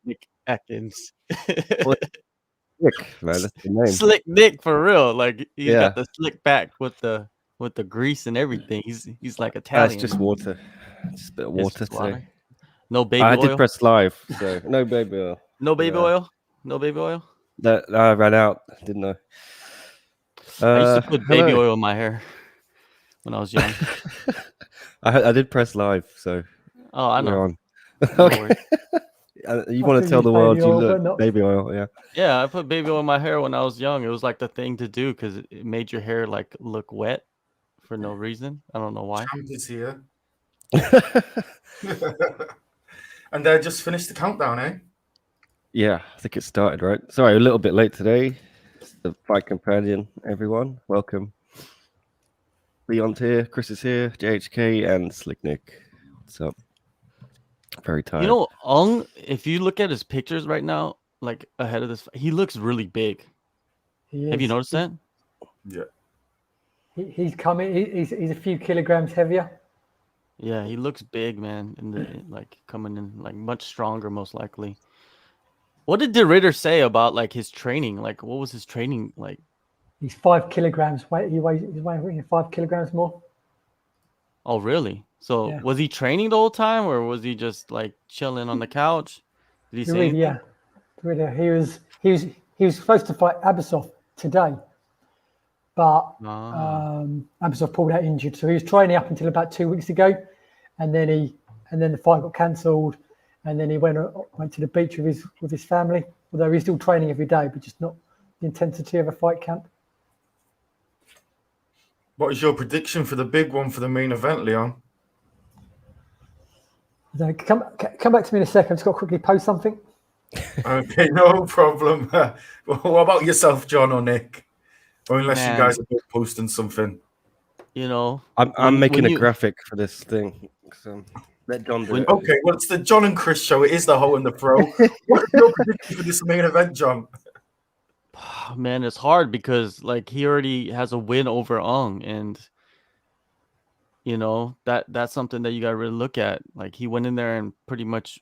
Nick Atkins. Well, Nick, man, that's the name. Slick Nick for real. Like he's got Yeah. the slick back with the grease and everything. He's like It's Italian. just water. Just a bit of It's water just today. water. No baby I oil. did press live, so no baby oil. No baby oil. No baby oil. That I ran out, didn't I? I used to put baby hello. oil in my hair when I was young. I did press live, so Oh, I we're know. on. No Okay. worries. You I want to still tell the use world baby you oil, but look not- baby oil, yeah? Yeah, I put baby oil in my hair when I was young. It was like the thing to do because it made your hair like look wet for no reason. I don't know why. Champ is here. And they just finished the countdown, eh? Yeah, I think it started, right? Sorry, a little bit late today. It's the Fight Companion, everyone. Welcome. Leon's here, Chris is here, JHK, and Slick Nick. What's up? Very tired. You know, Aung, if you look at his pictures right now, like ahead of this, he looks really big. Have you noticed that? Yeah. He's coming. He's a few kilograms heavier. Yeah, he looks big, man, and like coming in like much stronger, most likely. What did De Ridder say about like his training? Like, what was his training like? He's 5 kilograms. He's weighing 5 kilograms more. Oh, really? So Yeah. was he training the whole time, or was he just like chilling on the couch? Did he say anything? Yeah. He was supposed to fight Abasov today, but Abasov pulled out injured. So he was training up until about 2 weeks ago, and then the fight got cancelled, and then he went to the beach with his family. Although he's still training every day, but just not the intensity of a fight camp. What is your prediction for the big one for the main event, Leon? Come back to me in a second. I've just got to quickly post something. Okay, no problem. What about yourself, John or Nick? Or unless you guys are both posting something. You know, I'm making a graphic for this thing. So let John do it. Okay, well, it's the John and Chris show. It is the Ho and the Pro. What is your prediction for this main event, John? Man, it's hard because like he already has a win over Aung, and you know that's something that you gotta really look at. Like he went in there and pretty much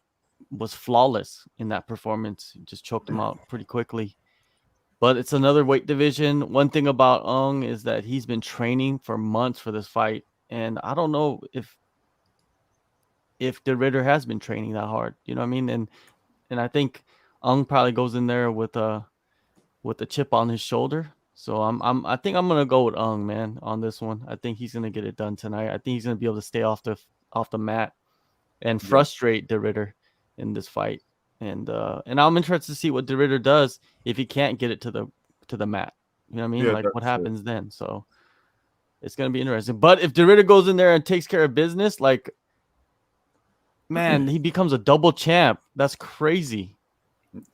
was flawless in that performance. He just choked him out pretty quickly. But it's another weight division. One thing about Aung is that he's been training for months for this fight, and I don't know if De Ridder has been training that hard. You know what I mean? And I think Aung probably goes in there with a chip on his shoulder. So I think I'm gonna go with Aung, man, on this one. I think he's gonna get it done tonight. I think he's gonna be able to stay off the mat and frustrate De Ridder in this fight. And I'm interested to see what De Ridder does if he can't get it to the mat. You know what I mean? Like what happens then? So it's gonna be interesting. But if De Ridder goes in there and takes care of business, like man, he becomes a double champ. That's crazy.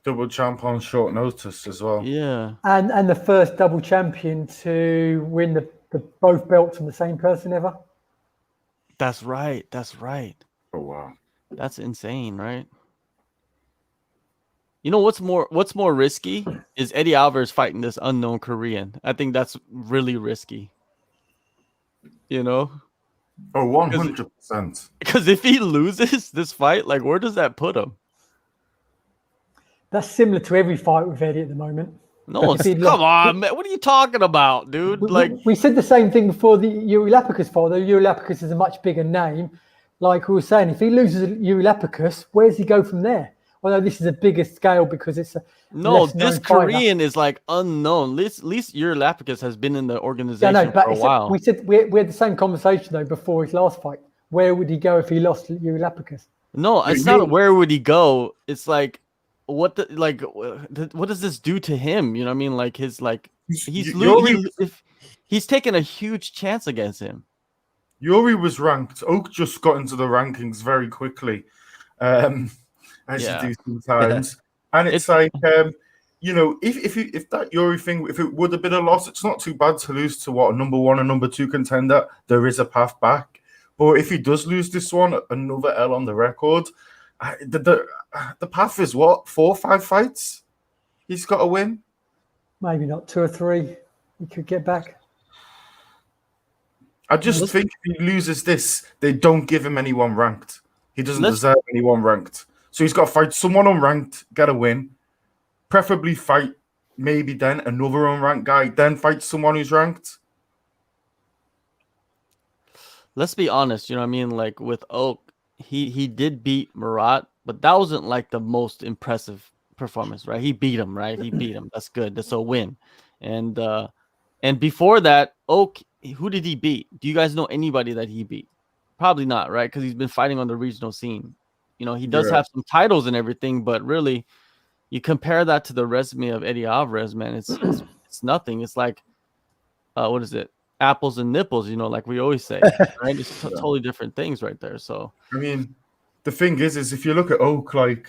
Double champ on short notice as well. Yeah. And the first double champion to win the both belts from the same person ever. That's right. Oh wow. That's insane, right? You know what's more risky is Eddie Alvarez fighting this unknown Korean. I think that's really risky. You know? Oh, 100%. Because if he loses this fight, like where does that put him? That's similar to every fight with Eddie at the moment. No, come on, man. What are you talking about, dude? We said the same thing before the Yuri Lapicus fight, though Yuri Lapicus is a much bigger name. Like we were saying, if he loses Yuri Lapicus, where does he go from there? Although this is a bigger scale because it's a this Korean is like unknown. At least Yuri Lapicus has been in the organization for a while. We said we had the same conversation though before his last fight. Where would he go if he lost Yuri Lapicus? No, it's not where would he go. It's like what does this do to him? You know what I mean? Like he's taking a huge chance against him. Yuri was ranked. Oak just got into the rankings very quickly, as you do sometimes. And it's like, you know, if that Yuri thing, if it would have been a loss, it's not too bad to lose to a number 1 and number 2 contender. There is a path back. But if he does lose this one, another L on the record, the path is what, 4 or 5 fights he's got to win? Maybe not 2 or 3. He could get back. I just think if he loses this, they don't give him anyone ranked. He doesn't deserve anyone ranked. So he's got to fight someone unranked, get a win, preferably fight maybe then another unranked guy, then fight someone who's ranked. Let's be honest, you know what I mean? Like with Oak, he did beat Murat, but that wasn't like the most impressive performance, right? He beat him, right? He beat him. That's good. That's a win. And before that, Oak, who did he beat? Do you guys know anybody that he beat? Probably not, right? Because he's been fighting on the regional scene. You know, he does have some titles and everything, but really, you compare that to the resume of Eddie Alvarez, man, it's nothing. It's like, what is it? Apples and nipples, you know, like we always say, right? It's totally different things right there. So, I mean, the thing is if you look at Oak, like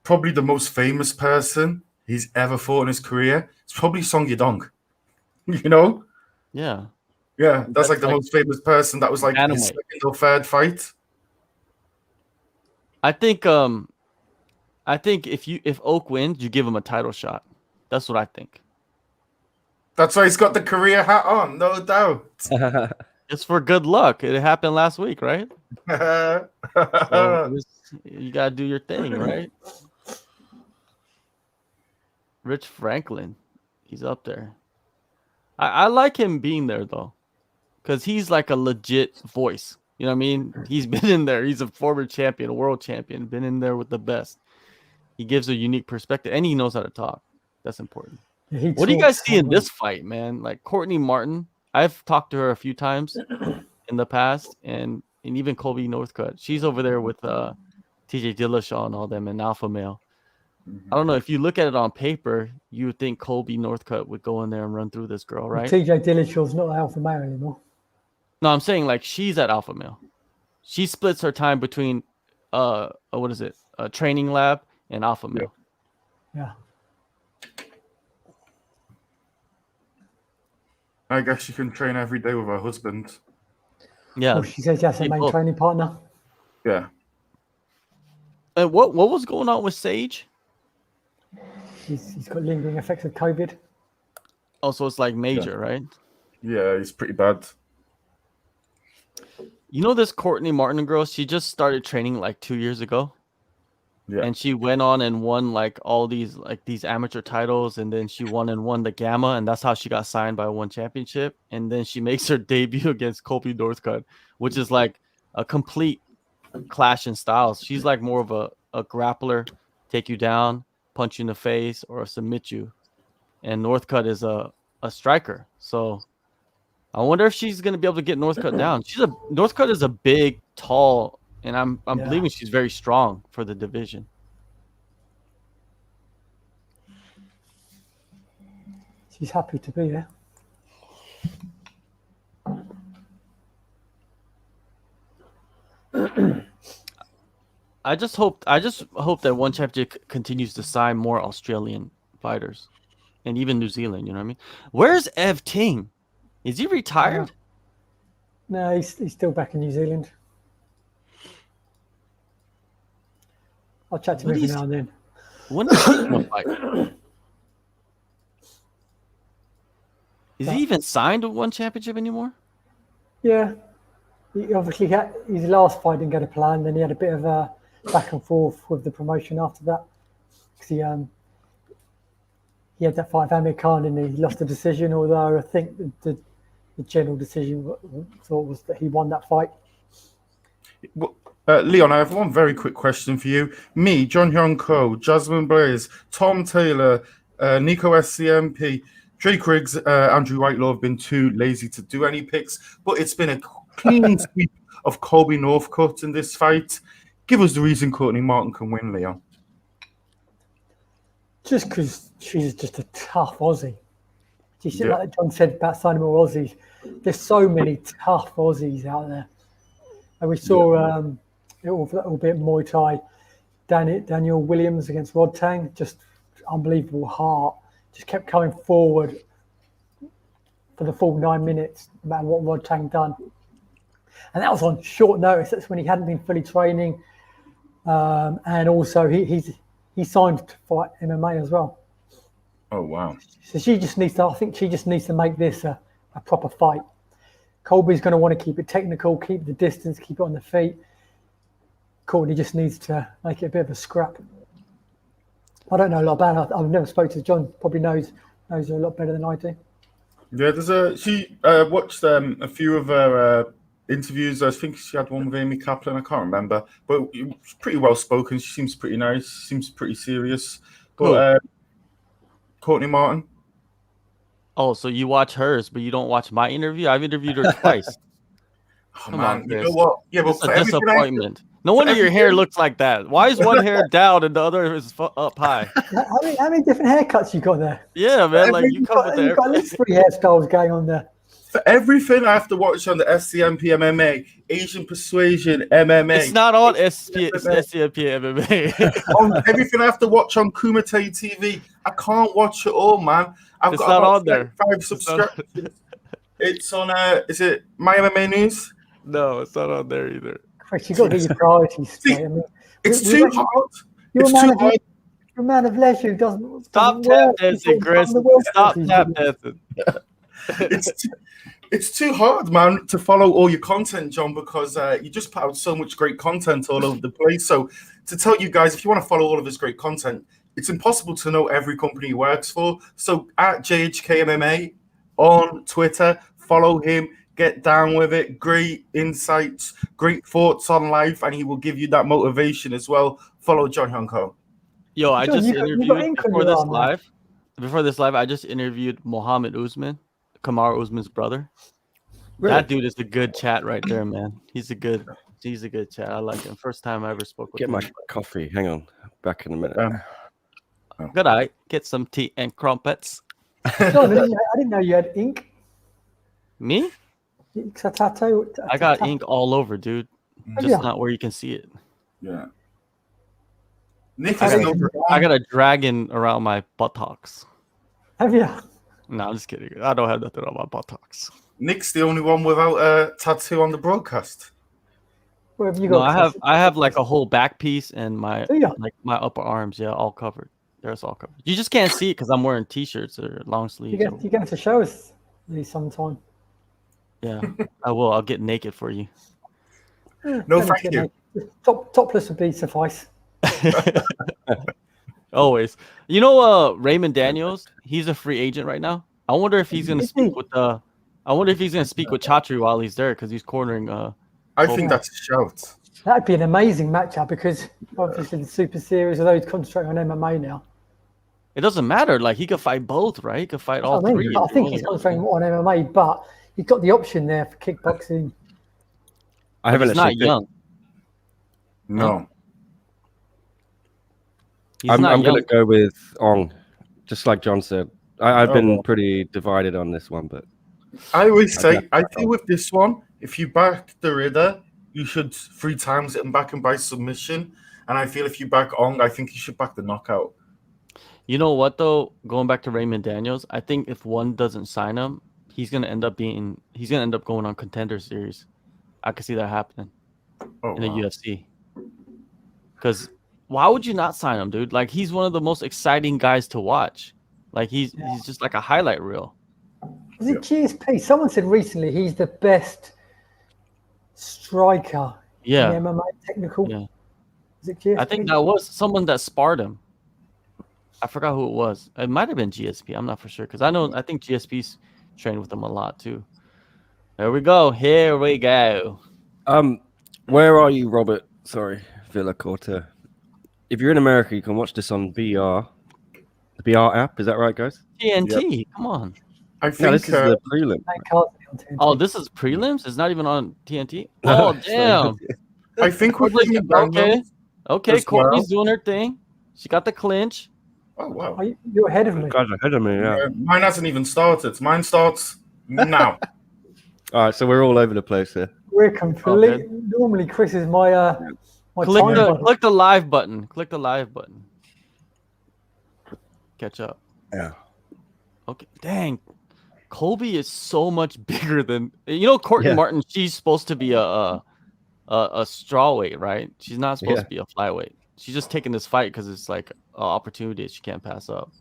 probably the most famous person he's ever fought in his career, it's probably Song Yadong. You know? yeah. Yeah, that's like the most famous person. That was like his second or third fight. I think if Oak wins, you give him a title shot. That's what I think. That's why he's got the career hat on, no doubt. It's for good luck. It happened last week, right? So you gotta do your thing, right? Rich Franklin, he's up there. I like him being there though, because he's like a legit voice. You know what I mean? He's been in there. He's a former champion, a world champion, been in there with the best. He gives a unique perspective, and he knows how to talk. That's important. What do you guys see in this fight, man? Like Courtney Martin, I've talked to her a few times in the past, and even Colby Northcutt. She's over there with TJ Dillashaw and all them and Alpha Male. I don't know, if you look at it on paper, you would think Colby Northcutt would go in there and run through this girl, right? TJ Dillashaw's not Alpha Male anymore. No, I'm saying like she's at Alpha Male. She splits her time between what is it? A training lab and Alpha Male. Yeah. I guess she can train every day with her husband. Yeah. Well, she says she has a main training partner. Yeah. And what was going on with Sage? He's got lingering effects of COVID. Oh, so it's like major, right? Yeah, he's pretty bad. You know this Courtney Martin girl? She just started training like 2 years ago. Yeah. And she went on and won like all these amateur titles, and then she won the Gamma, and that's how she got signed by one championship. And then she makes her debut against Colby Northcutt, which is like a complete clash in styles. She's like more of a grappler, take you down, punch you in the face, or submit you. And Northcutt is a striker. So I wonder if she's gonna be able to get Northcutt down. Northcutt is a big, tall, and I'm believing she's very strong for the division. She's happy to be there. I just hope that One Championship continues to sign more Australian fighters, and even New Zealand. You know what I mean? Where's Ev Ting? Is he retired? No, he's still back in New Zealand. I'll chat to him every now and then. When is he gonna fight? Is he even signed with One Championship anymore? Yeah. He obviously his last fight didn't go to plan. Then he had a bit of a back and forth with the promotion after that. Because he had that fight with Amir Khan and he lost the decision, although I think the general decision thought was that he won that fight. Well, Leon, I have one very quick question for you. Me, John Hyun Ko, Jasmine Blaze, Tom Taylor, Nico SCMP, Drake Riggs, Andrew Whitelaw have been too lazy to do any picks, but it's been a clean sweep of Colby Northcutt in this fight. Give us the reason Courtney Martin can win, Leon. Just because she's just a tough Aussie. Like John said about signing more Aussies, there's so many tough Aussies out there. And we saw, albeit Muay Thai, Daniel Williams against Rod Tang, just unbelievable heart. Just kept coming forward for the full 9 minutes, no matter what Rod Tang done. And that was on short notice. That's when he hadn't been fully training. And also he signed to fight MMA as well. Oh, wow. So I think she just needs to make this a proper fight. Colby's going to want to keep it technical, keep the distance, keep it on the feet. Courtney just needs to make it a bit of a scrap. I don't know a lot about her. I've never spoken to John. Probably knows her a lot better than I do. Yeah, she watched a few of her interviews. I think she had one with Amy Kaplan. I can't remember, but she's pretty well spoken. She seems pretty nice. Seems pretty serious. But Courtney Martin. Oh, so you watch hers, but you don't watch my interview? I've interviewed her twice. Oh, Come man, on, you Chris. know what? Yeah, but It's for a everything disappointment. No wonder your hair looks like that. Why is one hair down and the other is up high? How many different haircuts you got there? Yeah, man. Like you come with You've got at least 3 hairstyles going on there. For everything I have to watch on the SCMP MMA, Asian Persuasion MMA. It's not on SCMP MMA. On everything I have to watch on Kumite TV, I can't watch it all, man. It's not on there. 5 subscriptions. It's on. Is it My MMA News? No, it's not on there either. Chris, you've got to get your priorities straight. I mean, It's too hard. You're It's a man too of hard. you're a man of leisure who doesn't Stop doesn't tap work. dancing, Chris. Stop tap dancing. It's too hard, man, to follow all your content, John, because you just put out so much great content all over the place. So to tell you guys, if you want to follow all of his great content, it's impossible to know every company he works for. So at JHK MMA on Twitter, follow him, get down with it. Great insights, great thoughts on life, and he will give you that motivation as well. Follow John Hyunko. Yo, I John, just you got interviewed ink on before your this arm, man. live. Before this live, I just interviewed Mohammed Usman, Kamaru Usman's brother. Really? That dude is a good chat right there, man. He's a good chat. I like him. First time I ever spoke with Get him. my coffee. Hang on. Back in a minute. Good eye. Get some tea and crumpets. John, I didn't know you had ink. Me? It's a tattoo. I got ink all over, dude. Just yeah. not where you can see it. Yeah. Nick I is got, still I got a dragon around my buttocks. Have you? No, I'm just kidding. I don't have nothing on my buttocks. Nick's the only one without a tattoo on the broadcast. Where have you No, got? I have like a whole back piece and my Do ya? like my upper arms, yeah, all covered. There's all covered. You just can't see it because I'm wearing t-shirts or long sleeves. You're going to have to show us these sometime. Yeah, I will. I'll get naked for you. No, thank you. Topless would be suffice. Always. You know, Raymond Daniels. He's a free agent right now. I wonder if he's gonna speak with Chatri while he's there because he's cornering. I think that's a shout. That'd be an amazing matchup because obviously the Super Series, although he's concentrating on MMA now. It doesn't matter. Like he could fight both, right? He could fight all three. I think he's concentrating on MMA, but he's got the option there for kickboxing. I haven't He's not actually young. No. I'm not going to young. go with Ong, just like John said. I've been pretty divided on this one, but I always say, I feel with this one, if you back the Ridder, you should 3 times hit him back and by submission. And I feel if you back Ong, I think you should back the knockout. You know what though? Going back to Raymond Daniels, I think if one doesn't sign him, he's gonna end up going on Contender Series. I could see that happening in the UFC. Because why would you not sign him, dude? Like he's one of the most exciting guys to watch. Like he's just like a highlight reel. Was it GSP? Someone said recently he's the best striker in MMA technical. Yeah. Is it GSP? I think that was someone that sparred him. I forgot who it was. It might have been GSP. I'm not for sure because I think GSP's trained with him a lot too. There we go. Here we go. Where are you, Robert? Sorry, Villacorta. If you're in America, you can watch this on VR. The VR app, is that right, guys? TNT. Yep. Come on. I think this is the prelim. Oh, this is prelims? It's not even on TNT? Oh, damn. I think we're Okay, Courtney's doing her thing. She got the clinch. Oh, wow. You're ahead of me. You guys are ahead of me, yeah. Mine hasn't even started. Mine starts now. All right, so we're all over the place here. We're completely... Normally, Chris is my click the live button. Click the live button. Catch up. Yeah. Okay. Dang. Colby is so much bigger than Courtney Martin. She's supposed to be a strawweight, right? She's not supposed to be a flyweight. She's just taking this fight because it's like an opportunity she can't pass up.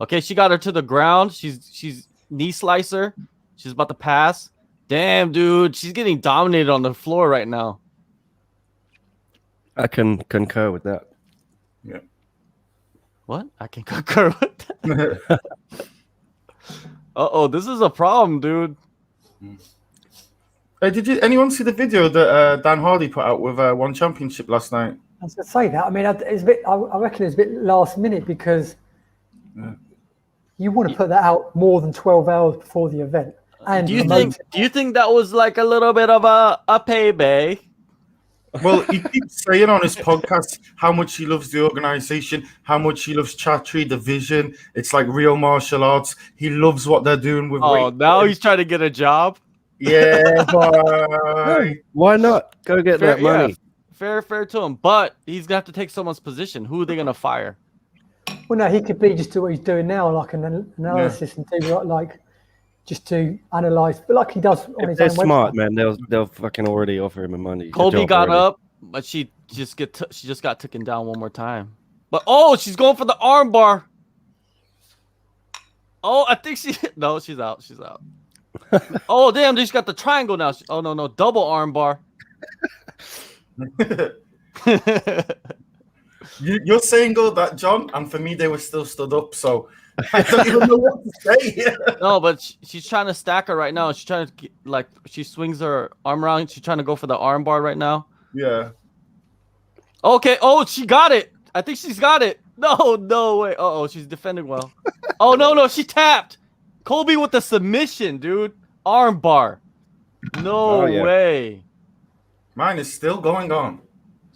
Okay, she got her to the ground. She's knee slicer. She's about to pass. Damn, dude, she's getting dominated on the floor right now. I can concur with that. Yeah. What? I can concur with that. Uh-oh, this is a problem, dude. Did anyone see the video that Dan Hardy put out with One Championship last night? I was going to say that. I mean, it's a bit. I reckon it's a bit last minute because you want to put that out more than 12 hours before the event. And Do you think that was like a little bit of a payday? Well, he keeps saying on his podcast how much he loves the organization, how much he loves Chatri, the vision. It's like real martial arts. He loves what they're doing with weight. Now he's trying to get a job. Yeah, boy. Why not? Go get that money. Yeah, fair to him. But he's gonna have to take someone's position. Who are they gonna fire? Well, no, he could be just do what he's doing now, like an analysis and do like just to analyze, but like he does on his They're own smart, website. man. They'll fucking already offer him a money. Colby got up, but she just got taken down one more time. But she's going for the arm bar. Oh, I think she's out. She's out. Oh damn, she's got the triangle now. Oh no, double arm bar. You're saying all that, John, and for me, they were still stood up, so I don't even know what to say. No, but she's trying to stack her right now. She's trying to she swings her arm around. She's trying to go for the arm bar right now. Yeah. Okay. Oh, she got it. I think she's got it. No way. She's defending well. Oh no, she tapped. Colby with the submission, dude. Arm bar. No way. Mine is still going on.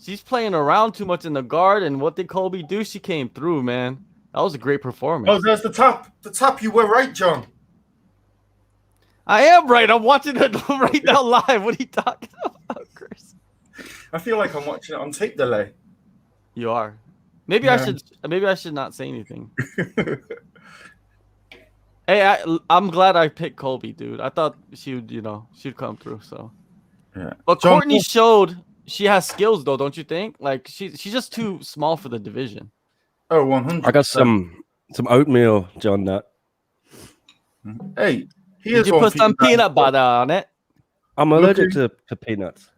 She's playing around too much in the guard, and what did Colby do? She came through, man. That was a great performance. Oh, there's the tap. The tap, you were right, John. I am right. I'm watching it right now live. What are you talking about, Chris? I feel like I'm watching it on tape delay. You are. Maybe I should not say anything. Hey, I'm glad I picked Colby, dude. I thought she'd come through. So, yeah. But Courtney showed she has skills, though, don't you think? Like she's just too small for the division. Oh, 100%. I got some oatmeal, John. Nut. Hey, did you put some peanut butter on it? I'm allergic to peanuts,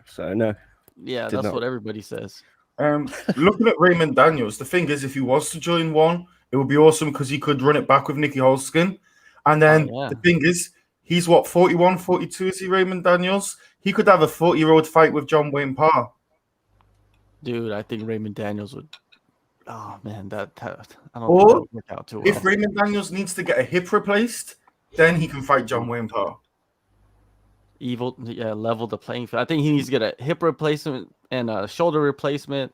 so no. Yeah, that's what everybody says. Looking at Raymond Daniels, the thing is, if he was to join one, it would be awesome because he could run it back with Nicky Holskin. And then the thing is, he's 41, 42, is he, Raymond Daniels? He could have a 40-year-old fight with John Wayne Parr. Dude, I think Raymond Daniels would. Oh man, I don't think that would work out too well. If Raymond Daniels needs to get a hip replaced, then he can fight John Wayne Parr. Level the playing field. I think he needs to get a hip replacement and a shoulder replacement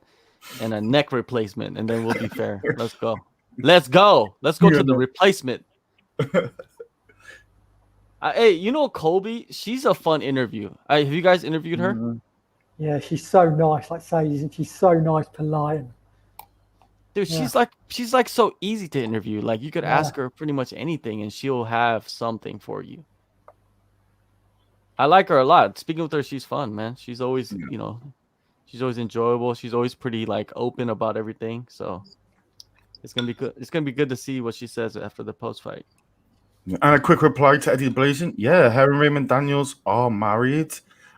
and a neck replacement, and then we'll be fair. Let's go to the replacement. Hey, Colby? She's a fun interview. Have you guys interviewed her? Mm-hmm. Yeah, she's so nice. Like say, she's so nice, polite. Dude, she's like so easy to interview. Like you could ask her pretty much anything, and she'll have something for you. I like her a lot. Speaking with her, she's fun, man. She's always, she's always enjoyable. She's always pretty open about everything. So it's gonna be good. It's gonna be good to see what she says after the post fight. And a quick reply to Eddie Blazin. Yeah, her and Raymond Daniels are married.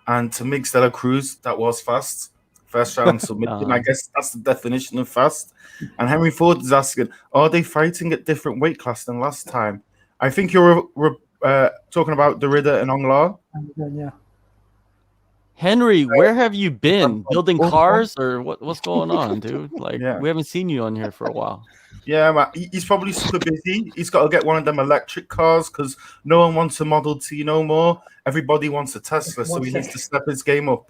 And to Mix de la Cruz, that was fast. First round submission. I guess that's the definition of fast. And Henry Ford is asking, are they fighting at different weight class than last time? I think you're talking about Derrida and Aung La. Yeah. Henry, where have you been? Building cars or what's going on, dude? We haven't seen you on here for a while. Yeah, man, he's probably super busy. He's got to get one of them electric cars because no one wants a Model T no more. Everybody wants a Tesla, so he needs to step his game up.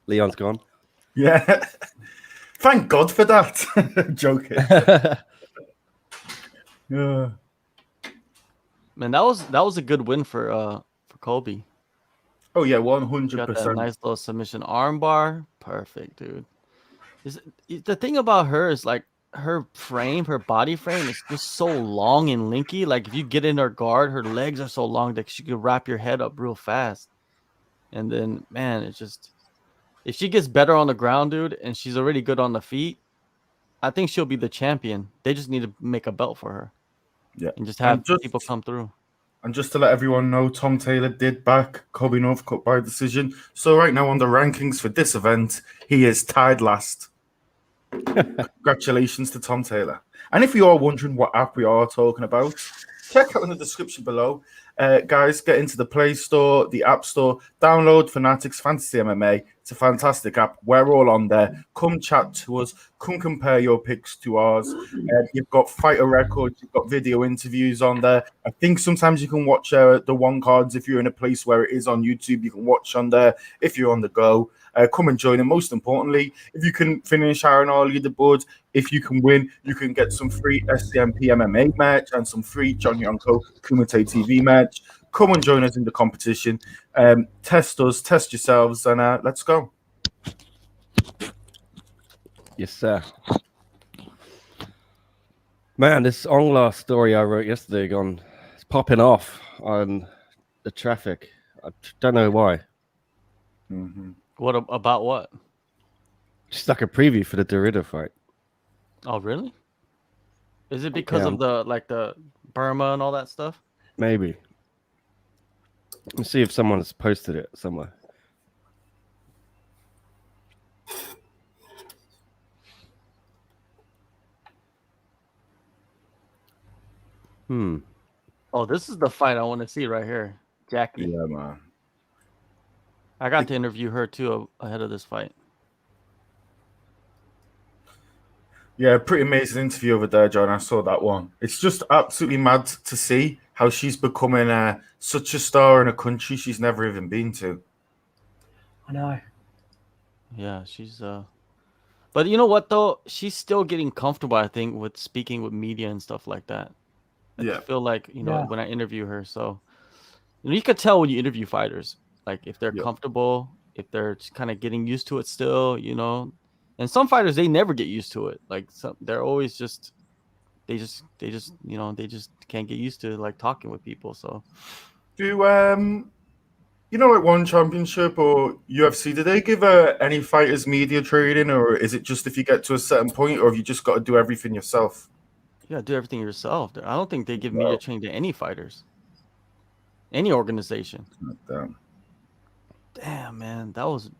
Leon's gone. Yeah. Thank God for that. Joking. Yeah. Man, that was a good win for Colby. Oh yeah, 100%. Got that nice little submission armbar. Perfect, dude. The thing about her is her body frame is just so long and linky. Like if you get in her guard, her legs are so long that she could wrap your head up real fast. And then, man, it's just if she gets better on the ground, dude, and she's already good on the feet, I think she'll be the champion. They just need to make a belt for her. Yeah. And just have people come through. And just to let everyone know, Tom Taylor did back Kobe Northcutt by decision. So right now on the rankings for this event, he is tied last. Congratulations to Tom Taylor. And if you are wondering what app we are talking about, check out in the description below. Guys, get into the Play Store, the App Store, download Fanatics Fantasy MMA. It's a fantastic app. We're all on there. Come chat to us. Come compare your picks to ours. You've got fighter records. You've got video interviews on there. I think sometimes you can watch the one cards if you're in a place where it is on YouTube. You can watch on there if you're on the go. Come and join. And most importantly, if you can finish Aaron our leaderboard, if you can win, you can get some free SCMP MMA match and some free John Yonko Kumite TV match. Come and join us in the competition. Test us, test yourselves, and let's go. Yes, sir. Man, this Aung La story I wrote yesterday it's popping off on the traffic. I don't know why. Mm-hmm. What about what? Just like a preview for the Derrida fight. Oh, really? Is it because of the Burma and all that stuff? Maybe. Let me see if someone's posted it somewhere. Oh, this is the fight I want to see right here. Jackie. Yeah, man. I got to interview her too ahead of this fight. Yeah, pretty amazing interview over there, John. I saw that one. It's just absolutely mad to see how she's becoming such a star in a country she's never even been to. I know. Yeah, she's but you know what though? She's still getting comfortable, I think, with speaking with media and stuff like that. I feel like, when I interview her, so you could tell when you interview fighters, like if they're comfortable, if they're kind of getting used to it still, And some fighters, they never get used to it. Like they're always they just can't get used to like talking with people. So Do like One Championship or UFC, do they give any fighters media training, or is it just if you get to a certain point, or have you just got to do everything yourself? You gotta do everything yourself. I don't think they give media training to any fighters, any organization. Damn, man, that was.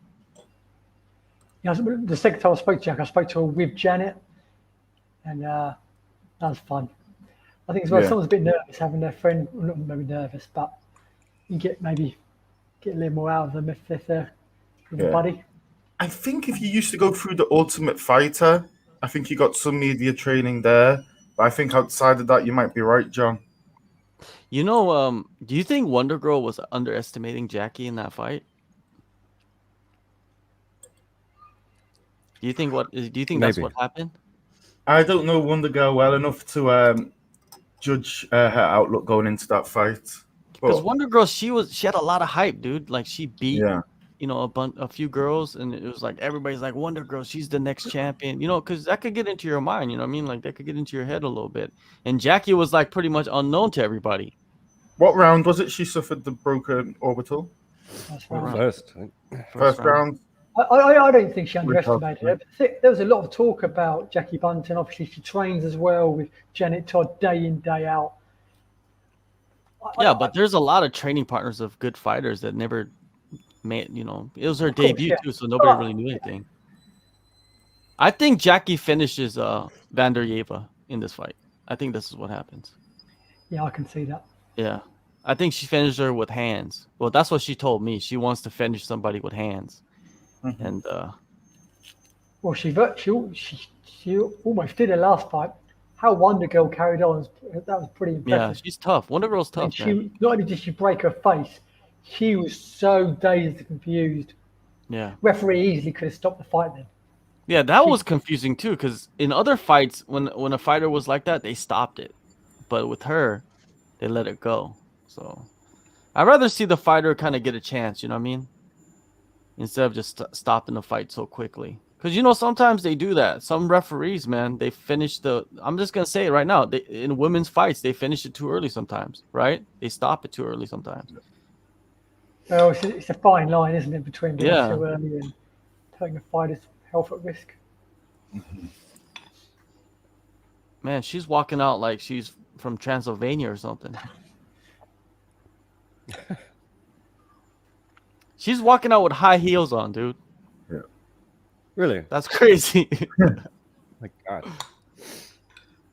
Yeah, the second time I spoke to Jack, I spoke to her with Janet, and that was fun. I think as well, someone's a bit nervous having their friend, well, not maybe nervous, but you get a little more out of them if they're with a buddy. I think if you used to go through the Ultimate Fighter, I think you got some media training there. But I think outside of that, you might be right, John. Do you think Wonder Girl was underestimating Jackie in that fight? Do you think that's what happened? I don't know Wonder Girl well enough to judge her outlook going into that fight. Because Wonder Girl, she had a lot of hype, dude. Like she beat, a few girls, and it was like everybody's like, Wonder Girl, she's the next champion. Because that could get into your mind. You know what I mean? Like that could get into your head a little bit. And Jackie was like pretty much unknown to everybody. What round was it? She suffered the broken orbital. First round. I don't think she underestimated it. There was a lot of talk about Jackie Bunton. Obviously, she trains as well with Janet Todd day in, day out. But there's a lot of training partners of good fighters that never made, it was her debut too, so nobody really knew anything. I think Jackie finishes Vanderjeva in this fight. I think this is what happens. Yeah, I can see that. Yeah. I think she finished her with hands. Well, that's what she told me. She wants to finish somebody with hands. Mm-hmm. And well, she almost did her last fight. How Wonder Girl carried on, that was pretty impressive. Yeah, she's tough. Wonder Girl's tough. Not only did she break her face, she was so dazed and confused. Yeah. Referee easily could have stopped the fight then. Yeah, that was confusing too, because in other fights, when a fighter was like that, they stopped it. But with her, they let it go. So I'd rather see the fighter kind of get a chance, you know what I mean? Instead of just stopping the fight so quickly. Because, sometimes they do that. Some referees, man, they finish I'm just going to say it right now. In women's fights, they finish it too early sometimes, right? They stop it too early sometimes. Well, it's a fine line, isn't it, between being too early and putting a fighter's health at risk. Mm-hmm. Man, she's walking out like she's from Transylvania or something. She's walking out with high heels on, dude. Yeah. Really? That's crazy. My God.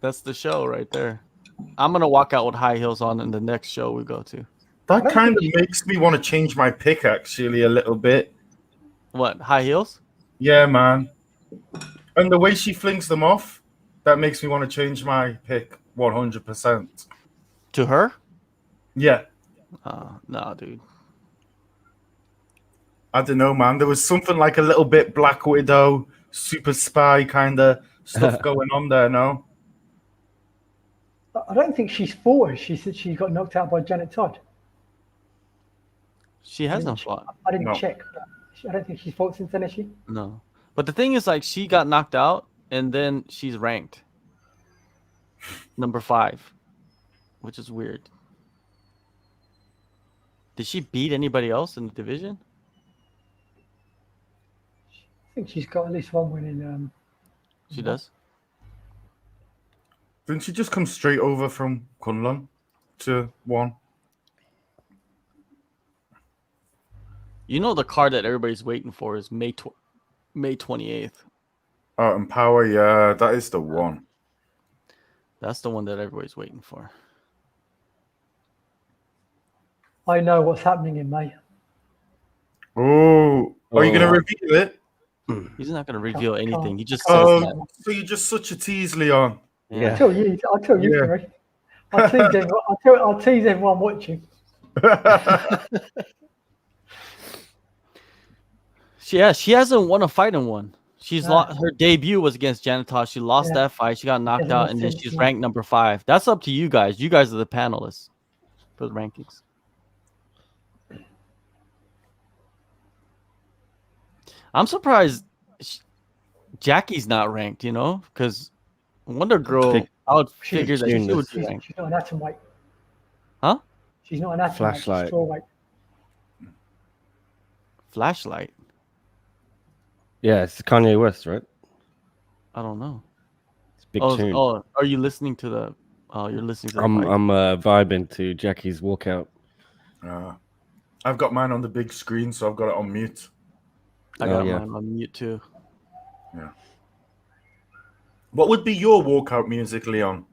That's the show right there. I'm gonna walk out with high heels on in the next show we go to. That kind of makes me want to change my pick actually a little bit. What, high heels? Yeah, man. And the way she flings them off, that makes me want to change my pick 100%. To her? Yeah. No, dude. I don't know, man. There was something like a little bit Black Widow, super spy kind of stuff going on there, no? I don't think she's fought her. She said she got knocked out by Janet Todd. She hasn't fought. I didn't No. check. I don't think she's fought since then, has she? No. But the thing is, like, she got knocked out and then she's ranked number 5, which is weird. Did she beat anybody else in the division? I think she's got at least one win in. She does. Didn't she just come straight over from Kunlun to 1? You know the card that everybody's waiting for is May 28th. Oh, and Power, yeah, that is the one. That's the one that everybody's waiting for. I know what's happening in May. Oh, are you going to reveal it? He's not going to reveal anything. He just says that. Oh, so you're just such a tease, Leon. Yeah. I'll tell you, Yeah. Gary. I'll tease everyone watching. She hasn't won a fight in one. She's lost. Her debut was against Janitas. She lost that fight. She got knocked out, and then she's ranked number 5. That's up to you guys. You guys are the panelists for the rankings. I'm surprised Jackie's not ranked, because Wonder Girl, I would figure that she would be ranked. She's not an atom weight. Huh? She's not an atom Flashlight. weight. Flashlight? Yeah, it's Kanye West, right? I don't know. It's a big tune. Oh, are you listening to the? Oh, you're listening to the I'm mic. vibing to Jackie's walkout. I've got mine on the big screen, so I've got it on mute. I got mine on mute too. Yeah. What would be your walkout music, Leon?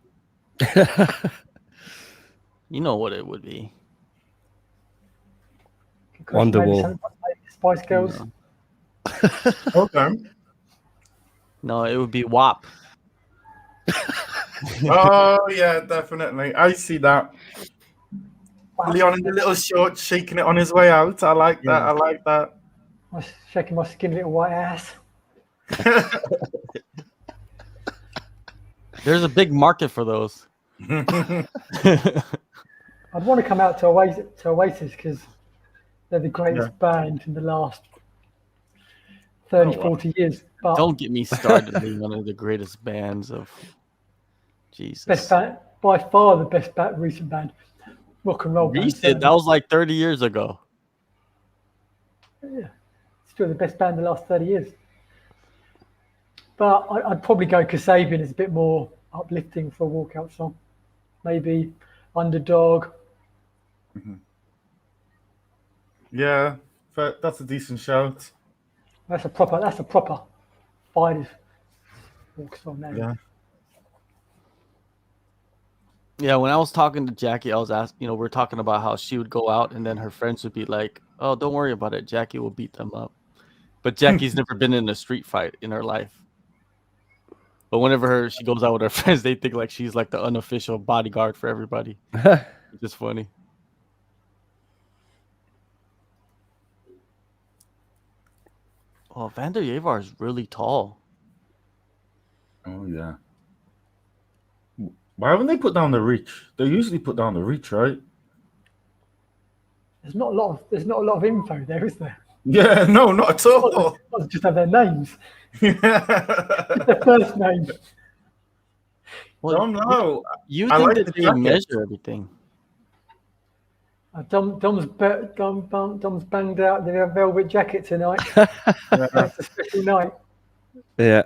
You know what it would be. Wonderwall. Spice Girls. Okay. No, it would be WAP. Oh, yeah, definitely. I see that. Leon in the little shorts shaking it on his way out. I like that. I like that. I'm shaking my skinny little white ass. There's a big market for those. I'd want to come out to Oasis because they're the greatest band in the last 40 years. But don't get me started being one of the greatest bands of Jesus. Best band, by far the best recent band. Rock and roll band. Recent? That was like 30 years ago. Yeah. Still the best band in the last 30 years. But I'd probably go Kasabian. It's a bit more uplifting for a walkout song. Maybe Underdog. Mm-hmm. Yeah, that's a decent shout. That's a proper fighters walk song now. Yeah. Yeah, when I was talking to Jackie, I was asking, we're talking about how she would go out and then her friends would be like, "Oh, don't worry about it. Jackie will beat them up." But Jackie's never been in a street fight in her life. But whenever she goes out with her friends, they think like she's like the unofficial bodyguard for everybody. It's just funny. Oh, Vander Yavar is really tall. Oh, yeah. Why haven't they put down the reach? They usually put down the reach, right? There's not a lot of info there, is there? Yeah, no, not at all. Just have their names. Their first name. Well, no. You think like that they measure everything? Dom's banged out the velvet jacket tonight. It's a special night. Yeah.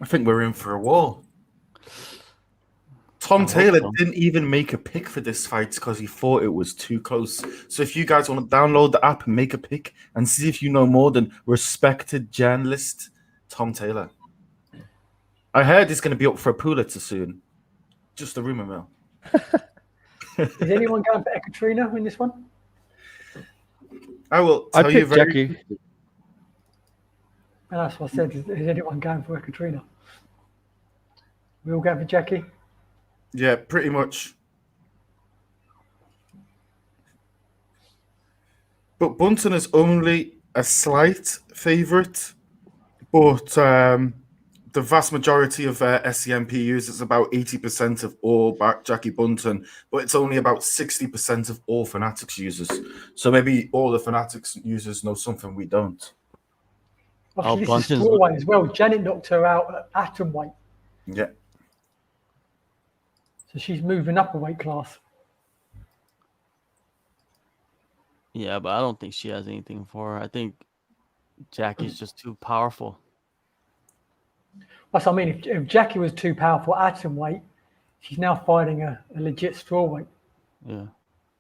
I think we're in for a war. Tom Taylor didn't even make a pick for this fight because he thought it was too close. So if you guys want to download the app and make a pick and see if you know more than respected journalist Tom Taylor. I heard he's going to be up for a Pulitzer soon. Just a rumor mill. Is anyone going for Ekaterina in this one? I will tell you very Jackie. And that's what I said. Is anyone going for Ekaterina? We all going for Jackie? Yeah, pretty much. But Bunton is only a slight favourite, but the vast majority of SCMP users, about 80% of all back Jackie Bunton, but it's only about 60% of all Fanatics users. So maybe all the Fanatics users know something we don't. Obviously, this is strawweight as well. Janet knocked her out at atomweight. Yeah. So she's moving up a weight class. Yeah, but I don't think she has anything for her. I think Jackie's just too powerful. That's what I mean. If Jackie was too powerful at atomweight, she's now fighting a legit strawweight. Yeah.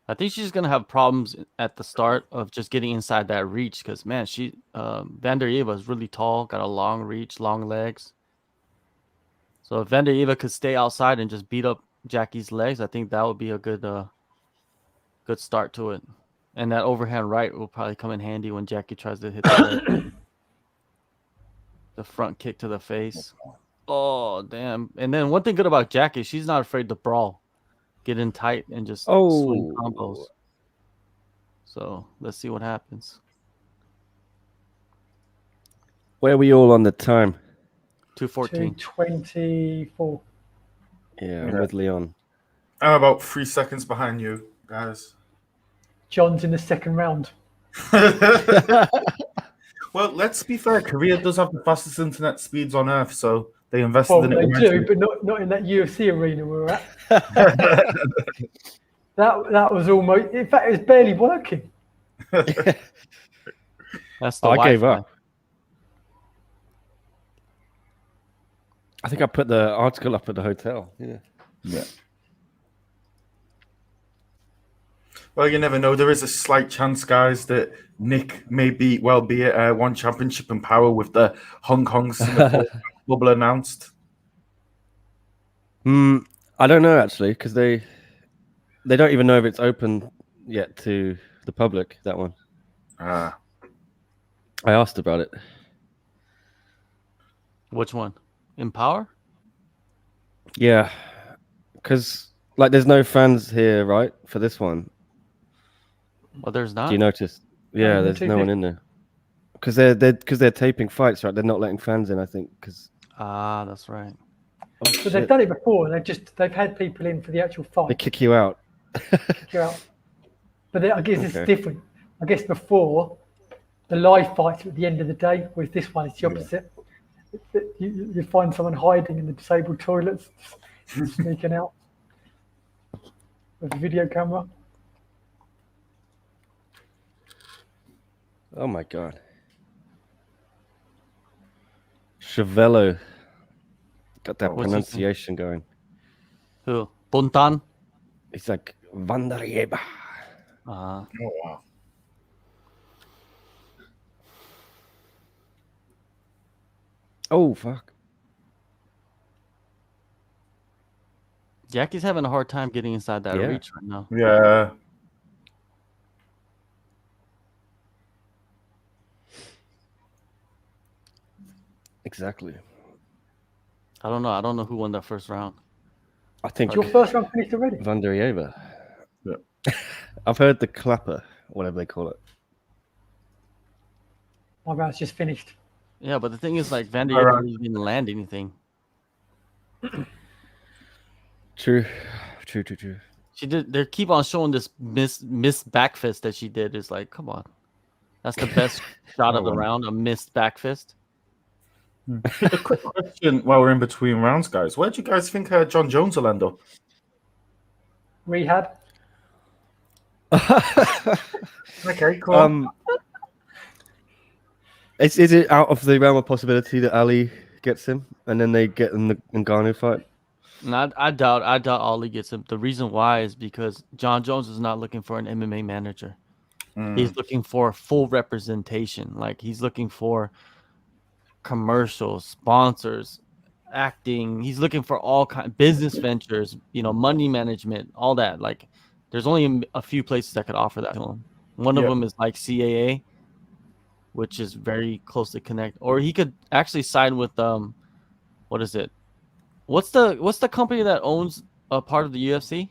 I think she's going to have problems at the start of just getting inside that reach because, man, Vanderjeva is really tall, got a long reach, long legs. So if Vanderjeva could stay outside and just beat up Jackie's legs, I think that would be a good start to it. And that overhand right will probably come in handy when Jackie tries to hit the front kick to the face. Oh, damn. And then one thing good about Jackie, she's not afraid to brawl. Get in tight and just swing combos. So let's see what happens. Where are we all on the time? 2:14. 2:24. Yeah, I'm with Leon. I'm about 3 seconds behind you, guys. John's in the second round. Well, let's be fair. Korea does have the fastest internet speeds on Earth, so they invested in it. They do, but not in that UFC arena we were at. that was almost. In fact, it was barely working. That's the I gave up. I think I put the article up at the hotel. Yeah. Well, you never know. There is a slight chance, guys, that Nick may be at one championship in power with the Hong Kong Singapore bubble announced. I don't know actually because they don't even know if it's open yet to the public. That one. I asked about it. Which one? Empower? Yeah, because there's no fans here, right, for this one. Well, there's not. Do you notice? Yeah, there's no one in there because they're taping fights, right? They're not letting fans in, I think. That's right. But they've done it before. They've had people in for the actual fight. They kick you out. But I guess it's different. I guess before the live fights at the end of the day, with this one, it's the opposite. You find someone hiding in the disabled toilets, sneaking out with a video camera. Oh my god. Chevello. Got that pronunciation going. Who? Buntan? It's like Vanderjeva. Oh, wow. Oh, fuck. Jackie's having a hard time getting inside that reach right now. Yeah. Exactly. I don't know. I don't know who won that first round. I think your first round finished already. Vanderjeva. Yeah. I've heard the clapper, whatever they call it. My round's just finished. Yeah, but the thing is, Vanderjeva didn't land anything. True. She did. They keep on showing this missed back fist that she did. Is like, come on, that's the best shot of the round. A missed back fist. A quick question while we're in between rounds, guys. Where do you guys think John Jones will end up? Rehab. Okay, cool. Is it out of the realm of possibility that Ali gets him, and then they get in the Ngannou fight. And I doubt Ali gets him. The reason why is because John Jones is not looking for an MMA manager. He's looking for full representation. Like he's looking for commercials, sponsors, acting. He's looking for all kind business ventures, money management, all that. Like there's only a few places that could offer that to him. One of them is like CAA, which is very closely connected. Or he could actually sign with what is it? What's the company that owns a part of the UFC?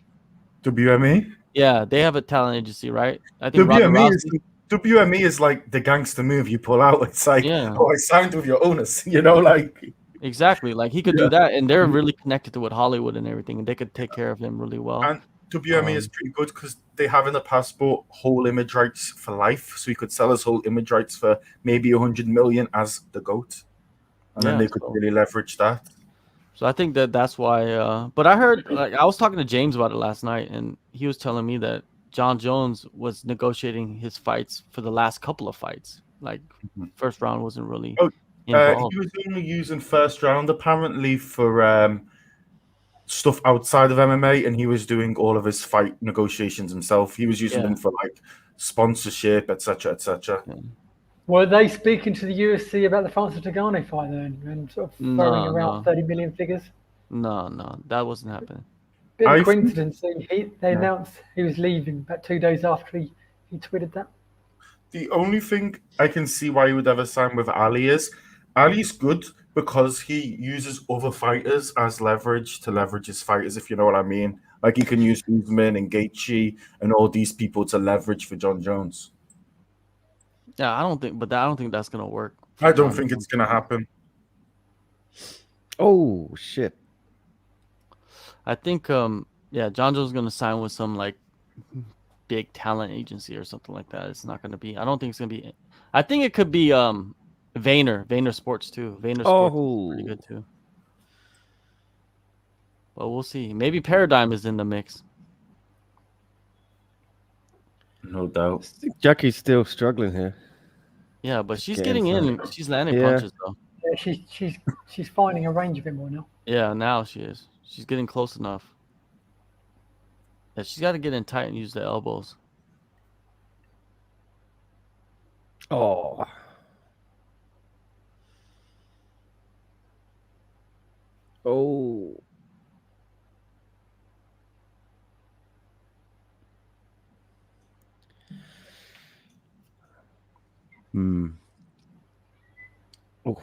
WME. Yeah, they have a talent agency, right? I think WME is like the gangster move you pull out. It's like, yeah, I signed with your owners, like exactly. Like he could do that, and they're really connected to with Hollywood and everything, and they could take care of him really well. And WME is pretty good because they have in the passport whole image rights for life, so he could sell his whole image rights for maybe 100 million as the GOAT, and then they could really leverage that. So I think that's why. But I heard, like, I was talking to James about it last night, and he was telling me that John Jones was negotiating his fights for the last couple of fights. Like, first round wasn't really involved. He was only using first round apparently for stuff outside of MMA, and he was doing all of his fight negotiations himself. He was using them for like sponsorship, etc., etc. Yeah. Were they speaking to the UFC about the Francis Ngannou fight then, and sort of throwing around 30 million figures? No, that wasn't happening. Bit of coincidence. They announced he was leaving about 2 days after he tweeted that. The only thing I can see why he would ever sign with Ali is Ali's good because he uses other fighters as leverage to leverage his fighters, if you know what I mean. Like he can use Usman and Gaethje and all these people to leverage for John Jones. Yeah, I don't think that's gonna work. I don't think it's gonna happen. Oh shit! I think John Jones is gonna sign with some like big talent agency or something like that. It's not gonna be. I don't think it's gonna be. I think it could be Vayner Sports too. Vayner Sports is pretty good too. But we'll see. Maybe Paradigm is in the mix. No doubt. I think Jackie's still struggling here. Yeah, but she's getting in. She's landing punches though. Yeah, she's finding a range a bit more now. Yeah, now she is. She's getting close enough. Yeah, she's got to get in tight and use the elbows. Oh. Oh. Oh,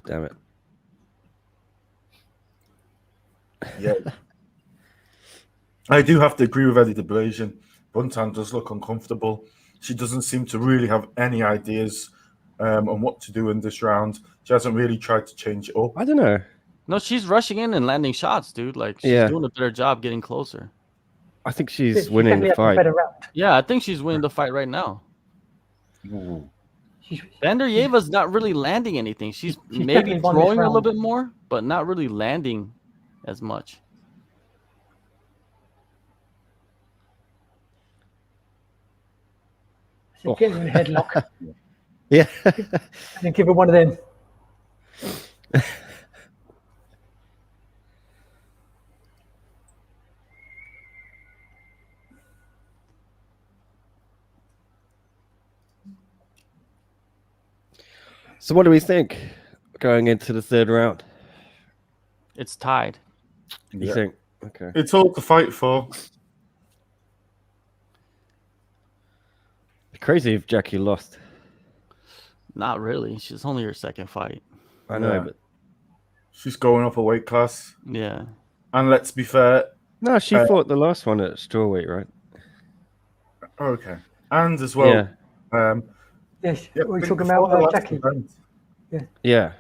damn it. Yeah. I do have to agree with Eddie de Blasian. Buntan does look uncomfortable. She doesn't seem to really have any ideas on what to do in this round. She hasn't really tried to change it up. I don't know. No, she's rushing in and landing shots, dude. Like she's doing a better job getting closer. I think she's winning the fight. Yeah, I think she's winning the fight right now. Ooh. Vanderyeva's not really landing anything. She's maybe throwing a little bit more, but not really landing as much. So get her in a headlock. Yeah. And then give her one of them. So what do we think going into the third round? It's tied. You think? Okay. It's all to fight for. Crazy if Jackie lost. Not really. She's only her second fight. I know, but she's going up a weight class. Yeah. And let's be fair. No, she fought the last one at strawweight, right? Okay. And as well. Yeah. Yes. We're talking about Jackie. Yeah.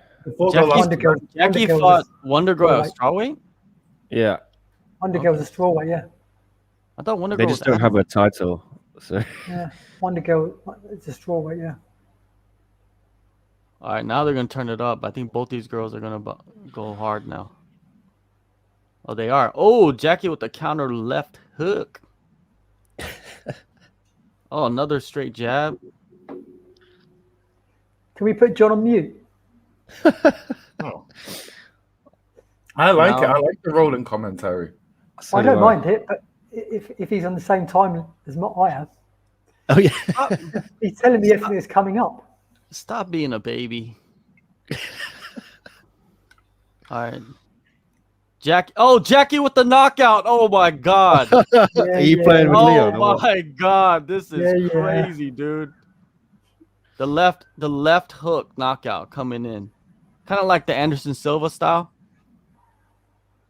Jackie fought Wonder Girl at strawweight? Yeah. Wonder Girl's a strawweight, yeah. I thought Wonder Girl They just don't have a title. So. Yeah. Wonder Girl, it's a strawweight, yeah. All right, now they're going to turn it up. I think both these girls are going to go hard now. Oh, they are. Oh, Jackie with the counter left hook. Oh, another straight jab. Can we put John on mute? Oh. I like it. Now- I like the rolling commentary. So I do don't mind it, but if he's on the same time as I am, Oh yeah. he's telling me everything that's coming up. Stop being a baby. All right. Jackie with the knockout. Oh my God. Are you playing with Leon? Oh or what? my God. This is Yeah. crazy, dude. The left hook knockout coming in. Kind of like the Anderson Silva style.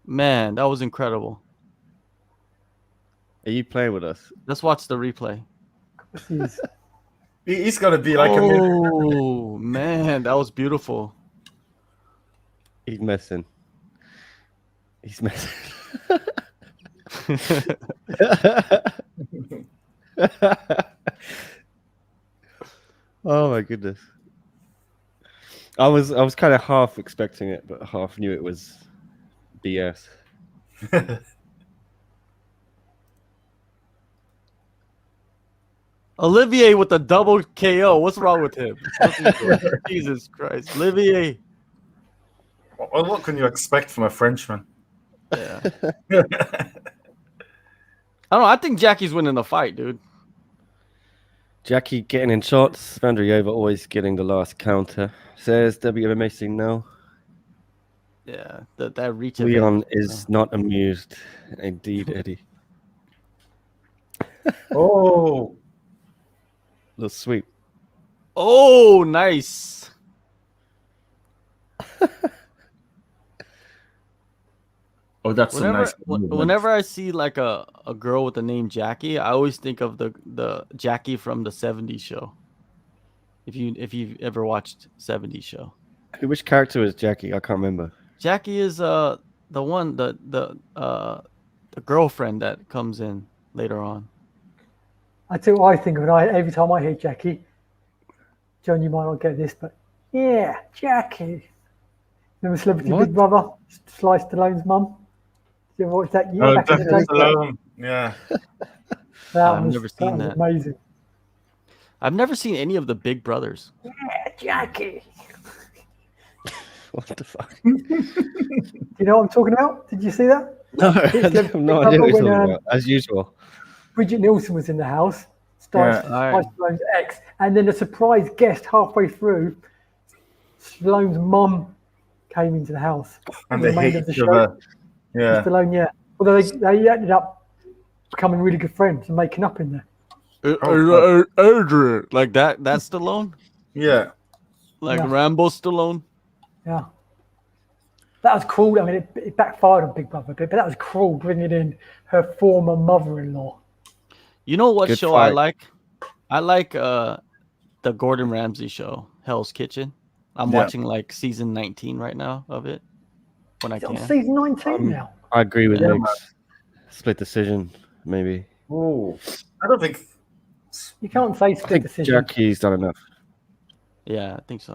Man, that was incredible. Are you playing with us? Let's watch the replay. He's got to be like a minute. Oh man, that was beautiful. He's messing. He's messing. Oh my goodness. I was kind of half expecting it, but half knew it was BS. Olivier with the double KO. What's wrong with him? What's he doing? Jesus Christ. Olivier. Well, what can you expect from a Frenchman? Yeah. I don't know. I think Jackie's winning the fight, dude. Jackie getting in shots. Vandrieva always getting the last counter. Says WMA scene now. Yeah, that reach. Leon advantage. is not amused. Indeed, Eddie. Oh, Little sweep. Oh, nice. oh, that's a nice. Whenever I see like a girl with the name Jackie, I always think of the Jackie from the 70s show. If you've ever watched 70s show. Which character is Jackie? I can't remember. Jackie is the one the girlfriend that comes in later on. I tell you what I think of it. Every time I hear Jackie, John, you might not get this, but yeah, Jackie. Remember Celebrity What? Big Brother? Sly Stallone's mum? Did you ever watch that? Oh, Back in the definitely day? alone. Yeah. I've never seen that. Amazing. I've never seen any of the Big Brothers. Yeah, Jackie. What the fuck? Do you know what I'm talking about? Did you see that? No, I have no idea what you're talking about. As usual. Bridget Nielsen was in the house, Sly Yeah. Stallone's ex, and then a surprise guest halfway through, Stallone's mum came into the house. And the they remainder hate of the each show. other. Yeah. Stallone, yeah. Although they ended up becoming really good friends and making up in there. Adrian, like that. That's Stallone. Yeah. Like Yeah. Rambo Stallone. Yeah. That was cruel. I mean, it backfired on Big Brother a bit, but that was cruel bringing in her former mother-in-law. You know what Good show fight. I like? I like the Gordon Ramsay show, Hell's Kitchen. I'm Yeah. watching like season 19 right now of it when I It's on can. season 19 now. I agree with Yeah, Legs. Split decision, maybe. Oh, I don't think. You can't say I split think decision. Jackie's done enough. Yeah, I think so.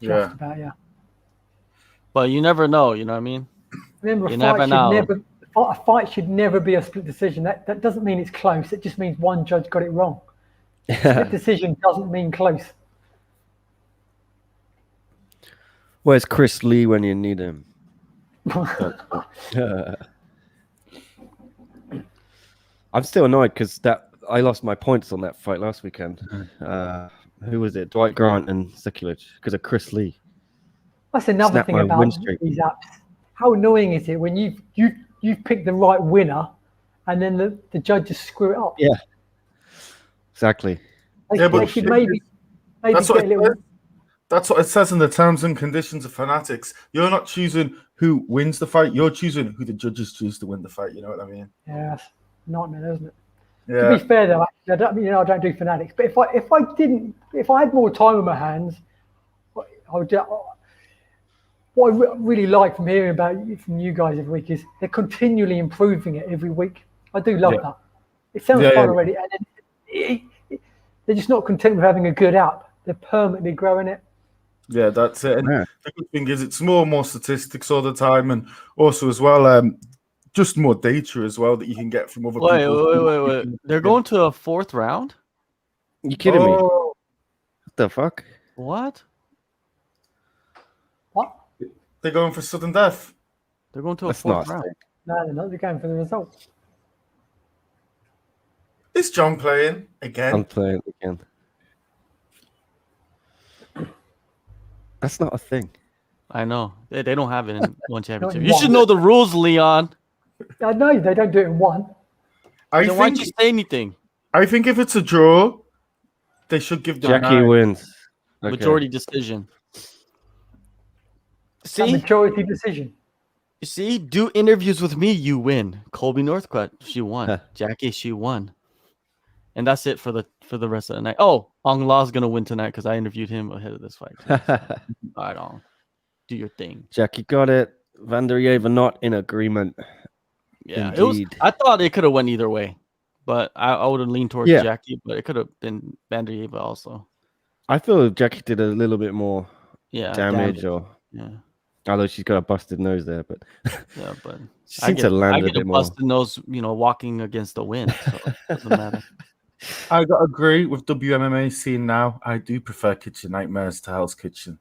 Just Yeah. about, yeah. But you never know, you know what I mean? Remember, You never know. a fight should never be a split decision. That doesn't mean it's close. It just means one judge got it wrong. Split decision doesn't mean close. Where's Chris Lee when you need him? I'm still annoyed because I lost my points on that fight last weekend. Who was it? Dwight Grant and Sekulic because of Chris Lee. That's another Snap thing my about win streak. these apps. How annoying is it when you've picked the right winner and then the judges screw it up? Yeah, exactly. They should maybe That's get what a little. That's what it says in the terms and conditions of Fanatics. You're not choosing who wins the fight. You're choosing who the judges choose to win the fight. You know what I mean? Yeah, that's a nightmare, isn't it? Yeah. To be fair though, actually, I don't do Fanatics. But if I had more time on my hands, I would. What I really like from hearing from you guys every week is they're continually improving it every week. I do love that. It sounds fun already, and they're just not content with having a good app. They're permanently growing it. Yeah, that's it. And the good thing is it's more and more statistics all the time, and also as well, just more data as well that you can get from other people. Wait. They're going to a fourth round? You kidding me? Oh, What the fuck? What? What? they're going for sudden death. They're going to a That's fourth not a round. thing. No, they're not. They're going for the result. Is John playing I'm again? playing again. That's not a thing. I know. They don't have it in one championship. in You should one. know the rules, Leon. I know they don't do it in one. I Then why don't think you say anything? I think if it's a draw, they should give them Jackie 9. wins. Okay. Majority decision. A See? majority decision. You see? Do interviews with me, you win. Colby Northcutt, she won. Huh. Jackie, she won. And that's it for the rest of the night. Oh, Aung La's gonna win tonight because I interviewed him ahead of this fight. All right, Aung. Do your thing. Jackie got it. Van der Yeva not in agreement. Yeah, Indeed. I thought it could have went either way, but I would have leaned towards Yeah. Jackie, but it could have been Van der Yeva also. I feel Jackie did a little bit more Yeah, damage, or yeah, although she's got a busted nose there, but yeah, but she seems to land I a get a bit more. busted nose, walking against the wind, so it doesn't matter. I got to agree with WMMA scene now. I do prefer Kitchen Nightmares to Hell's Kitchen.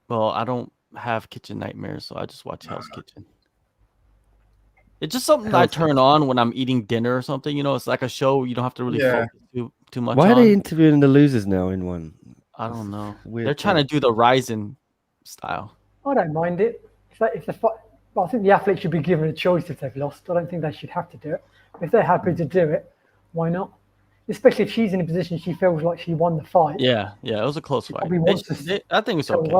Well, I don't have kitchen nightmares, so I just watch Hell's Kitchen. It's just something I turn on when I'm eating dinner or something. It's like a show you don't have to really focus too much Why on. are they interviewing the losers now in one? I don't know. Weird They're trying to do the Ryzen style. I don't mind it. If the fight, well, I think the athlete should be given a choice if they've lost. I don't think they should have to do it. If they're happy to do it, why not? Especially if she's in a position she feels like she won the fight. Yeah, it was a close fight. probably wants to I think it's tell okay.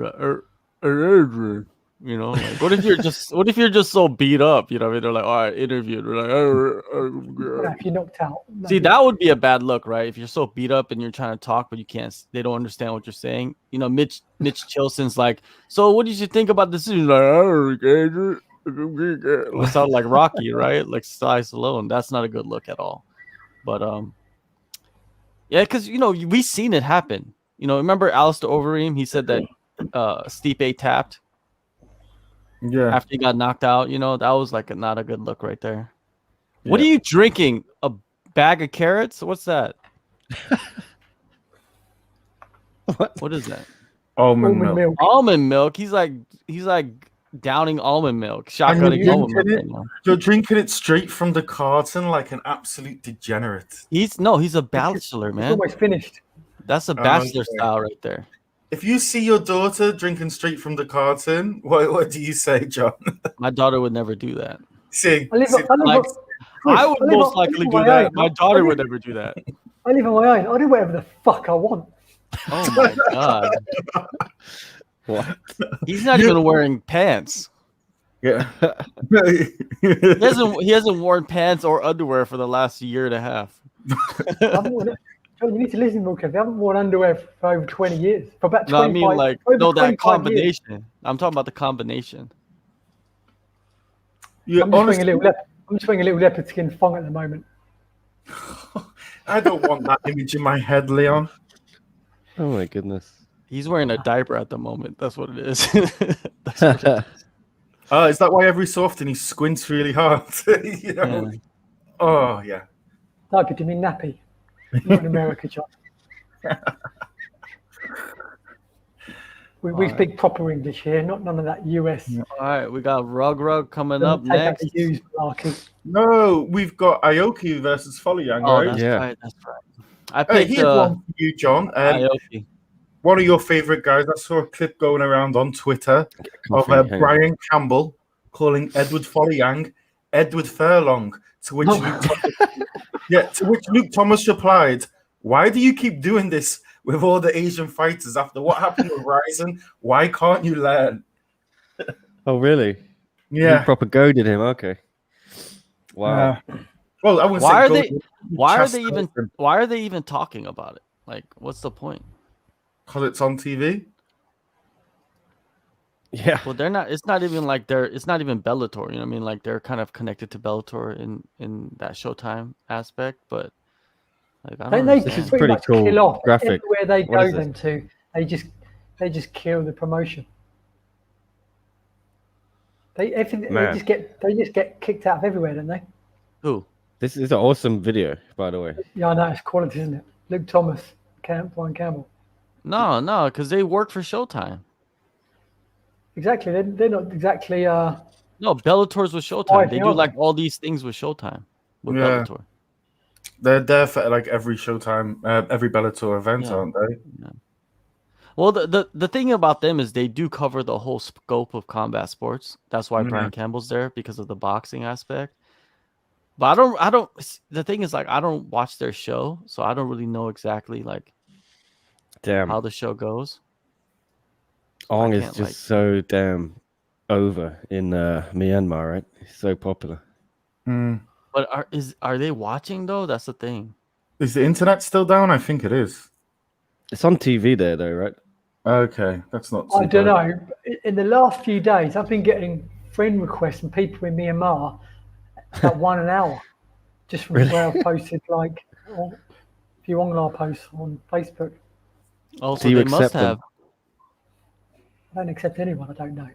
her, Like, what if you're just so beat up? You know what I mean? They're like, all right, interviewed. We're like, if you're knocked out. See, that would be a bad look, right? If you're so beat up and you're trying to talk, but you can't, they don't understand what you're saying. Mitch Chilson's like, so what did you think about this? He's like, it sound like Rocky, right? Like Sly Stallone. That's not a good look at all. But yeah, because we've seen it happen. Remember Alistair Overeem? He said that Stipe tapped. Yeah. After he got knocked out, that was like not a good look right there. Yeah. What are you drinking? A bag of carrots? What's that? What is that? Almond milk. Almond milk. He's like downing almond milk. Shotgunning almond milk. You're drinking it straight from the carton like an absolute degenerate. He's a bachelor, man. It's almost finished. That's a bachelor style right there. If you see your daughter drinking straight from the carton, what do you say, John? My daughter would never do that. See, I would most likely do that. My daughter would never do that. I live on my own. I do whatever the fuck I want. Oh my god! What? He's not even wearing pants. Yeah. He hasn't worn pants or underwear for the last year and a half. John, you need to listen more, Kev. I haven't worn underwear for over 20 years. For about 25 No, I mean that combination. Years. I'm talking about the combination. I'm just wearing a little leopard skin thong at the moment. I don't want that image in my head, Leon. Oh my goodness. He's wearing a diaper at the moment. That's what it is. Is that why every so often he squints really hard? Yeah. Oh, yeah. Diaper, do you mean nappy? Not in America, John. We speak proper English here, none of that US. Yeah. All right, we got Rug coming up next. No, we've got Aoki versus Foleyang, right? That's right. I picked here's one for you, John. Aoki. One of your favorite guys. I saw a clip going around on Twitter of Brian Campbell calling Edward Foleyang Edward Furlong, to which Luke Thomas replied, "Why do you keep doing this with all the Asian fighters after what happened with Ryzen? Why can't you learn?" Oh, really? Yeah. You proper goaded him. Okay. Wow. Well, I wouldn't say why are they even talking about it? Like, what's the point? Because it's on TV. Yeah. Well, they're not. It's not even like it's not even Bellator. You know what I mean? Like, they're kind of connected to Bellator in that Showtime aspect, but like, I don't know. This is pretty cool. Kill off graphic. Everywhere they go them to, they just kill the promotion. They just get kicked out of everywhere, don't they? Who? This is an awesome video, by the way. Yeah, I know, it's quality, isn't it? Luke Thomas, Brian Campbell. No, because they work for Showtime. Exactly. They're not exactly. No, Bellator's with Showtime. Why, They they do are like they? all these things with Showtime with Yeah. Bellator. They're there for like every Showtime, every Bellator event, Yeah. aren't they? Yeah. Well, the thing about them is they do cover the whole scope of combat sports. That's why Yeah. Brian Campbell's there, because of the boxing aspect. But I don't. The thing is, like, I don't watch their show, so I don't really know exactly like Damn. how the show goes. Aung is just so damn over in Myanmar, right? He's so popular. But are they watching though? That's the thing. Is the internet still down? I think it is. It's on TV there, though, right? Okay, that's not too I don't bad. know. In the last few days, I've been getting friend requests from people in Myanmar about 1 hour, just from where I've posted like a few Aung La posts on Facebook. Oh, Do so you they must accept them? have. I don't accept anyone. I don't know.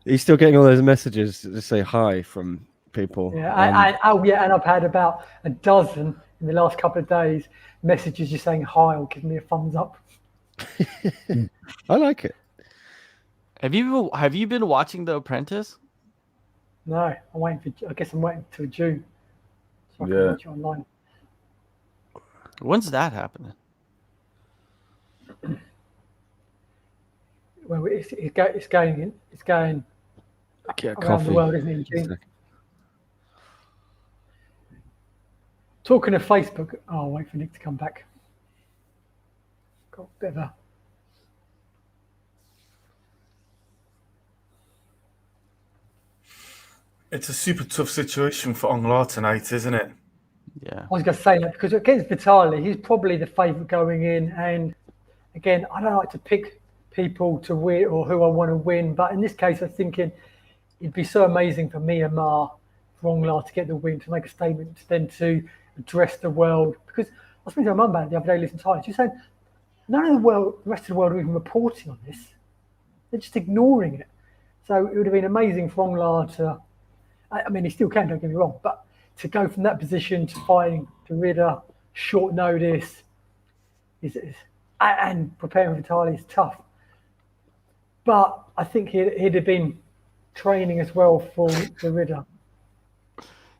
He's still getting all those messages to say hi from people. Yeah, and I've had about a dozen in the last couple of days messages just saying hi or giving me a thumbs up. I like it. Have you been watching The Apprentice? No, I guess I'm waiting till June so I can watch it online. When's that happening? Well, it's going Get a around coffee. the world, isn't it, in June? Talking of Facebook, I'll wait for Nick to come back. Got a bit of a... It's a super tough situation for Aung La tonight, isn't it? Yeah. I was going to say that because against Vitali, he's probably the favourite going in. And again, I don't like to pick people to win or who I want to win. But in this case, I'm thinking it'd be so amazing for Myanmar, for Aung La to get the win, to make a statement, then to address the world. Because I was speaking to my mum about it the other day, listening to it. She's saying none of the rest of the world are even reporting on this. They're just ignoring it. So it would have been amazing for Aung La to, I mean, he still can, don't get me wrong, but to go from that position to fighting Derrida, short notice, and preparing for Vitali is tough. But I think he'd have been training as well for Derrida.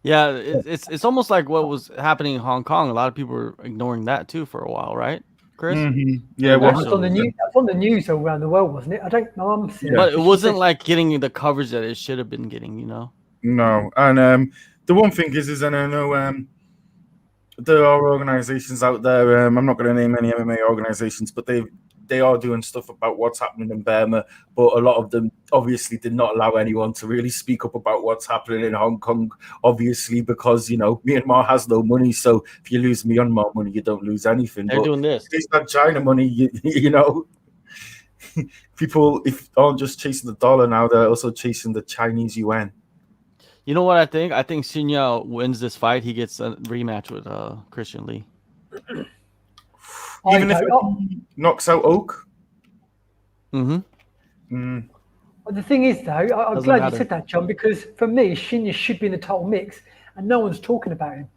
Yeah, it's almost like what was happening in Hong Kong. A lot of people were ignoring that too for a while, right, Chris? Mm-hmm. Yeah, That was on the news. That was on the news all around the world, wasn't it? I don't know. I'm seeing but it wasn't like getting the coverage that it should have been getting. You know. No, and the one thing is, and I know there are organisations out there. I'm not going to name any MMA organisations, but they are doing stuff about what's happening in Burma. But a lot of them obviously did not allow anyone to really speak up about what's happening in Hong Kong. Obviously, because Myanmar has no money, so if you lose Myanmar money, you don't lose anything. They're doing this. It's not China money, you know. People aren't just chasing the dollar now; they're also chasing the Chinese yuan. You know what I think? I think Xin Yao wins this fight. He gets a rematch with Christian Lee. Even if he knocks out Oak? Mm-hmm. Well, the thing is, though, I'm glad you said that, John, because for me, Shinya should be in the title mix, and no one's talking about him.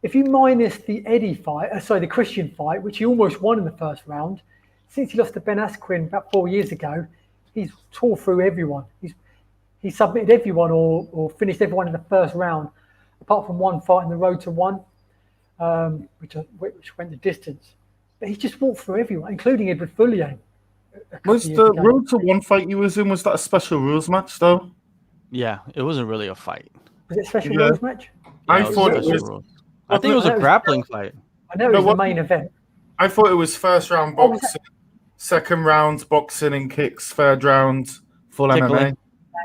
If you minus the Eddie fight, the Christian fight, which he almost won in the first round, since he lost to Ben Askren about 4 years ago, he's tore through everyone. He submitted everyone or finished everyone in the first round, apart from one fight in the road to one, which went the distance. But he just walked through everyone, including Edward Fullier. Was the road to one fight you was in, was that a special rules match, though? Yeah, it wasn't really a fight. Was it a special rules match? Yeah, I thought it was. I think it was a grappling fight. I know it was the main event. I thought it was first round boxing, second round boxing and kicks, third round full MMA. It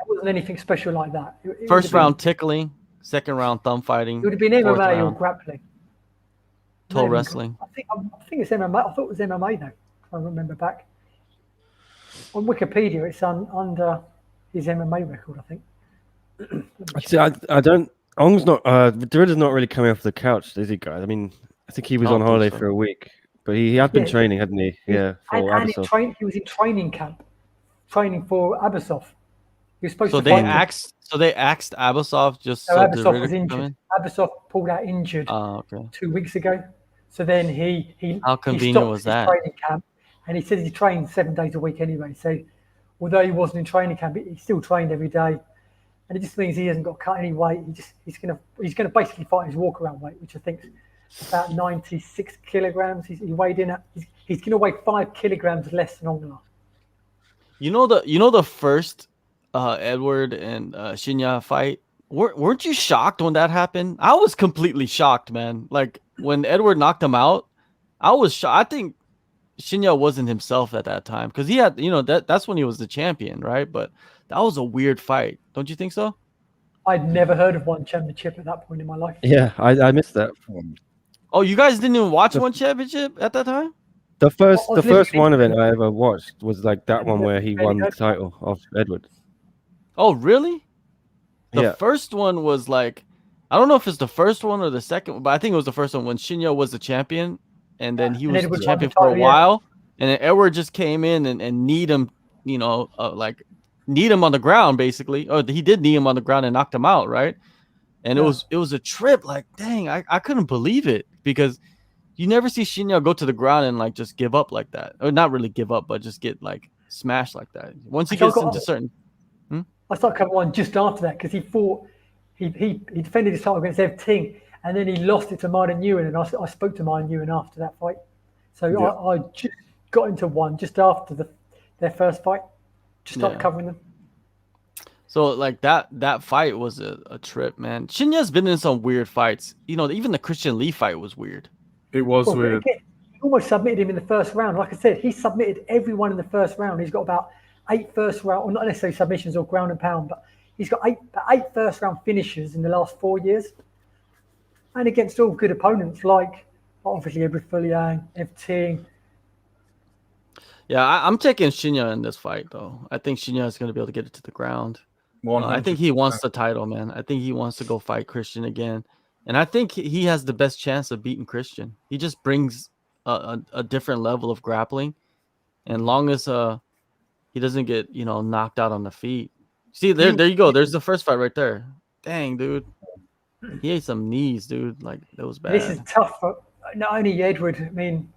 wasn't anything special like that. First round tickling, second round thumb fighting. It would have been MMA or grappling. Toe wrestling. I think it's MMA. I thought it was MMA though. If I remember back. On Wikipedia, it's under his MMA record, I think. See, I don't. Ong's not. Derrida's not really coming off the couch, is he, guys? I mean, I think he was on holiday for a week, but he had been training, hadn't he? Yeah. And he was in training camp, training for Abasov. He was supposed to they asked. So they asked Abasov just. So Abasov was injured. Abasov pulled out injured 2 weeks ago. So then he How convenient was that? Training camp, And he said he trained 7 days a week anyway. So although he wasn't in training camp, he still trained every day. And it just means he hasn't got to cut any weight. He's gonna basically fight his walk around weight, which I think is about 96 kilograms. He weighed in at. He's gonna weigh 5 kilograms less than Aung La. You know the first Edward and Shinya fight. Weren't you shocked when that happened? I was completely shocked, man. Like when Edward knocked him out, I was shocked. I think Shinya wasn't himself at that time because he had, that's when he was the champion, right? But that was a weird fight. Don't you think so? I'd never heard of one championship at that point in my life. Yeah, I missed that one. Oh, you guys didn't even watch one championship at that time? The first one event I ever watched was like that one where he won the title of Edward. Oh, really? The Yeah. first one was like, I don't know if it's the first one or the second one, but I think it was the first one when Shinya was the champion, and then he was the champion for a while, and then Edward just came in and kneed him, like kneed him on the ground basically. Or he did knee him on the ground and knocked him out, right? And it was a trip. Like, dang, I couldn't believe it because you never see Shinya go to the ground and like just give up like that, or not really give up, but just get like smashed like that. Once he gets into certain. I started coming on just after that because he fought, he defended his title against Ev Ting, and then he lost it to Martin Nguyen, and I spoke to Martin Nguyen after that fight. So I just got into one just after their first fight, just started covering them. So like that fight was a trip, man. Shinya's been in some weird fights. Even the Christian Lee fight was weird. It was weird. Again, he almost submitted him in the first round. Like I said, he submitted everyone in the first round. He's got about 8 first round, or not necessarily submissions or ground and pound, but he's got 8 first round finishes in the last 4 years, and against all good opponents like obviously Edward Fuliang, Ev Ting. Yeah, I'm taking Shinya in this fight though. I think Shinya is going to be able to get it to the ground. I think he wants the title, man. I think he wants to go fight Christian again, and I think he has the best chance of beating Christian. He just brings a different level of grappling, and long as he doesn't get, knocked out on the feet. See, there you go. There's the first fight right there. Dang, dude. He ate some knees, dude. Like, that was bad. This is tough for not only Edward. I mean,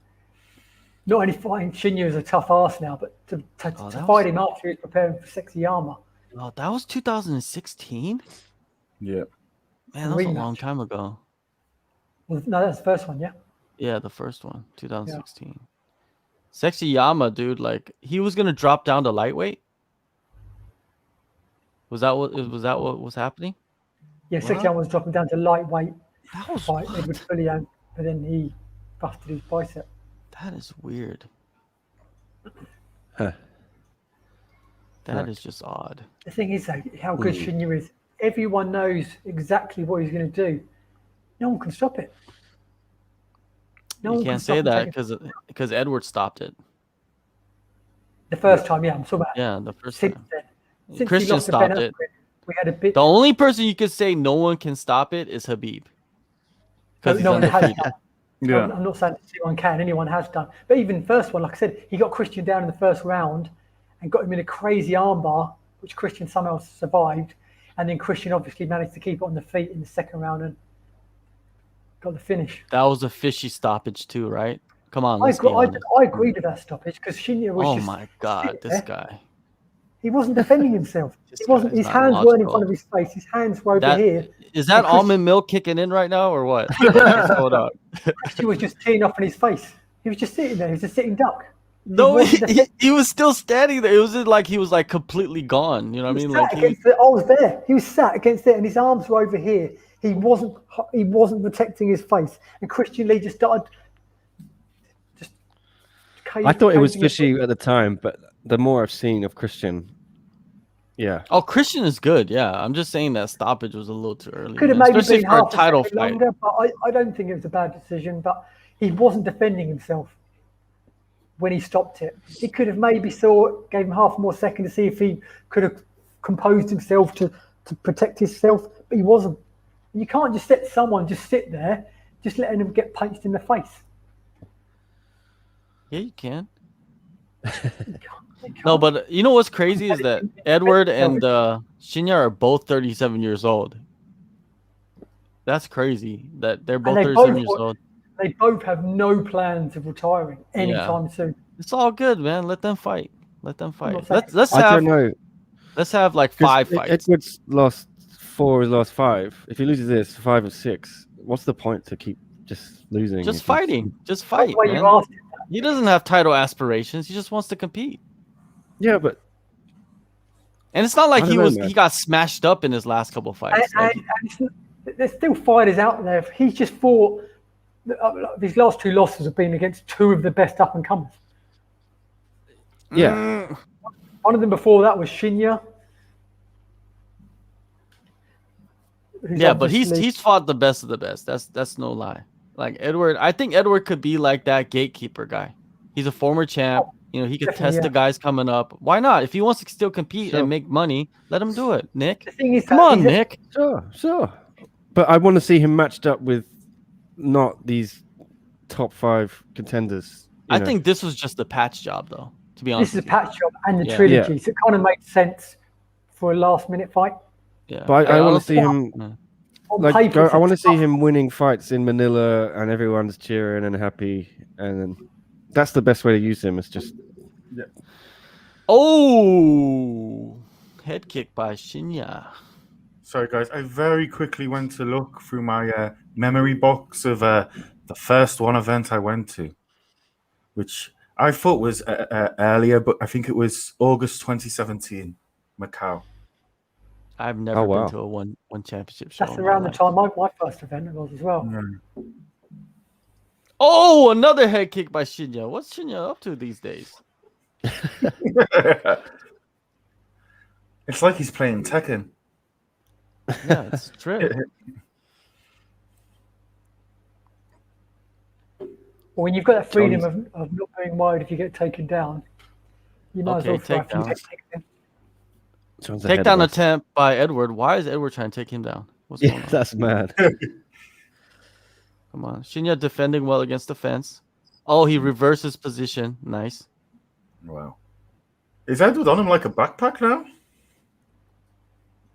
not only fighting Shinya is a tough ass now, but to fight him after he was preparing for Sexyama. Oh, that was 2016? Yeah. Man, that was a long time ago. Well, no, that's the first one, yeah? Yeah, the first one, 2016. Yeah. Sexyama, dude, like he was gonna drop down to lightweight. Was that what was happening? Yeah, Sexyama was dropping down to lightweight. That was fight Edward Fuliang, but then he busted his bicep. That is weird. Huh. That is just odd. The thing is, though, how good Shinya is. Everyone knows exactly what he's going to do. No one can stop it. You can't say that because Edward stopped it. The first time, yeah, I'm talking about. The first time. Since Christian stopped it. We had a bit. The only person you could say no one can stop it is Khabib. Because no one has done. Yeah. I'm not saying anyone can. Anyone has done. But even the first one, like I said, he got Christian down in the first round and got him in a crazy armbar, which Christian somehow survived. And then Christian obviously managed to keep it on the feet in the second round and got the finish. That was a fishy stoppage too, right? Come on. I agreed with that stoppage because Shinya was Oh my God, this guy. He wasn't defending himself. His hands weren't in front of his face. His hands were over here. Is that almond milk kicking in right now or what? Hold up. He was just teeing off in his face. He was just sitting there. He was a sitting duck. No, he was still standing there. It was like he was like completely gone. You know what I mean? Like I was there. He was sat against it, and his arms were over here. He wasn't protecting his face, and Christian Lee just started. I thought it was fishy at the time, but the more I've seen of Christian, yeah. Oh, Christian is good. Yeah, I'm just saying that stoppage was a little too early. Could have maybe especially been for half a title fight. Longer, but I don't think it was a bad decision. But he wasn't defending himself when he stopped it. He could have maybe gave him half more second to see if he could have composed himself to protect himself, but he wasn't. You can't just let someone just sit there, just letting them get punched in the face. Yeah, you can. No, but you know what's crazy is that Edward and Shinya are both 37 years old. That's crazy that they're both 37 years old. They both have no plans of retiring anytime soon. It's all good, man. Let them fight. Let them fight. not saying- Let's I have don't know. let's have like 'Cause 5 fights. Edwards lost 4 of his last 5. If he loses this, 5 of 6. What's the point to keep just losing? Just if he's- fighting. Just fight, Why you man. asked him He doesn't have title aspirations. He just wants to compete. Yeah, but And it's not like I don't know, man. he got smashed up in his last couple fights. Like, there's still fighters out there. He's just fought. These last 2 losses have been against 2 of the best up and comers. yeah, One of them before that was Shinya. yeah, but he's fought the best of the best. That's no lie. Like Edward, I think Edward could be like that gatekeeper guy. He's a former champ. You know, he could Definitely, test the guys coming up. Why not? If he wants to still compete Sure. and make money, let him do it, Nick. The thing is, Come that on, he's a- Nick. sure. But I want to see him matched up with not these top 5 contenders. you I know. think this was just a patch job, though. To be This honest, is a with you. patch job and the Yeah. trilogy, so it kind of makes sense for a last-minute fight. Yeah, But I want to honestly- see him. On Like, paper, it's I want to a see tough- him winning fights in Manila, and everyone's cheering and happy, and then that's the best way to use him. It's just Oh, head kick by Shinya. Sorry, guys. I very quickly went to look through my memory box of the first one event I went to, which I thought was earlier, but I think it was August 2017, Macau. I've never wow. been to a one championship show. That's in my around the life. time my first event was as well. Oh, another head kick by Shinya. What's Shinya up to these days? It's like he's playing Tekken. Yeah, it's true. When you've got that freedom John's- of not being worried if you get taken down, you might Okay, as well throw a few takedowns. takedowns. John's ahead Takedown of us. attempt by Edward. Why is Edward trying to take him down? What's Yeah, going on? that's mad. Come on. Shinya defending well against the fence. Oh, he reverses position. Nice. Wow. Is Edward on him like a backpack now?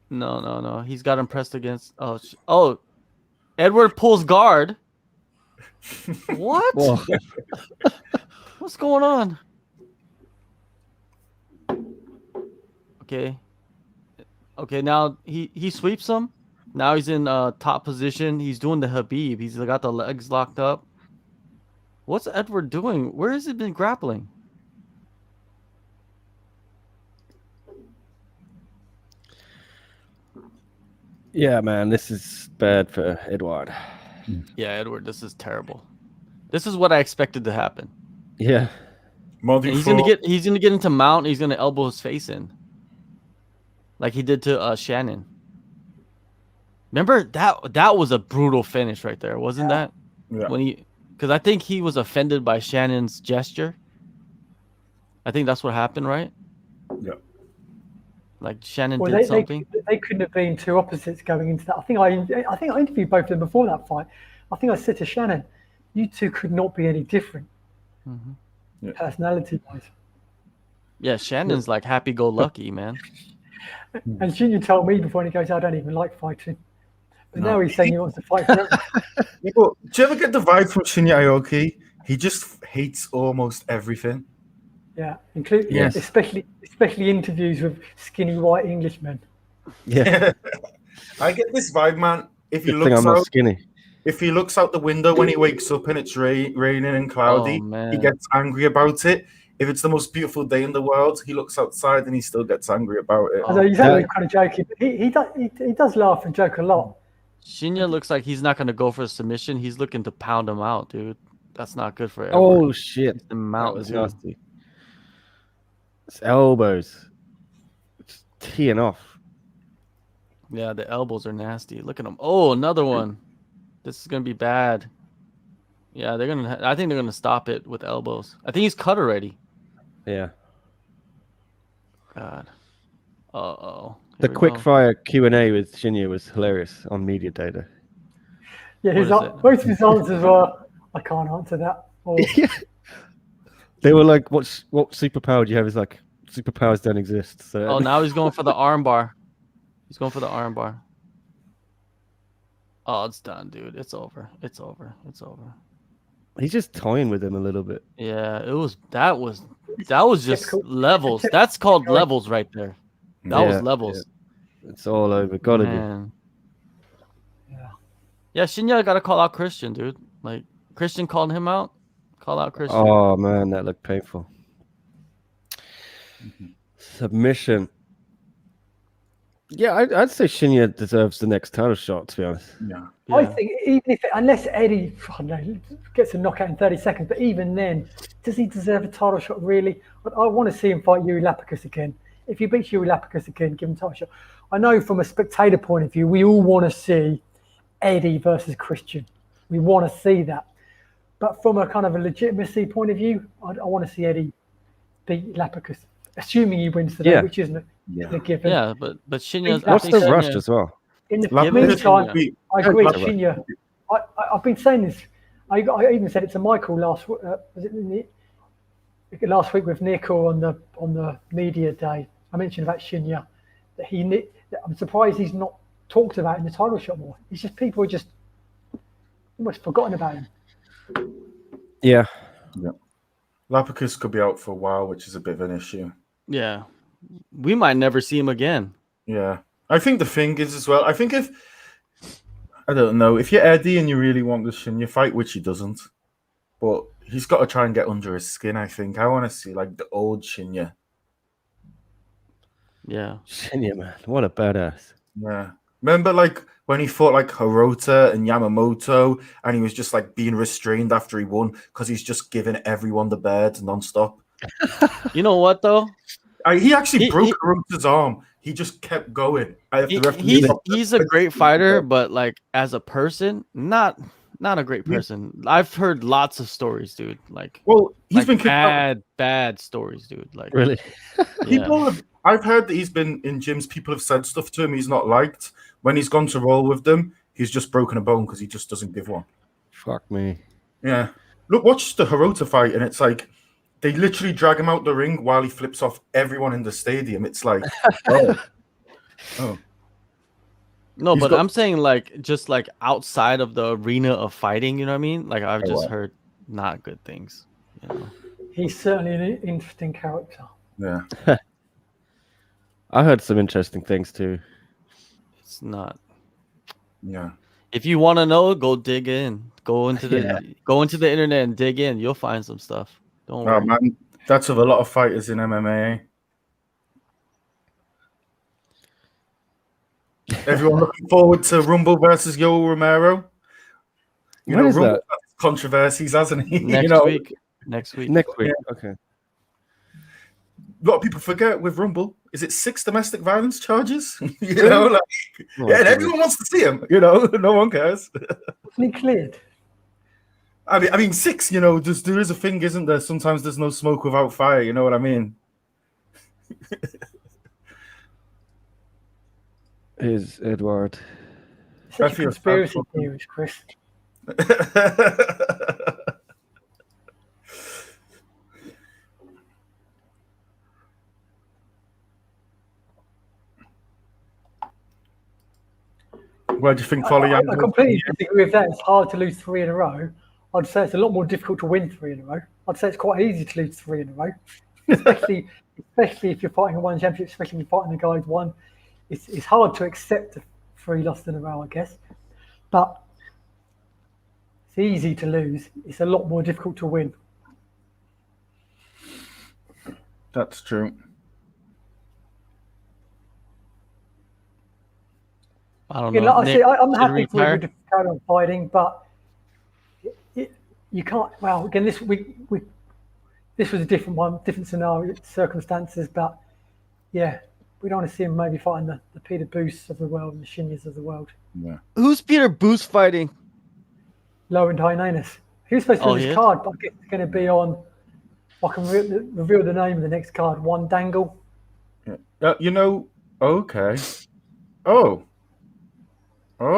No. He's got him pressed against. Oh, Edward pulls guard. What? Whoa. What's going on? Okay. Now he sweeps him. Now he's in top position. He's doing the Habib. He's got the legs locked up. What's Edward doing? Where has he been grappling? Yeah, man, this is bad for Edward. Yeah, Edward, this is terrible. This is what I expected to happen. Yeah, And he's gonna get into mount. And he's gonna elbow his face in, like he did to Shannon. Remember that was a brutal finish right there, wasn't that? Yeah. Because I think he was offended by Shannon's gesture. I think that's what happened, right? Yeah. Like Shannon Well, did something. they couldn't have been 2 opposites going into that. I think I interviewed both of them before that fight. I think I said to Shannon, "You 2 could not be any different, Mm-hmm. personality-wise." Yeah, Shannon's like happy-go-lucky, man. And Shinya told me before, and he goes, "I don't even like fighting," but now he's saying he wants to fight forever. Yeah, but do you ever get the vibe from Shinya Aoki? He just hates almost everything. Yeah, including Yes. especially interviews with skinny white Englishmen. yeah. I get this vibe, man. If he Good thing looks I'm not out, skinny. if he looks out the window when he wakes up and it's raining and cloudy, Oh, man. he gets angry about it. If it's the most beautiful day in the world, he looks outside and he still gets angry about it. I know exactly that- kind of joking, but he does laugh and joke a lot. Shinya looks like he's not going to go for a submission. He's looking to pound him out, dude. That's not good for Edward. Oh shit, The that mount was too. nasty. It's elbows. It's teeing off. Yeah, the elbows are nasty. Look at him. Oh, another one. This is gonna be bad. Yeah, I think they're gonna stop it with elbows. I think he's cut already. Yeah. God. Uh-oh. The Here we quick go. fire Q&A with Shinya was hilarious on Media Data. Yeah, What his, is it? most of his answers were, "I can't answer that," or They were like, what superpower do you have? Is like, superpowers don't exist. So Oh, now he's going for the arm bar. He's going for the arm bar. Oh, it's done, dude. It's over. It's over. It's over. He's just toying with him a little bit. Yeah, that was just Typical- levels. That's called levels right there. That was Yeah, levels. It's all over. Gotta be. Man. Yeah. Yeah, Shinya got to call out Christian, dude. Like Christian called him out. Call out Christian. Oh man, that looked painful. Submission. Yeah, I'd say Shinya deserves the next title shot, to be honest. Yeah. Yeah. I think even if unless Eddie, I don't know, gets a knockout in 30 seconds, but even then, does he deserve a title shot really? But I want to see him fight Yuri Lapicus again. If he beats Yuri Lapicus again, give him a title shot. I know from a spectator point of view, we all want to see Eddie versus Christian. We want to see that. But from a kind of a legitimacy point of view, I want to see Eddie beat Lapicus, assuming he wins today, which isn't a given. Yeah, but Shinya's. What's the rush as well? In the Lapicus meantime, Shinya. I agree with Lapicus. Shinya. I've been saying this. I even said it to Michael last last week with Nico on the media day. I mentioned about Shinya that I'm surprised he's not talked about in the title shot more. It's just people are just almost forgotten about him. Yeah. Lapicus could be out for a while, which is a bit of an issue. Yeah, we might never see him again. Yeah. I think the thing is as well, I think if you're Eddie and you really want the Shinya fight, which he doesn't, but he's got to try and get under his skin, I think. I want to see like the old Shinya. Yeah. Shinya, man. What a badass. Yeah. Remember like when he fought like Hirota and Yamamoto and he was just like being restrained after he won because he's just giving everyone the bird nonstop. You know what though? He actually broke Hirota's arm. He just kept going. He's a great fighter, but like as a person, not a great person. I've heard lots of stories, dude. Like, well, he's like been bad stories, dude. Like, Really? I've heard that he's been in gyms. People have said stuff to him he's not liked. When he's gone to roll with them, he's just broken a bone because he just doesn't give one. Fuck me. Yeah. Look, watch the Hirota fight, and it's like they literally drag him out the ring while he flips off everyone in the stadium. It's like, oh. No, but I'm saying like just like outside of the arena of fighting, you know what I mean? Like I've just heard not good things. You know? He's certainly an interesting character. Yeah. I heard some interesting things too. It's not. Yeah. If you want to know, go dig in. Go into the internet and dig in. You'll find some stuff. Don't worry. Man, that's of a lot of fighters in MMA. Everyone looking forward to Rumble versus Yoel Romero. When is Rumble that? has controversies, hasn't he? Next week. Next week. Okay. A lot of people forget with Rumble, is it 6 domestic violence charges? And everyone wants to see him. No one cares. Wasn't he cleared? I mean 6. There is a thing, isn't there? Sometimes there's no smoke without fire. You know what I mean? Is Edward? Such a conspiracy theorist, Chris. Where do you think Foley? I completely disagree with that. It's hard to lose 3 in a row. I'd say it's a lot more difficult to win 3 in a row. I'd say it's quite easy to lose 3 in a row, especially if you're fighting a one championship, especially if you're fighting a guy who's won. It's hard to accept 3 losses in a row, I guess. But it's easy to lose. It's a lot more difficult to win. That's true. I don't know. I'm happy for you to carry on fighting, but you can't. Well, again, this week this was a different one, different scenario, circumstances, but yeah, we don't want to see him maybe fighting the Peter Boos of the world and the Shinyas of the world. Yeah. Who's Peter Boos fighting? Lauren Hyenanis. He was supposed to be on this card, but I guess it's going to be on. I can reveal the name of the next card. One Dangle. Yeah. Okay. Oh. I've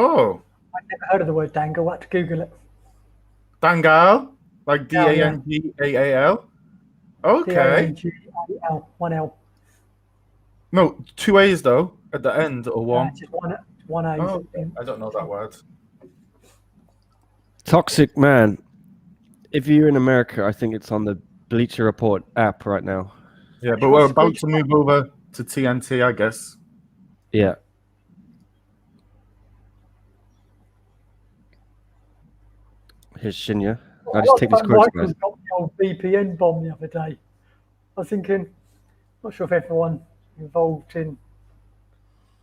never heard of the word dangle. I had to Google it. Dangal? Like Dangaal? Okay. Dangal, 1 L. No, 2 A's though, at the end, or one? Just one A. Oh, I don't know that word. Toxic Man If you're in America, I think it's on the Bleacher Report app right now. Yeah, but we're about to move over to TNT, I guess. Yeah. Here's Shinya. I just take these quotes, guys. Michael got the old VPN bomb the other day. I was thinking, not sure if everyone involved in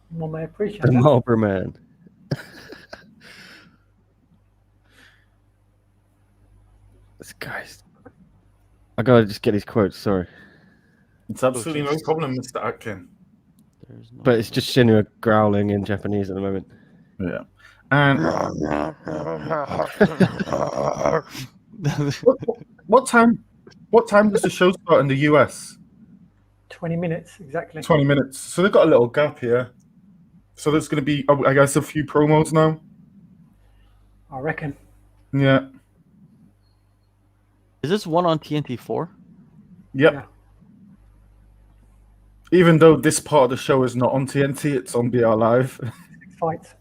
one may appreciate The that. Marlboro Man. This guy's. I gotta just get these quotes. Sorry, It's absolutely no problem, Mr. Atkin. but it's just Shinya growling in Japanese at the moment. Yeah. And what time does the show start in the US? 20 minutes, exactly. 20 minutes. So they've got a little gap here. So there's going to be, I guess, a few promos now. I reckon. Yeah. Is this one on TNT4? Yep. Yeah. Even though this part of the show is not on TNT, it's on BR Live. 6 fights.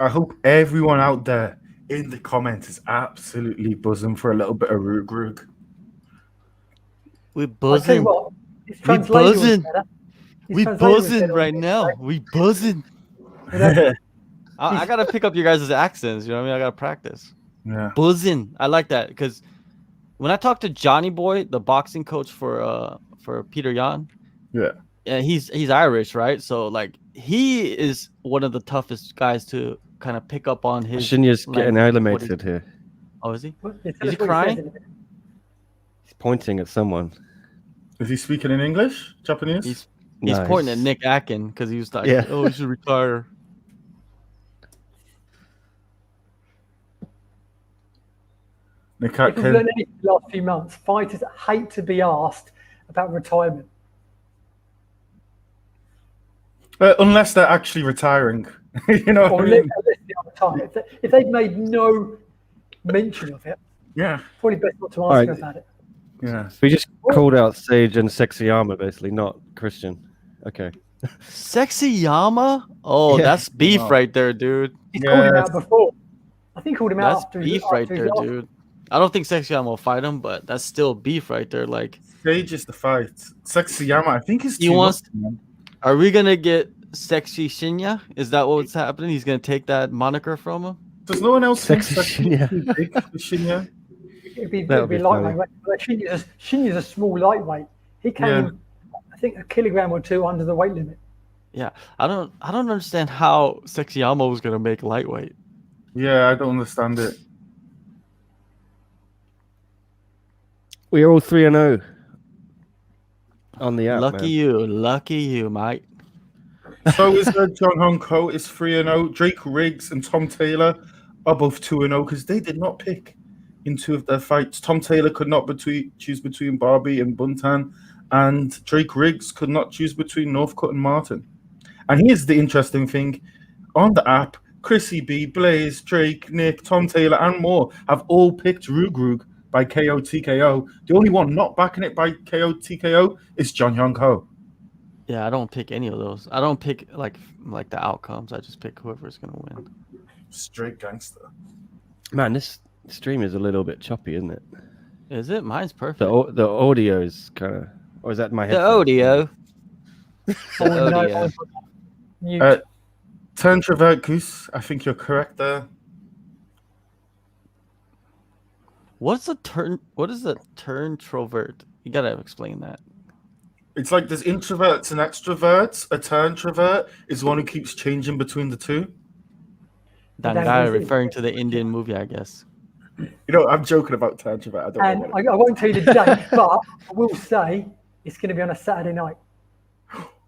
I hope everyone out there in the comments is absolutely buzzing for a little bit of Roog Roog. We I'll tell you buzzing. what, his We translator was buzzing. better. His We translator was buzzing better right on now. this, We buzzing. right? I gotta pick up your guys' accents. You know what I mean? I gotta practice. Yeah. Buzzing. I like that because when I talked to Johnny Boy, the boxing coach for Peter Yan, Yeah. he's Irish, right? So like he is one of the toughest guys to kind of pick up on his. Shinya's getting language. animated here. Oh, is he? Well, yeah, Is tell he us what crying? says in a minute. He's pointing at someone. Is he speaking in English? Japanese? He's No, pointing at Nick Atkin because he was like, Yeah. "Oh, he should retire." Nick If we've Atkin. learned anything in the last few months, fighters hate to be asked about retirement. Unless they're actually retiring. You know Or what I unless mean? they are retired. If they've made no mention of it, Yeah. probably best not to ask Alright. her about it. Yeah. We just called out Sage and Sexyama, basically, not Christian. Okay. Sexy Yama? Oh, Yeah. that's beef Wow. right there, dude. He's called him Yes. out before. I think he called him out That's after beef his, right after his there, last- dude. I don't think Sexy Yama will fight him, but that's still beef right there. Like, Sage is the fight. Sexy Yama, I think he's He too wants- much, man. are we gonna get Sexy Shinya? Is that what's happening? He's gonna take that moniker from him? Does no one else think Sexy Sexy Shinya. too big for Shinya? It'd That would be be lightweight. funny. But Shinya's a small lightweight. He came, Yeah. I think, a kilogram or two under the weight limit. Yeah, I don't understand how Sexy Yama was gonna make lightweight. Yeah, I don't understand it. We are all 3-0 on the app. Lucky you, mate. So is John Hong Ko is 3-0. Drake Riggs and Tom Taylor are both 2-0 because they did not pick in two of their fights. Tom Taylor could not choose between Barbie and Buntan, and Drake Riggs could not choose between Northcutt and Martin. And here's the interesting thing. On the app, Chrissy B, Blaze, Drake, Nick, Tom Taylor, and more have all picked Roog Roog by KO TKO. The only one not backing it by KO TKO is John Hong Ko. Yeah, I don't pick any of those. I don't pick like the outcomes. I just pick whoever's gonna win. Straight gangster. Man, this stream is a little bit choppy, isn't it? Is it? Mine's perfect. The audio is kind of, or is that my head? The audio. Oh, no, audio. mute. Turn Travert Goose, I think you're correct there. What's a turn? What is a turn trovert? You gotta explain that. It's like there's introverts and extroverts. A turn travert is one who keeps changing between the two. That That guy is it. referring to the Indian movie, I guess. You know, I'm joking about turn travert. I don't And know what I won't tell you the date, but I will say it's going to be on a Saturday night.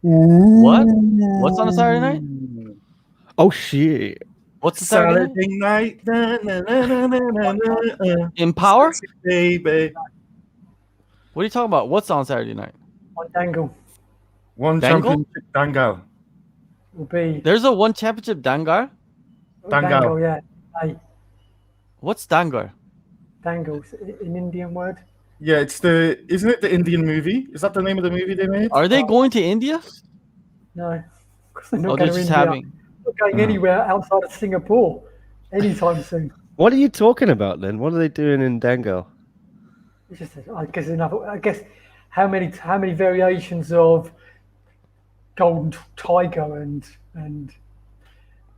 What? What's on a Saturday night? Oh shit! What's the Saturday night? Saturday night. Na, na, na, na, na, na. Empower? Sexy baby. What are you talking about? What's on Saturday night? On Dangle One Dangle? championship dangle. will be There's a one championship Dangar. Dangle. yeah. Hey, What's Dangar? Dangle's an Indian word. Yeah, isn't it the Indian movie? Is that the name of the movie they made? Are they going to India? No, because they're not Oh, going they're to just India. having. not going anywhere outside of Singapore anytime soon. What are you talking about then? What are they doing in Dangle? It's just, I guess, how many variations of golden tiger and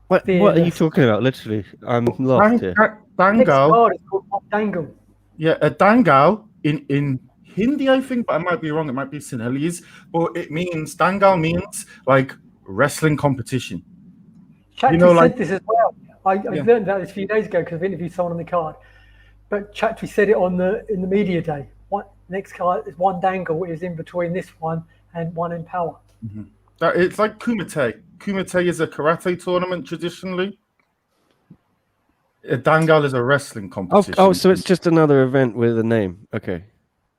What are you fearless. talking about? Literally, I'm lost here. Next Dangal. card is called Dangle. Yeah, a dangal in Hindi, I think, but I might be wrong. It might be Sinhalese, but it means dangal means like wrestling competition. Chatri like- said this as well. I learned that a few days ago because I've interviewed someone on the card. But Chatri said it in the media day. Next card is one dangle is in between this one and one in power. It's like kumite. Kumite is a karate tournament traditionally. A dangal is a wrestling competition. Oh, so it's just another event with a name. Okay.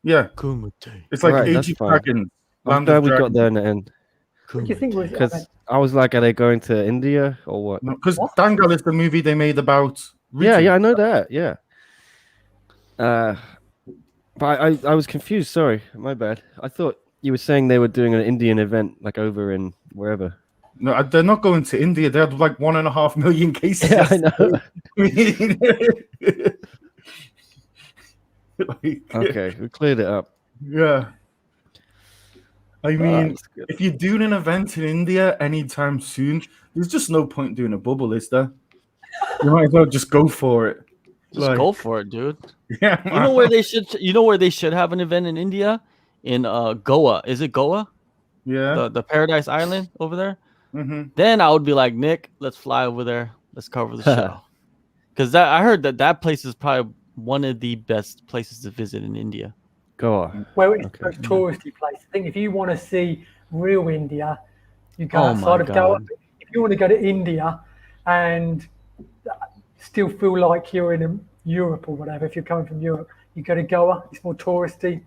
Yeah. Kumite. It's like Right, Age that's of fine. Dragons. I'm Land glad of we got Dragons. there in the end. What do you think was Because I was like, are they going to India or what? Because What? Dangal is the movie they made about. Yeah, Ritu. I know that. Yeah. But I was confused. Sorry, my bad. I thought you were saying they were doing an Indian event, like over in wherever. No, they're not going to India. They had like 1.5 million cases. Yeah, I know. Okay, we cleared it up. Yeah. I mean, that's good. if you're doing an event in India anytime soon, there's just no point doing a bubble, is there? You might as well just go for it. Just go for it, dude. Yeah, You know where they should. You know where they should have an event in India, in Goa. Is it Goa? Yeah. The Paradise Island over there. Mm-hmm. Then I would be like, Nick, let's fly over there. Let's cover the show. Because I heard that place is probably one of the best places to visit in India. Goa. Well, it's Okay. the most touristy place. I think if you want to see real India, you go Oh my outside of Goa. God. If you want to go to India and still feel like you're in Europe or whatever, if you're coming from Europe, you go to Goa. It's more touristy,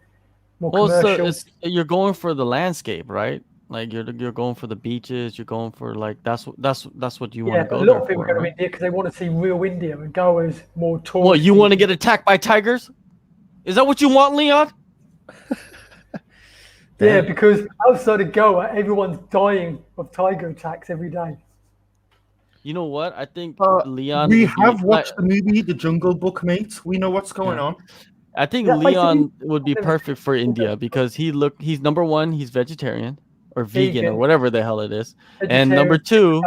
more Well, commercial. you're going for the landscape, right? Like you're going for the beaches. You're going for like that's what you want Yeah, to but go a there lot of people for, go to right? India because they want to see real India, and Goa is more touristy. What, you want to get attacked by tigers? Is that what you want, Leon? Yeah, because outside of Goa, everyone's dying of tiger attacks every day. You know what? I think Uh, Leon. we would be- have watched the movie The Jungle Book, mate. We know what's going on. I think Yeah, basically- Leon would be perfect for India because he's number one, he's vegetarian or vegan or Vegan. whatever the hell it is. And number two,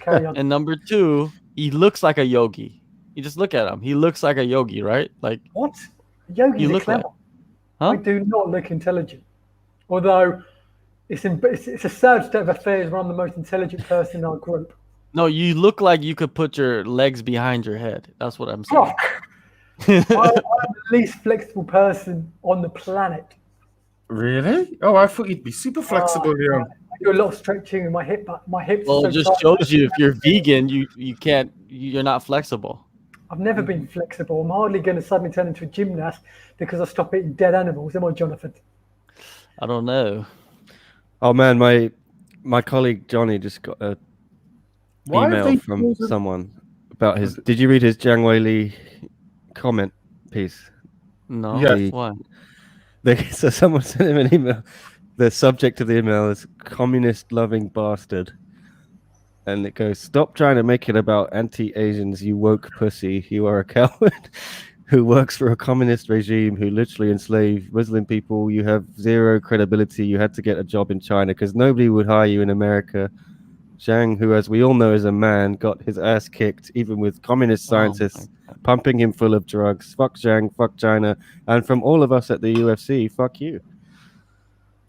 Carry on. and number two, he looks like a yogi. You just look at him. He looks like a yogi, right? Like, What? Yogis You are look clever. Huh? I do not look intelligent. Although it's a sad state of affairs when I'm the most intelligent person in our group. no, you look like you could put your legs behind your head. That's what I'm Oh, saying. I'm the least flexible person on the planet. Really? Oh, I thought you'd be super flexible, Leon. I do a lot of stretching in my hips Well, are it so just tight. shows you if you're vegan, you're not flexible. I've never been flexible. I'm hardly going to suddenly turn into a gymnast because I stop eating dead animals. Am I, Jonathan? I don't know. Oh man, my colleague Johnny just got a Why have email they from chosen- someone about his. Did you read his Jiang Wei Li comment piece? No. Yeah. Why? So someone sent him an email. The subject of the email is "communist loving bastard," and it goes, "Stop trying to make it about anti-Asians, you woke pussy. You are a coward who works for a communist regime who literally enslaved Muslim people. You have zero credibility. You had to get a job in China because nobody would hire you in America." Zhang, who, as we all know, is a man, got his ass kicked, even with communist scientists pumping him full of drugs. Fuck Zhang, fuck China, and from all of us at the UFC, fuck you.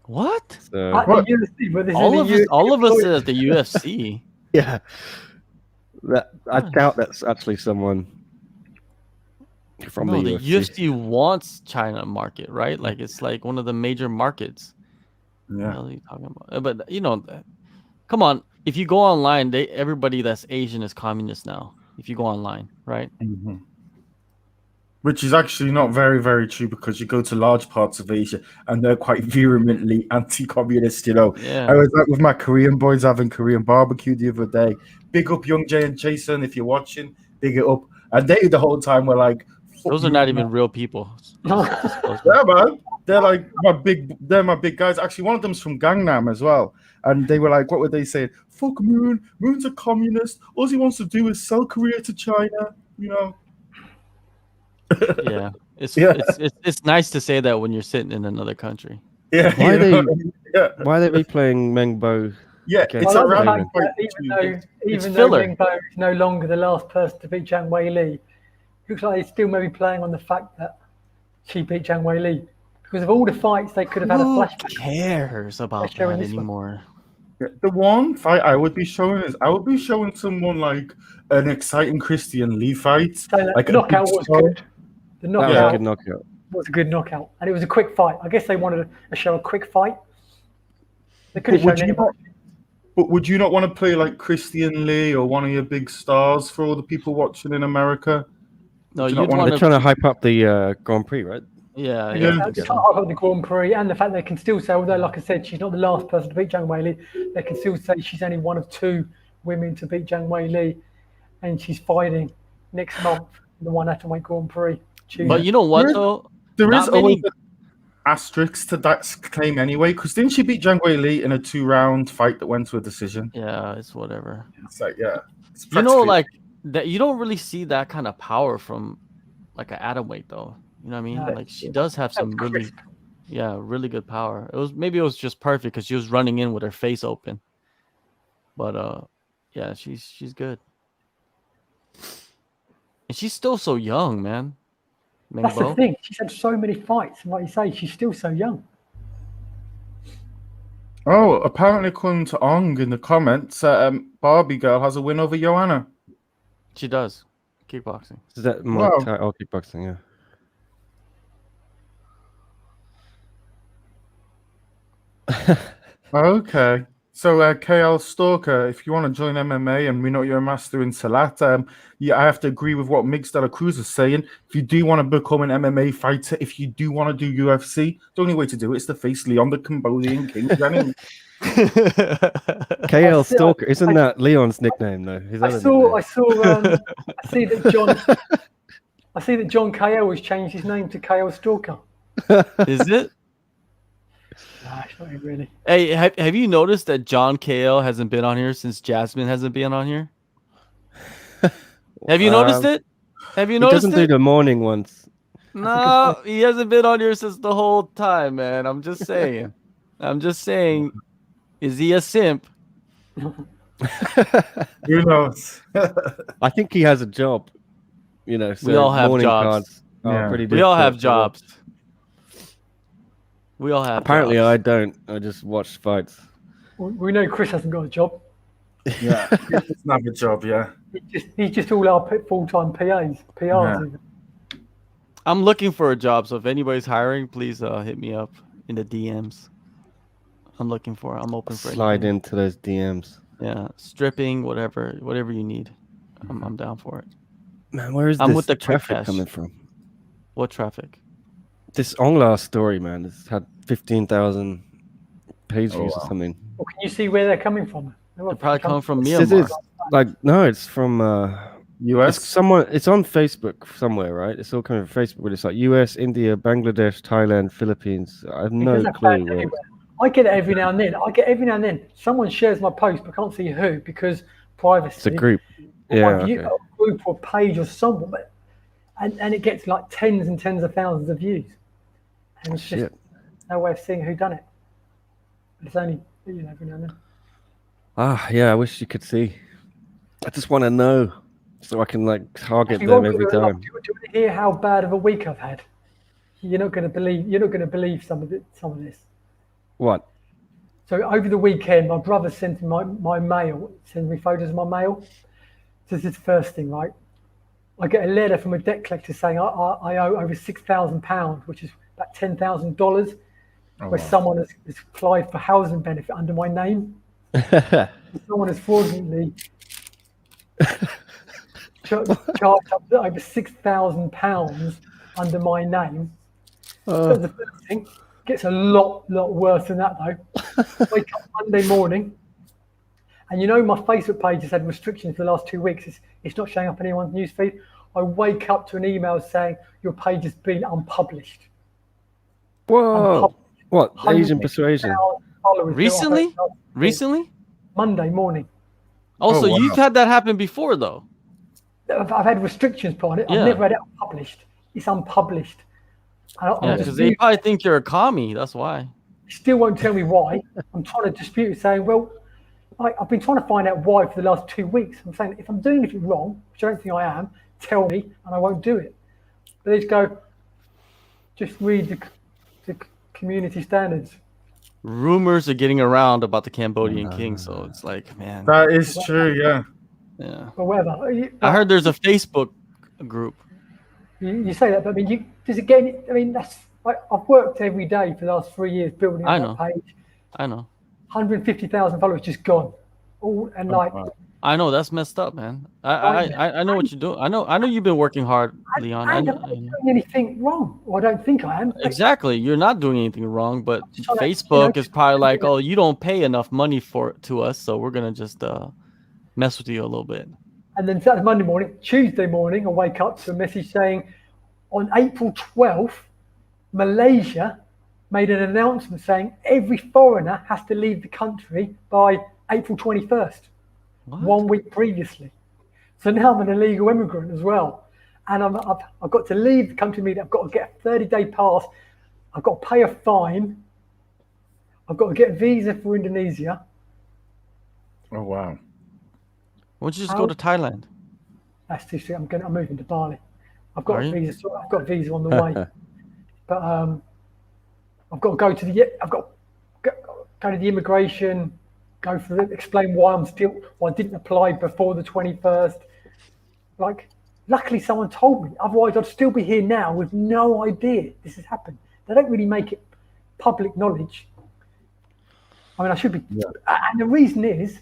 What? So, At the UFC, but this is All the of us, UFC all of us employees. at the UFC. yeah, I doubt that's actually someone from No, the the UFC. UFC wants China market, right? Like it's like one of the major markets. What the Yeah. hell are you talking about? But you know, come on. If you go online, everybody that's Asian is communist now. If you go online, right? Mhm. Which is actually not very, very true because you go to large parts of Asia and they're quite vehemently anti-communist, you know. Yeah. I was out with my Korean boys having Korean barbecue the other day. Big up Young Jay and Jason if you're watching. Big it up. And they the whole time were like, "Fuck Those are you, not man." even real people. Yeah, man. they're like they're my big guys. Actually, one of them's from Gangnam as well. And they were like, what would they say? Fuck Moon. Moon's a communist. All he wants to do is sell Korea to China, you know. Yeah. Yeah. It's nice to say that when you're sitting in another country. Yeah. Why are they Yeah. why are they replaying Mengbo? Yeah, against it's I a like the Raymond? fact that even though filler. Mingbo is no longer the last person to beat Zhang Weili, looks like he's still maybe playing on the fact that she beat Zhang Weili. Because of all the fights, they could have had a Who flashback. cares about showing that this one. anymore? Yeah, the one fight I would be showing is I would be showing someone like an exciting Christian Lee fight. So that Like a knockout big was star. good. The That was a knockout good knockout. was a good knockout. And it was a quick fight. I guess they wanted to show a quick fight. They could have But would shown you anyone. But would you not want to play like Christian Lee or one of your big stars for all the people watching in America? No, Would you you'd not wanna- want They're to. trying to hype up the Grand Prix, right? Yeah, Yeah. yeah. I I've think so. got the Grand Prix and the fact they can still say, although like I said, she's not the last person to beat Zhang Weili, they can still say she's only one of 2 women to beat Zhang Weili, and she's fighting next month in the one atomweight Grand Prix. But you know what There is- though? There Not is always many- an asterisk to that claim anyway, because didn't she beat Zhang Weili in a 2-round fight that went to a decision? Yeah, it's whatever. It's like, yeah. It's You know, practically- like that. You don't really see that kind of power from like an atom weight, though. You know what I mean? No, Like she does have some that's really, crisp. really good power. Maybe it was just perfect because she was running in with her face open. But yeah, she's good, and she's still so young, man. That's the Mengbo. thing. She's had so many fights, and like you say, she's still so young. Oh, apparently according to Ong in the comments, Barbie girl has a win over Joanna. She does kickboxing. Is that Wow. kickboxing? Yeah. Okay. So, KL Stalker, if you want to join MMA and we know you're a master in Salat, yeah, I have to agree with what Mix De La Cruz is saying. If you do want to become an MMA fighter, if you do want to do UFC, the only way to do it is to face Leon the Cambodian King. Reinier. KL see- Stalker, isn't that Leon's nickname though? His I other saw. nickname. I see that John. I see that John KO has changed his name to KO Stalker. Is it? Nah, it's not really. Hey, have you noticed that John KL hasn't been on here since Jasmine hasn't been on here? Have you noticed it? Have you He noticed doesn't do it? the morning ones. No, he hasn't been on here since the whole time, man. I'm just saying. I'm just saying. Is he a simp? Who knows? I think he has a job. You know, so We all have morning jobs. cards are Yeah. pretty We all difficult have to jobs. watch. We all have Apparently, jobs. I don't. I just watch fights. We know Chris hasn't got a job. Yeah, he doesn't have a job, yeah. He's just all our full-time PRs. Yeah. Even. I'm looking for a job, so if anybody's hiring, please hit me up in the DMs. I'm open for Slide anything. into those DMs. Yeah, stripping, whatever you need. I'm down for it. Man, where is I'm this with the quick traffic cash. coming from? What traffic? This Aung La story, man, it's had 15,000 page views or wow. something. Well, can you see where they're coming from? They're probably coming from This Myanmar. is like no, it's from US? it's it's on Facebook somewhere, right? It's all coming from Facebook, but it's like US, India, Bangladesh, Thailand, Philippines. I have no There's clue. fans everywhere. I get it every now and then. Someone shares my post, but I can't see who because privacy. It's a group. Or Yeah. my view, Okay. a group or page or someone, and it gets like tens and tens of thousands of views. And it's just Shit. no way of seeing who done it. But it's only every now and then. Ah, yeah. I wish you could see. I just want to know so I can like target Actually, them one every good enough. time. Do you want to hear how bad of a week I've had? You're not going to believe some of this. What? So over the weekend, my brother sent me my mail, sent me photos of my mail. This is the first thing, right? I get a letter from a debt collector saying I owe over £6,000, which is about $10,000, where someone has applied for housing benefit under my name. Someone has fraudulently charged up to over £6,000 under my name. That's the first thing. Gets a lot worse than that though. Wake up Monday morning, and my Facebook page has had restrictions for the last 2 weeks. It's not showing up in anyone's newsfeed. I wake up to an email saying your page has been unpublished. Whoa! What Asian persuasion? Recently? Monday morning. Oh, so wow. you've had that happen before, though? I've had restrictions put on it. Yeah. I've never had it published. It's unpublished. Yeah, because they probably think you're a commie. That's why. Still won't tell me why. I'm trying to dispute it, saying, well, I've been trying to find out why for the last 2 weeks. I'm saying, if I'm doing anything wrong, which I don't think I am, tell me, and I won't do it. But they just go, just read the community standards. Rumors are getting around about the Cambodian king, so it's like, man. That is true, yeah. Yeah. Or whatever. I heard there's a Facebook group. You say that, but I mean, does it get any, I mean, I've worked every day for the last 3 years building up that page. I know. 150,000 followers just gone. All and like. I know that's messed up, man. I know what you're doing. I know you've been working hard, Leon. I'm not doing anything wrong. Or I don't think I am. Exactly. You're not doing anything wrong, but Facebook is probably like, oh, you don't pay enough money to us, so we're gonna just mess with you a little bit. And then Saturday, Monday morning, Tuesday morning, I wake up to a message saying, on April 12th, Malaysia made an announcement saying every foreigner has to leave the country by April 21st. What? 1 week previously. So now I'm an illegal immigrant as well. And I've got to leave the country immediately. I've got to get a 30-day pass. I've got to pay a fine. I've got to get a visa for Indonesia. Oh, wow. Why don't you just go to Thailand? That's too soon. I'm moving to Bali. I've got a visa. I've got a visa on the way. But I've got to go to the immigration, go for it, explain why I didn't apply before the 21st. Like, luckily someone told me. Otherwise, I'd still be here now with no idea this has happened. They don't really make it public knowledge. I mean, I should be. Yeah. And the reason is.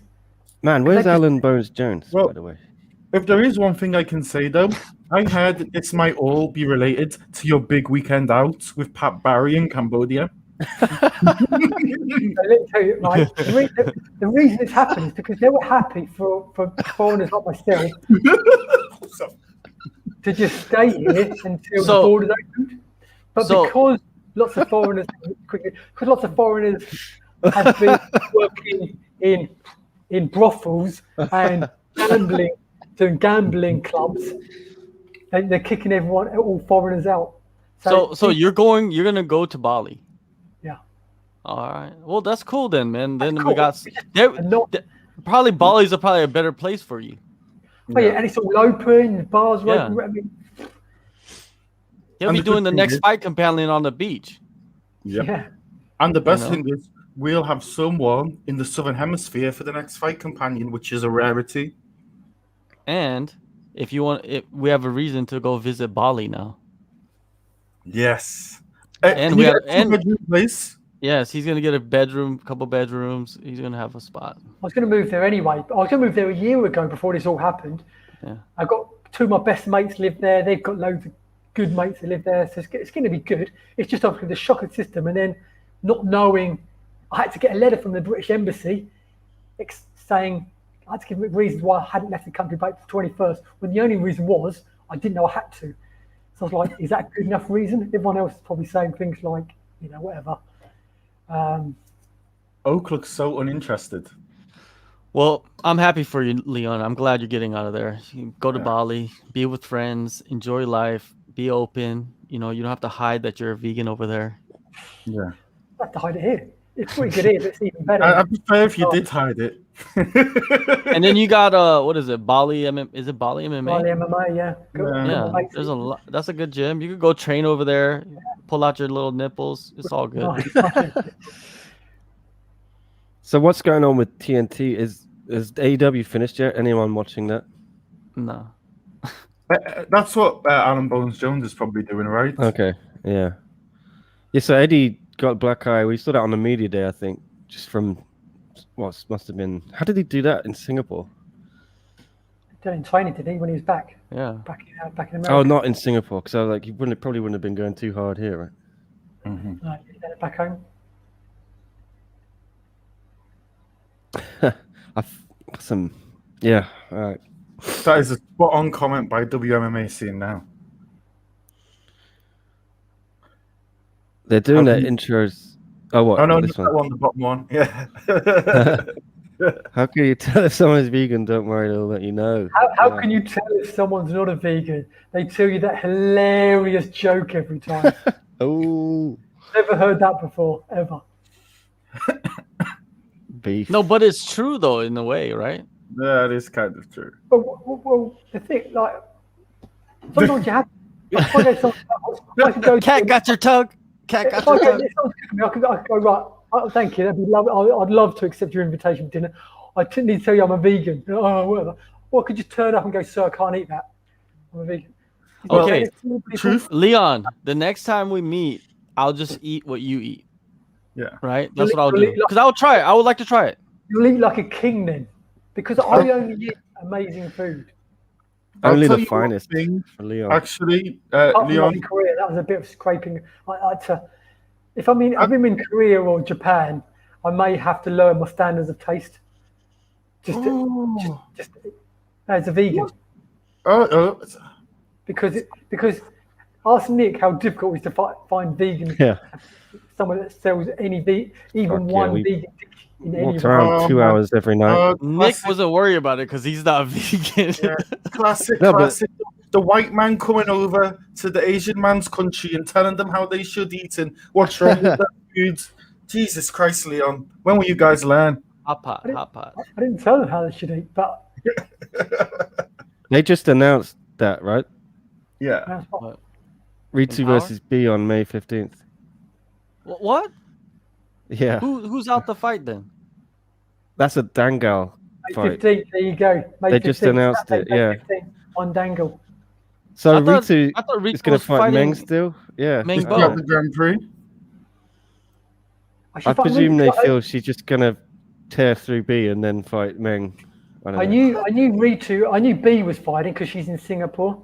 Man, where's Alan Bones Jones, by the way? If there is one thing I can say, though, I heard this might all be related to your big weekend out with Pat Barry in Cambodia. Let me tell you, right, the reason it's happened is because they were happy for foreigners like myself to just stay here until the borders opened. But because lots of foreigners have been working in brothels and doing gambling clubs, and they're kicking all foreigners out. So you're gonna go to Bali? Yeah. All right. Well, that's cool then, man. Then we got probably Bali's probably a better place for you. Oh yeah, and it's all open. The bars are open. I mean, he'll be doing the next fight companion on the beach. Yep. Yeah. And the best thing is, we'll have someone in the Southern Hemisphere for the next fight companion, which is a rarity. And if you want, we have a reason to go visit Bali now. Yes. And we have place. Yes, he's gonna get a bedroom, couple bedrooms. He's gonna have a spot. I was gonna move there anyway. I was gonna move there a year ago before this all happened. Yeah. I got two of my best mates live there. They've got loads of good mates that live there, so it's going to be good. It's just obviously the shock of the system, and then not knowing. I had to get a letter from the British Embassy saying I had to give reasons why I hadn't left the country by the 21st, when the only reason was I didn't know I had to. So I was like, is that a good enough reason? Everyone else is probably saying things like, whatever. Oak looks so uninterested. Well, I'm happy for you, Leon. I'm glad you're getting out of there. You go to Bali, be with friends, enjoy life, be open. You don't have to hide that you're a vegan over there. Yeah. I have to hide it here. It's pretty good here, but it's even better. I'd prefer if you did hide it. And then you got what is it? Bali MMA? Is it Bali MMA? Bali MMA, yeah. Yeah. There's a lot. That's a good gym. You could go train over there, pull out your little nipples. It's all good. So what's going on with TNT? Is AEW finished yet? Anyone watching that? No. That's what Alan Bones Jones is probably doing, right? Okay. Yeah. Yeah. So Eddie got black eye. We saw that on the media day, I think, just from what must have been. How did he do that in Singapore? Did it in training, did he, when he was back? Yeah. Back in America. Oh, not in Singapore, because I was like, he probably wouldn't have been going too hard here, right? Mm-hmm. No, he did it back home. Yeah. All right. That is a spot-on comment by WMMA scene now. They're doing How their can intros. Oh, what? Oh no, This not one. that one, the bottom one. Yeah. How can you tell if someone's vegan? Don't worry, they'll let you know. How Wow. can you tell if someone's not a vegan? They tell you that hilarious joke every time. Oh, Never heard that before, ever. beef. No, but it's true though, in a way, right? That is kind of true. But well, the thing, like, sometimes you have. Like, if I go I could go. Cat got your tongue. Cat got If I your go, tongue. if someone's cooking me, I could go right. Oh, thank you. That'd be lovely. I'd love to accept your invitation for dinner. I didn't need to tell you I'm a vegan. Oh, whatever. Or I could just turn up and go, sir, I can't eat that. I'm a vegan. Okay. Truth. Leon, the next time we meet, I'll just eat what you eat. Yeah. Right? That's You'll what I'll eat- do. you'll eat like- Because I'll try it. I would like to try it. You'll eat like a king then, because I only eat amazing food. Only I'll the tell you one finest thing, for Leon. actually, Apart from Leon. in Korea, that was a bit of scraping. If I'm in Korea or Japan, I may have to lower my standards of taste. Just as a vegan, because ask Nick how difficult it is to find vegan. Yeah. Someone that sells any even Fuck yeah, one we vegan dish in any Walked of around Oh 2 my- hours every night. Nick classic, wasn't worried about it because he's not vegan. yeah, classic, No, but- classic. The white man coming over to the Asian man's country and telling them how they should eat and what's wrong with that food. Jesus Christ, Leon. When will you guys learn? Hot pot, hot pot. I didn't tell them how they should eat, but They just announced that, right? Yeah. that's what. Ritu Empower? versus B on May 15th. What? Yeah. Who's out the fight then? That's a Dangal May fight. 15th, there you go. May They just 15th, announced Saturday, it, May yeah. 15th, on Dangle. So I thought Ritu Ritu is going was to fight fighting Meng still? Yeah. Meng Just Bo. got the Grand Prix. I presume they feel she's just going to tear through B and then fight Meng. I don't know. I knew Ritu. I knew B was fighting because she's in Singapore.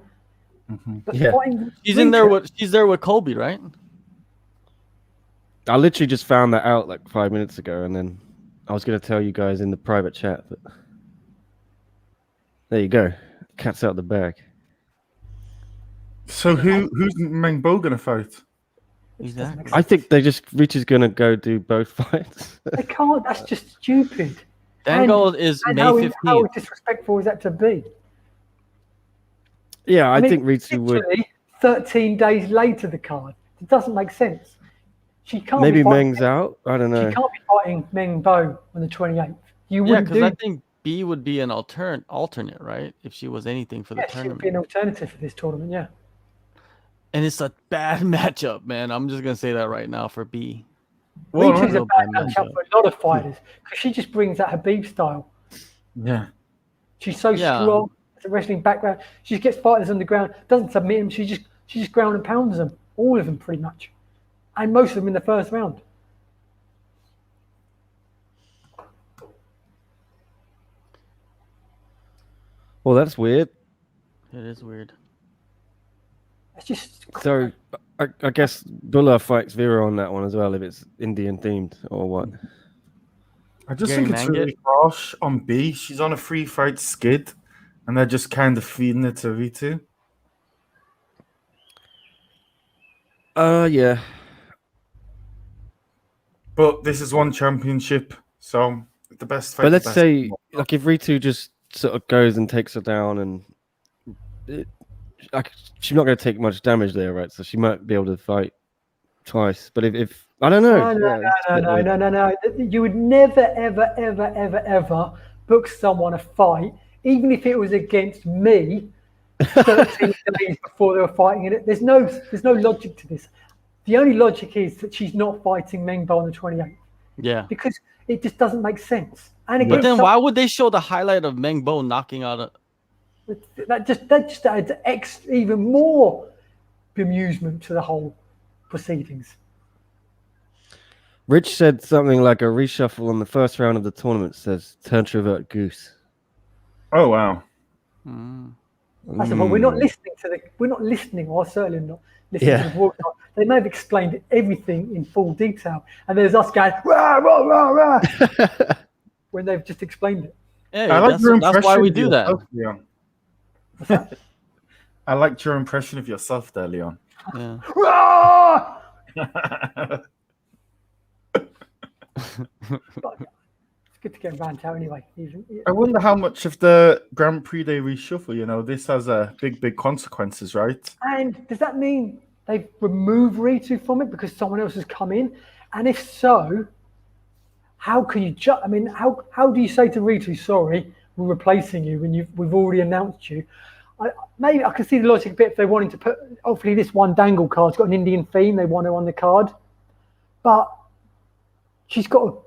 But Yeah. fighting She's in there Ritu- she's there with Colby, right? I literally just found that out like 5 minutes ago, and then I was going to tell you guys in the private chat, but there you go. Cat's out the bag. So who's Meng Bo gonna fight? Exactly. I think Rich is going to go do both fights. They can't. That's just stupid. Dangle is And May how 15th. disrespectful is that to be? Yeah, I mean, think Ritu would. literally 13 days later, the card. It doesn't make sense. She can't. Maybe be fighting, Meng's out. I don't know. She can't be fighting Meng Bo on the 28th. You Yeah, wouldn't because do. I think B would be an alternate, right? If she was anything for the Yeah, she would tournament. be an alternative for this tournament. Yeah. And it's a bad matchup, man. I'm just gonna say that right now for B. Well, Ritu's a no, bad no, matchup no. for a lot of fighters because she just brings that Habib style. Yeah. She's so Yeah. strong. It's a wrestling background. She just gets fighters on the ground. Doesn't submit them. She just ground and pounds them. All of them, pretty much, and most of them in the first round. Well, that's weird. It is weird. It's just So I guess Bulla fights Vera on that one as well if it's Indian themed or what. I just Gary think it's Mangat? really harsh on B. She's on a free fight skid, and they're just kind of feeding it to Ritu. Yeah. But this is one championship, so the best fight. But the let's best. say, like, if Ritu just sort of goes and takes her down, and she's not going to take much damage there, right? So she might be able to fight twice. But if I don't know, No. You would never, ever, ever, ever, ever book someone a fight, even if it was against me, 13 days before they were fighting in it. There's no logic to this. The only logic is that she's not fighting Meng Bo on the 28th Yeah. because it just doesn't make sense. And But again, then why would they show the highlight of Meng Bo knocking out a that just adds even more bemusement to the whole proceedings. Rich said something like a reshuffle on the first round of the tournament says Turntrovert Goose. Oh wow! I said, well, we're not listening, or certainly not listening to the broadcast. They may have explained everything in full detail, and there's us going rah rah rah rah when they've just explained it. Hey, I like your that's why impression we of do that. yourself, Leon. I liked your impression of yourself there, Leon. Yeah. Rah! But it's good to get Rant out anyway. I wonder how much of the Grand Prix they reshuffle. You know, this has big consequences, right? And does that mean they've removed Ritu from it because someone else has come in? And if so, how can you I mean, how do you say to Ritu, sorry, we're replacing you when we've already announced you? Maybe I can see the logic a bit if they're wanting to put, hopefully this one Dangle card's got an Indian theme, they want her on the card. But she's got to,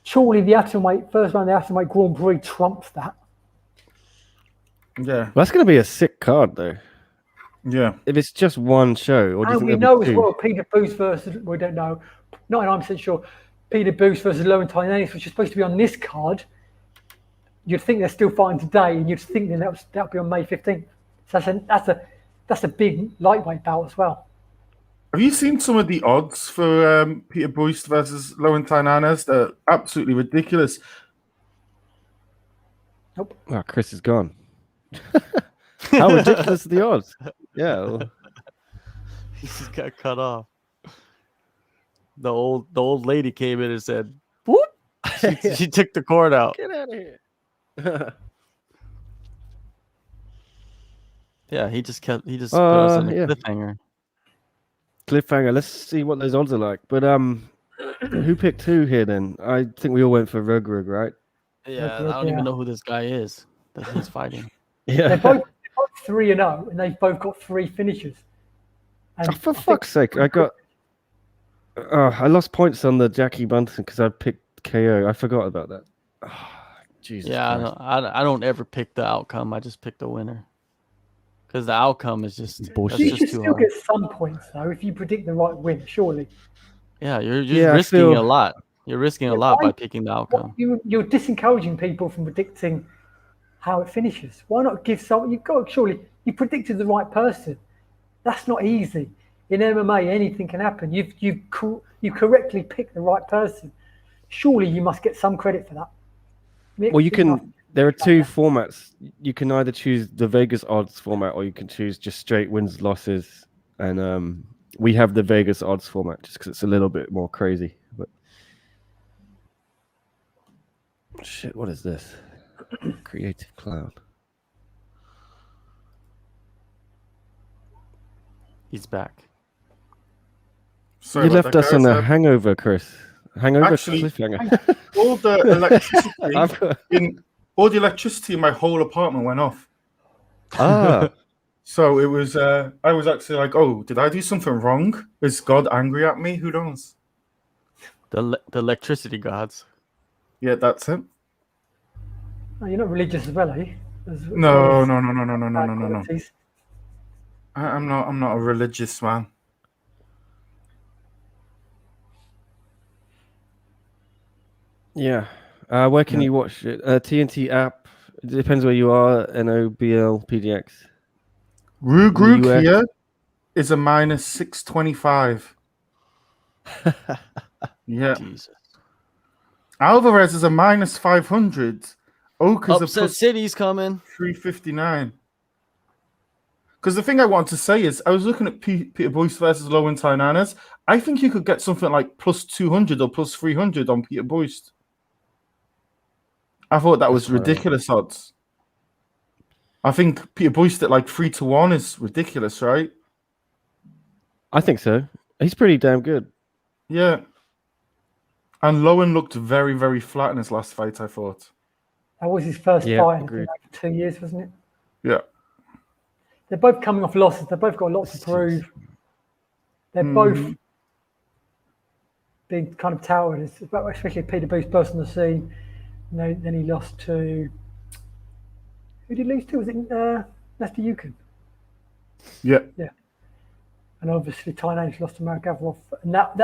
surely the atomweight, first round of the atomweight Grand Prix trumps that. Yeah. Well, that's going to be a sick card, though. Yeah. If it's just one show, or do you think we know be as well, Peter Booth versus, we don't know, 99% sure, Peter Booth versus Lowen Tynanis, which is supposed to be on this card, you'd think they're still fighting today, and you'd think that'll be on May 15th. So that's a big lightweight bout as well. Have you seen some of the odds for Peter Boyce versus Lowen Tynanis? They're absolutely ridiculous. Nope. Oh, Chris is gone. How ridiculous are the odds? Yeah. Well, He just got cut off. The old lady came in and said, "Whoop!" She took the cord out. get out of here. Yeah, he just put us in a cliffhanger. Cliffhanger. Let's see what those odds are like. But who picked who here then? I think we all went for Rug, right? Yeah, I don't even know who this guy is that he's fighting. Yeah. They're both 3-0, and they've both got 3 finishes. And for fuck's sake, I lost points on the Jackie Bunton because I picked KO. I forgot about that. Oh, Jesus. Yeah, I don't ever pick the outcome. I just pick the winner. Because the outcome is just bullshit. You should too still hard. get some points though if you predict the right win. Surely. Yeah, you're risking a lot. You're risking a lot by picking the outcome. You're disencouraging people from predicting how it finishes. Why not give someone? Surely you predicted the right person. That's not easy. In MMA, anything can happen. You correctly picked the right person. Surely you must get some credit for that. Well, you can. There are 2 formats. You can either choose the Vegas odds format, or you can choose just straight wins, losses. And we have the Vegas odds format just because it's a little bit more crazy. But shit, what is this? Creative Cloud. He's back. Sorry You left us on a hangover, Chris. Hangover cliffhanger. All the electricity all the electricity in my whole apartment went off. So it was. I was actually like, "Oh, did I do something wrong? Is God angry at me? Who knows?" The electricity gods. Yeah, that's it. Oh, you're not religious as well, are you? No. Qualities. I'm not a religious man. Yeah. Where can you watch it? TNT app. It depends where you are. NOBL PDX. Rug here is a minus 625. Yeah. Jesus. Alvarez is a minus 500. Oak is Upset a plus City's coming. 359. Because the thing I want to say is, I was looking at Peter Boyce versus Lowen Tynanis. I think you could get something like plus 200 or plus 300 on Peter Boyce. I thought that was ridiculous odds. I think Peter Boyce at like 3-1 is ridiculous, right? I think so. He's pretty damn good. Yeah. And Lowen looked very, very flat in his last fight, I thought. That was his first fight in like 2 years, wasn't it? Yeah. They're both coming off losses. They've both got a lot to prove. They're both being kind of touted, especially Peter Booth burst on the scene. Then he lost to... Who did he lose to? Was it Lester Yukon? Yeah. Yeah. And obviously Tynanis lost to Marek Gavrov. And that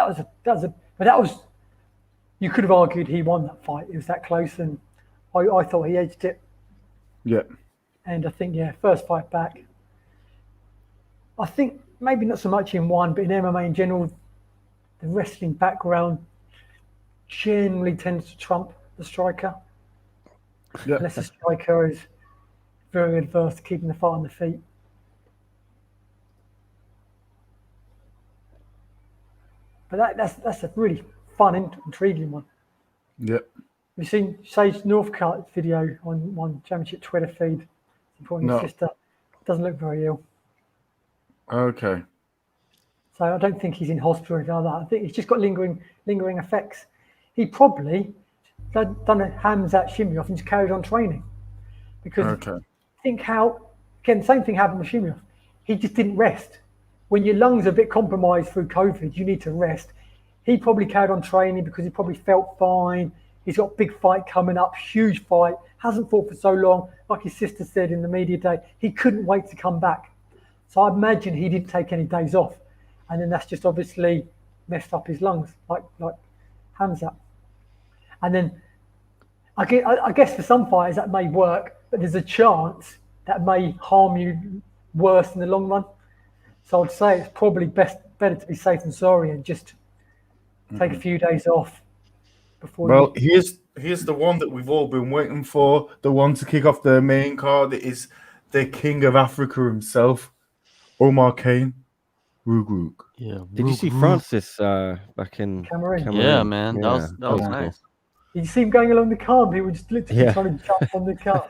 was you could have argued he won that fight. It was that close, and I thought he edged it. Yeah. And I think, first fight back. I think maybe not so much in one, but in MMA in general, the wrestling background generally tends to trump the striker. Yeah. Unless the striker is very adverse to keeping the fight on the feet. But that's a really fun, intriguing one. Yep. Have you seen Sage Northcutt's video on One Championship Twitter feed supporting his No. sister? Doesn't look very ill. Okay. So I don't think he's in hospital or anything like that. I think he's just got lingering effects. He probably done a Hamzat shimmy off and just carried on training. Because think how, again, same thing happened with Shimmy. He just didn't rest. When your lungs are a bit compromised through COVID, you need to rest. He probably carried on training because he probably felt fine. He's got a big fight coming up, huge fight, hasn't fought for so long. Like his sister said in the media day, he couldn't wait to come back. So I imagine he didn't take any days off. And then that's just obviously messed up his lungs, like Hamzat. And then I guess for some fighters that may work, but there's a chance that may harm you worse in the long run. So I'd say it's probably better to be safe than sorry and just take a few days off before. Well, here's the one that we've all been waiting for. The one to kick off the main card is the King of Africa himself, Omar Kane. Roog. Yeah. Did you see Francis back in Cameroon? Yeah, man. Yeah, That was nice. You see him going along the car, people just literally trying to jump on the car.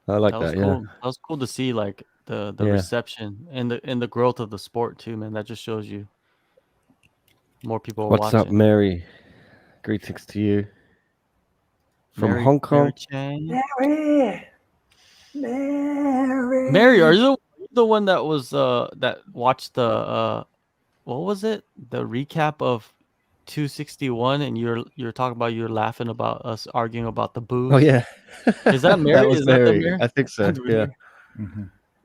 I like That was that. cool. Yeah, That was cool to see, like the reception and the growth of the sport too, man. That just shows you more people are What's watching. up, Mary? Greetings to you from Hong Kong. Mary, are you the one that was that watched the what was it? The recap of 261, and you're talking about you're laughing about us arguing about the booze. Oh yeah, is that Mary? That was is Mary. that the Mary? I think so. Yeah.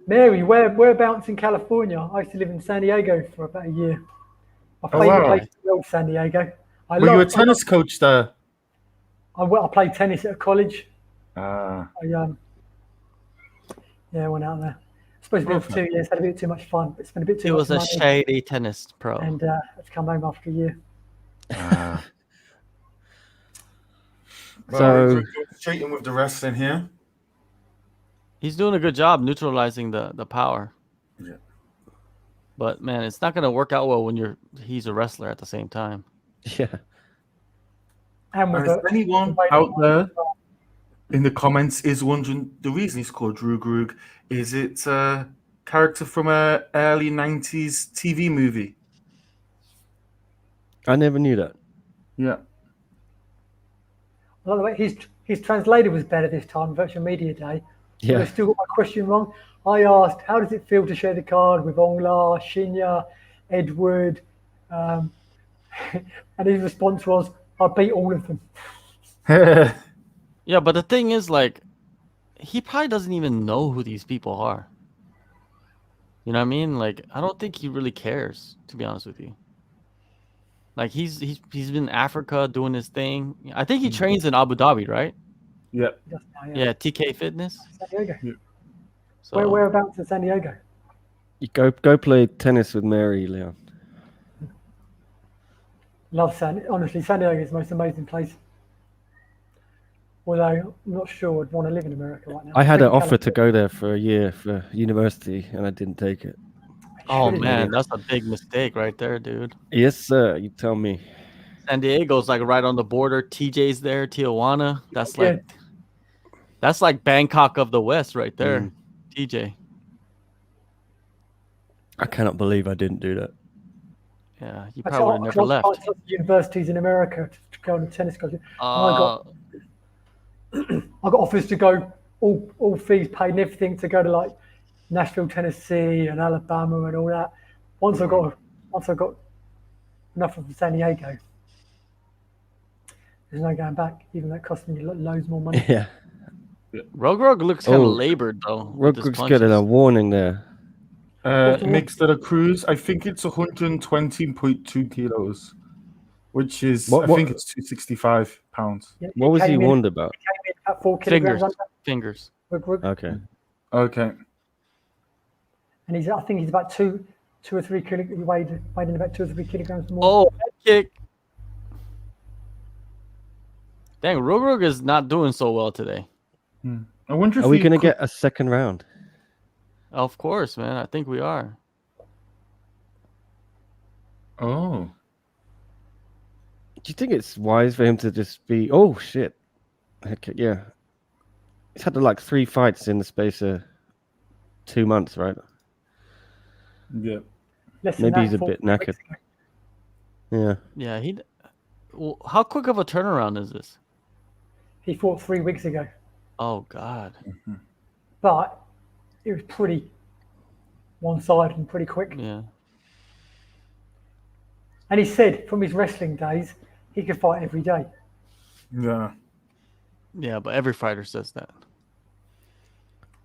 Mary, whereabouts in California? I used to live in San Diego for about a year. My favorite place is the old San Diego. Were you a tennis coach there? I played tennis at a college. I went out there. Supposed to be for 2 years. Had a bit too much fun. But it's been a bit too He much was a money, shady tennis pro. and had to come home after a year. So cheating with the wrestling here. He's doing a good job neutralizing the power. Yeah. But man, it's not gonna work out well when he's a wrestler at the same time. yeah. And And if anyone out there in the comments is wondering the reason he's called Roog, is it a character from a early 90s TV movie? I never knew that. Yeah. By the way, his translator was better this time, Virtual Media Day. Yeah. But I still got my question wrong. I asked, how does it feel to share the card with Aung La, Shinya, Edward? And his response was, I beat all of them. Yeah, but the thing is, like, he probably doesn't even know who these people are. You know what I mean? Like, I don't think he really cares, to be honest with you. Like, he's been in Africa doing his thing. I think he trains in Abu Dhabi, right? Yeah. Yeah, TK Fitness. San Diego. Yeah. So, Whereabouts in San Diego? You go play tennis with Mary, Leon. Love honestly, San Diego is the most amazing place. Although I'm not sure I'd want to live in America right now. I had an offer to go there for a year for university, and I didn't take it. oh man, that's a big mistake right there, dude. Yes, sir. You tell me. San Diego's like right on the border. TJ's there, Tijuana. That's like Bangkok of the West right there. TJ. I cannot believe I didn't do that. Yeah, you probably would have never left. Universities in America to go on a tennis coach. I got offers to go, all fees paid and everything, to go to like Nashville, Tennessee, and Alabama and all that. Once I got enough of San Diego, there's no going back. Even though it cost me loads more money. Yeah. Rug looks kind of labored though. Rug's getting a warning there. Nick Stella Cruz, I think it's 120.2 kilos, which is I think it's 265 pounds. Yeah, What was he warned about? He came in at 4 kilograms under. Fingers. Rug. Okay. Okay. And I think he's about 2 or 3 kilograms. He weighed in about 2 or 3 kilograms more. Oh, head kick. Dang, Rug is not doing so well today. I wonder if Are we going to get a second round? Of course, man. I think we are. Oh. Do you think it's wise for him to just be? Oh shit! Okay, yeah, he's had like 3 fights in the space of 2 months, right? Yeah. Less than Maybe that, he's a fought bit 3 knackered. weeks ago. Yeah. Yeah, well, how quick of a turnaround is this? He fought 3 weeks ago, Oh God. but it was pretty one-sided and pretty quick. Yeah. And he said from his wrestling days, he could fight every day. Yeah. Yeah, but every fighter says that. I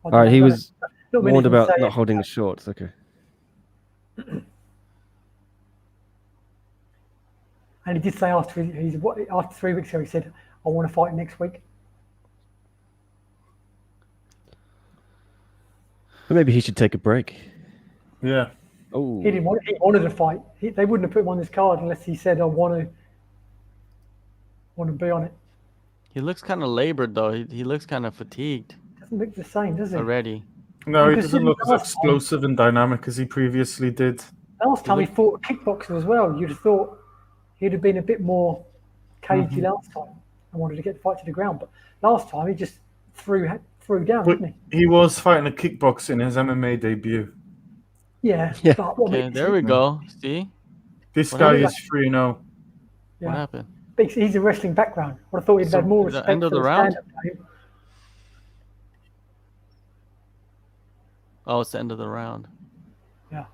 All right, don't he know, was not many warned can about say not it. holding his shorts. Okay. And he did say after 3 weeks ago, he said, "I want to fight next week." But maybe he should take a break. Yeah. Oh. He didn't want. He wanted to fight. They wouldn't have put him on this card unless he said, "I want to be on it." He looks kind of labored though. He looks kind of fatigued Doesn't look the same, does he? already. No, he Because doesn't look as last time- explosive and dynamic as he previously did. Last time he fought a kickboxer as well. You'd have thought he'd have been a bit more cagey last time and wanted to get the fight to the ground. But last time he just threw down, But didn't he? he was fighting a kickboxer in his MMA debut. Yeah. Yeah. But what Okay, makes there it- we go. See This What guy happened? is 3-0. yeah. what happened? He's a wrestling background. I thought he'd So, had more is that respect end of for the the round? stand-up game. Oh, it's the end of the round. Yeah.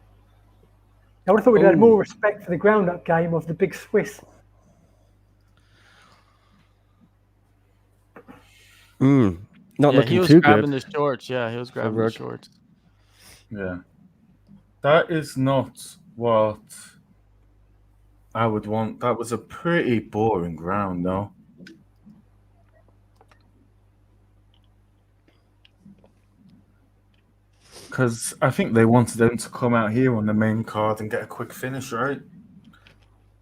I would have thought we'd had Ooh. more respect for the ground-up game of the big Swiss. Not Yeah, looking he was too grabbing good. the shorts. Yeah, he was grabbing the Rugg. shorts. Yeah. That is not what I would want. That was a pretty boring round, though. Because I think they wanted them to come out here on the main card and get a quick finish, right?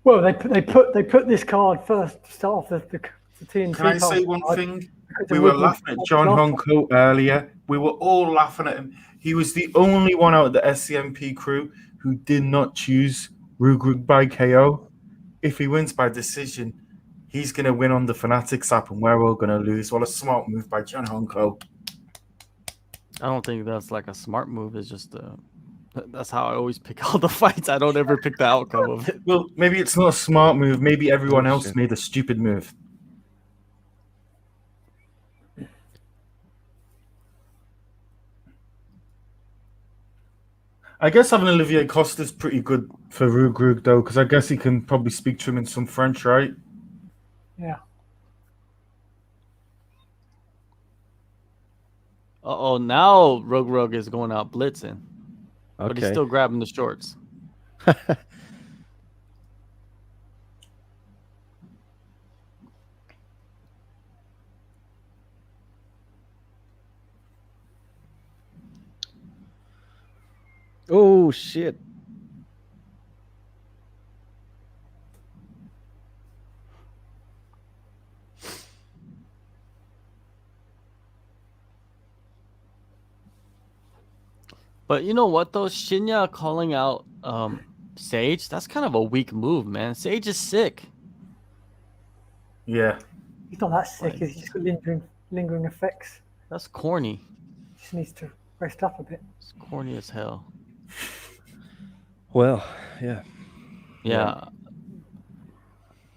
Well, they put this card first to start off the TNT. Can I say card one thing? because We of were Woodward laughing at John last time. Honko earlier. We were all laughing at him. He was the only one out of the SCMP crew who did not choose Rugrug by KO. If he wins by decision, he's going to win on the Fanatics app and we're all going to lose. What a smart move by John Honko. I don't think that's like a smart move. It's just that's how I always pick all the fights. I don't ever pick the outcome of it. Well, maybe it's not a smart move. Maybe everyone Oh, else shit. made a stupid move. I guess having Olivier Costa's pretty good for Rugrug, though, because I guess he can probably speak to him in some French, right? Yeah. Uh-oh, now Rug is going out blitzing. But he's Okay. still grabbing the shorts. Oh shit. But you know what though? Shinya calling out Sage, that's kind of a weak move, man. Sage is sick. Yeah. He's not that sick. Like- He's just got lingering effects. That's corny. Just needs to rest up a bit. It's corny as hell. Well, yeah. Yeah.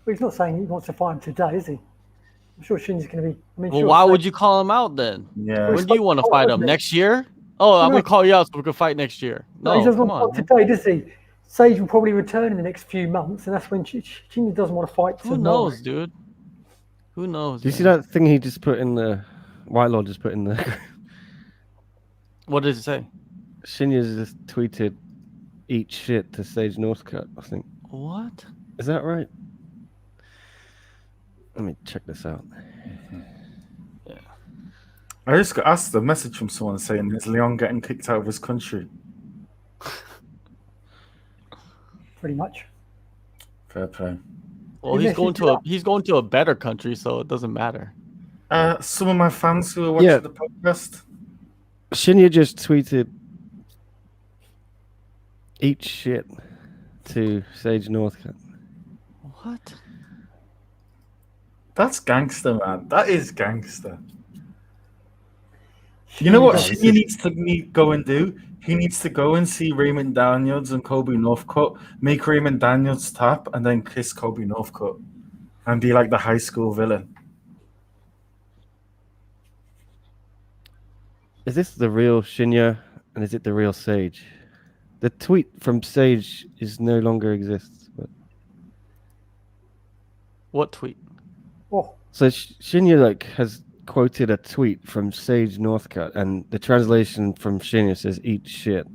But he's not saying he wants to fight him today, is he? I'm sure Shin's going to be. I mean, Well, sure, why Sage- would you call him out then? Yeah. When do you want to fight him? Next year? Oh, I'm gonna call you out so we can fight next year. No, No, he doesn't come want on. to Man. fight today, does he? Sage will probably return in the next few months, and that's when Shin doesn't want to fight Who tomorrow. knows, dude? Who knows? Do you see man? that thing he just put in the White Lord just put in the What did it say? Shinya's just tweeted eat shit to Sage Northcutt, I think. What? Is that right? Let me check this out. I just got asked a message from someone saying, is Leon getting kicked out of his country? Pretty much. Fair play. Well, He he's going to a better country, so it doesn't matter. Some of my fans who are watching Yeah. the podcast. Shinya just tweeted eat shit to Sage Northcutt. What? That's gangster, man. That is gangster. You know what Shinya Shinya needs to go and do? He needs to go and see Raymond Daniels and Kobe Northcutt, make Raymond Daniels tap, and then kiss Kobe Northcutt, and be like the high school villain. Is this the real Shinya, and is it the real Sage? The tweet from Sage is no longer exists. But... What tweet? Oh, So Shinya has quoted a tweet from Sage Northcutt, and the translation from Shinya says "eat shit."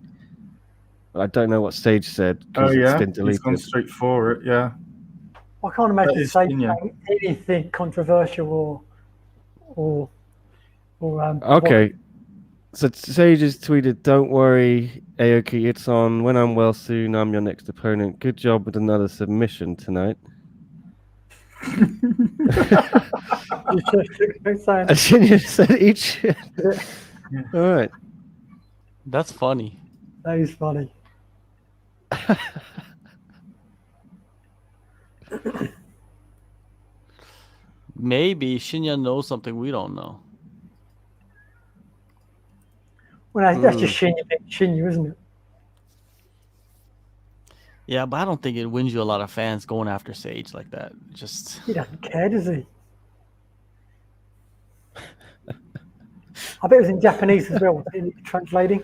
But I don't know what Sage said Oh because it's yeah, been he's gone deleted. straight for it. Yeah, I can't imagine is saying Shinya. anything controversial or Okay. So Sage has tweeted, "Don't worry, Aoki, it's on. When I'm well soon, I'm your next opponent. Good job with another submission tonight." And Shinya said, "Eat shit." All right. That's funny. That is funny. Maybe Shinya knows something we don't know. Well, that's just Shinya being Shinya, isn't it? Yeah, but I don't think it wins you a lot of fans going after Sage like that. Just He doesn't care, does he? I bet it was in Japanese as well. Translating.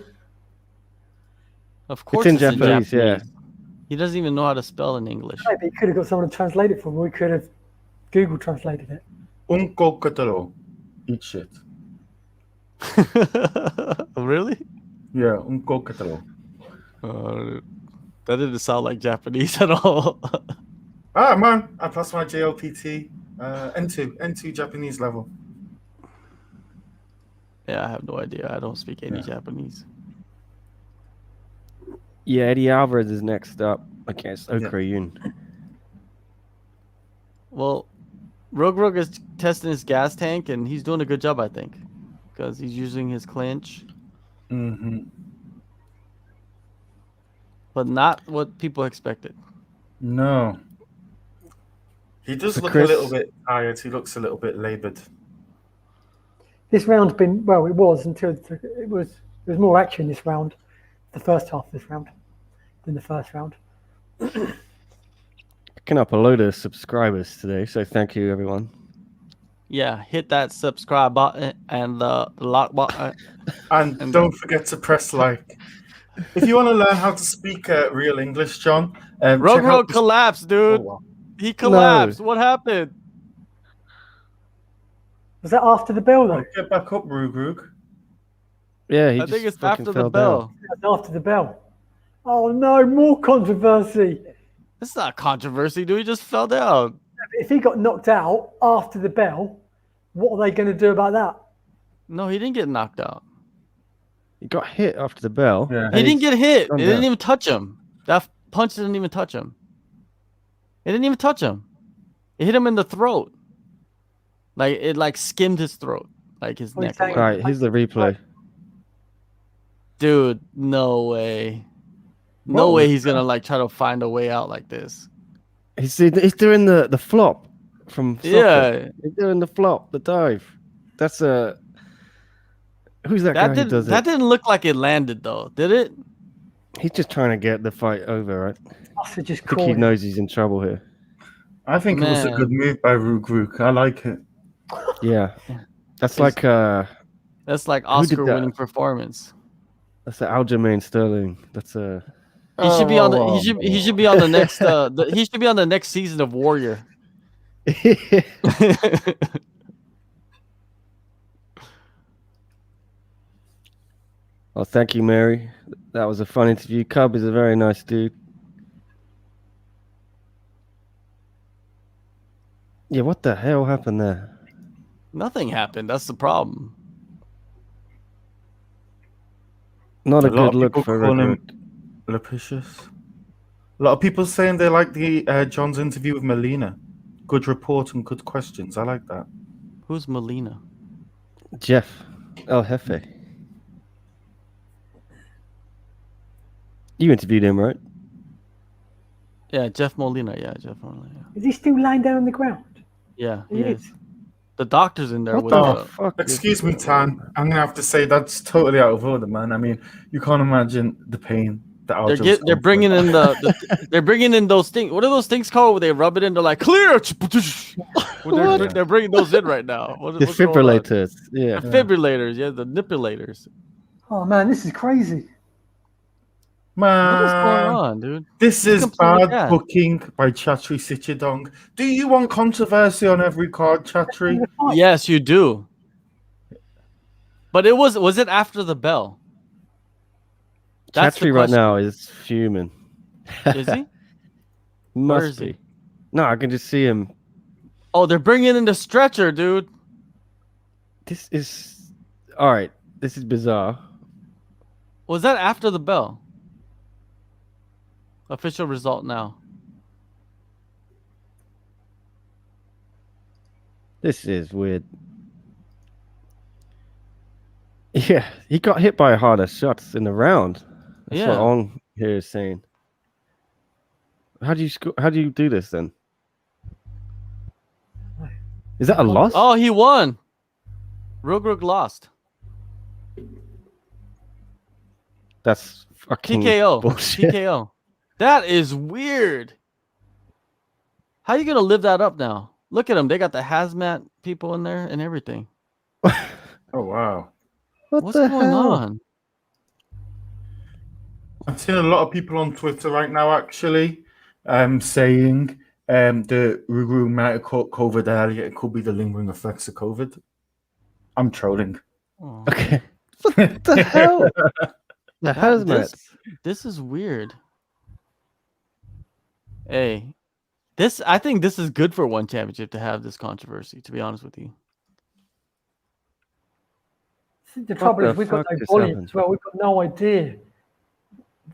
of course in it's in Japanese, Japanese. yeah. He doesn't even know how to spell in English. Maybe he could have got someone to translate it for him. We could have Google translated it. Unko Kataro. Eat shit. Really? Yeah, Unko Kataro. That didn't sound like Japanese at all. Ah, man, I passed my JLPT N2 Japanese level. Yeah, I have no idea. I don't speak any Japanese. Yeah, Eddie Alvarez is next up against Ok Rae-yoon. Well, Rug is testing his gas tank, and he's doing a good job, I think, because he's using his clinch. Mm-hmm. But not what people expected. No. He does look a little bit tired. He looks a little bit laboured. This round's been, well, it was until it was, there was more action this round, the first half of this round, than the first round. Picking up a load of subscribers today, so thank you, everyone. Yeah, hit that subscribe button and the like button. And don't forget to press like. If you want to learn how to speak real English, John, Rug collapsed, dude. Oh, wow. He collapsed. No. What happened? Was that after the bell, though? Get back up, Rug. Yeah, I think it's after the bell. After the bell. Oh no, more controversy. It's not controversy, dude. He just fell down. If he got knocked out after the bell, what are they going to do about that? No, he didn't get knocked out. He got hit after the bell. Yeah. He didn't get hit. It didn't even touch him. That punch didn't even touch him. It didn't even touch him. It hit him in the throat. Like it skimmed his throat, like his neck. All right, here's the replay. Dude, no way. No way he's gonna try to find a way out like this. He's doing the flop from soccer. Yeah. He's doing the flop, the dive. That's a who's that guy who does it? That didn't look like it landed though, did it? He's just trying to get the fight over, right? I think he knows he's in trouble here. I think it was a good move by Rug. I like it. Yeah. That's like Oscar-winning performance. That's the Aljamain Sterling. That's a. He should be on the. He should be on the next. He should be on the next season of Warrior. Well, thank you, Mary. That was a fun interview. Cub is a very nice dude. Yeah, what the hell happened there? Nothing happened. That's the problem. Not a good look for Rug. Lapicious. A lot of people saying they like the John's interview with Melina. Good report and good questions. I like that. Who's Melina? Jeff El Jefe. You interviewed him, right? Yeah, Jeff Molina. Yeah, Jeff Molina. Yeah, Is he still laying down on the ground? yeah He he is. is. The doctor's in there What with the the. fuck? Excuse me, Tan. I'm gonna have to say that's totally out of order, man. I mean, you can't imagine the pain that I'll just. They're bringing in they're bringing in those things. What are those things called? Where they rub it in? They're like clear. They're bringing those in right now. What's going on? Defibrillators. Yeah. Defibrillators. Yeah, the nipilators. Oh man, this is crazy. Man, What is going on, dude? this He's is completely bad bad. booking by Chatri Sichidong. Do you want controversy on every card, Chatri? Yes, you do. But was it after the bell? That's the Chatri right question. now is fuming. Is he? Where Must is he? be. No, I can just see him. Oh, they're bringing in the stretcher, dude. This is all right. This is bizarre. Was that after the bell? Official result now. This is weird. Yeah, he got hit by harder shots in the round. That's Yeah. what Ong here is saying. How do you do this then? Is that a loss? Oh, he won. Rugurg lost. That's fucking TKO. bullshit. TKO. That is weird. How you gonna live that up now? Look at them. They got the hazmat people in there and everything. Oh wow! What's going on? I've seen a lot of people on Twitter right now actually saying the Ruguru might have caught COVID earlier. It could be the lingering effects of COVID. I'm trolling. Oh, Okay. What the hell? The hazmat. this is weird. Hey, I think this is good for one championship to have this controversy, to be honest with you. The trouble is we've got no volume as well. We've got no idea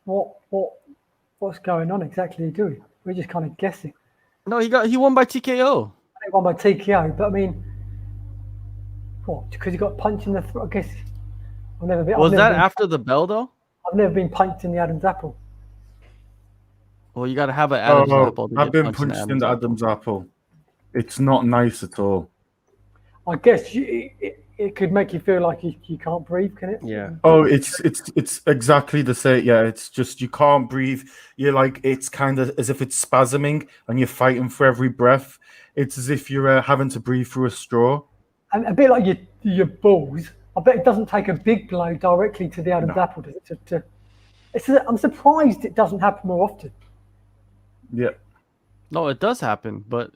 what's going on exactly doing. We're just kind of guessing. No, he won by TKO. He won by TKO, but I mean, what? Because he got punched in the throat. I guess Was that after the bell though? I've never been punched in the Adam's apple. Well, you got to have an Adam's apple. I've been punched in the Adam's apple. It's not nice at all. I guess it could make you feel like you can't breathe, can it? Yeah. Oh, it's exactly the same. Yeah, it's just you can't breathe. You're like, it's kind of as if it's spasming and you're fighting for every breath. It's as if you're having to breathe through a straw. And a bit like your balls. I bet it doesn't take a big blow directly to the Adam's apple, does it? I'm surprised it doesn't happen more often. Yeah. No, it does happen, but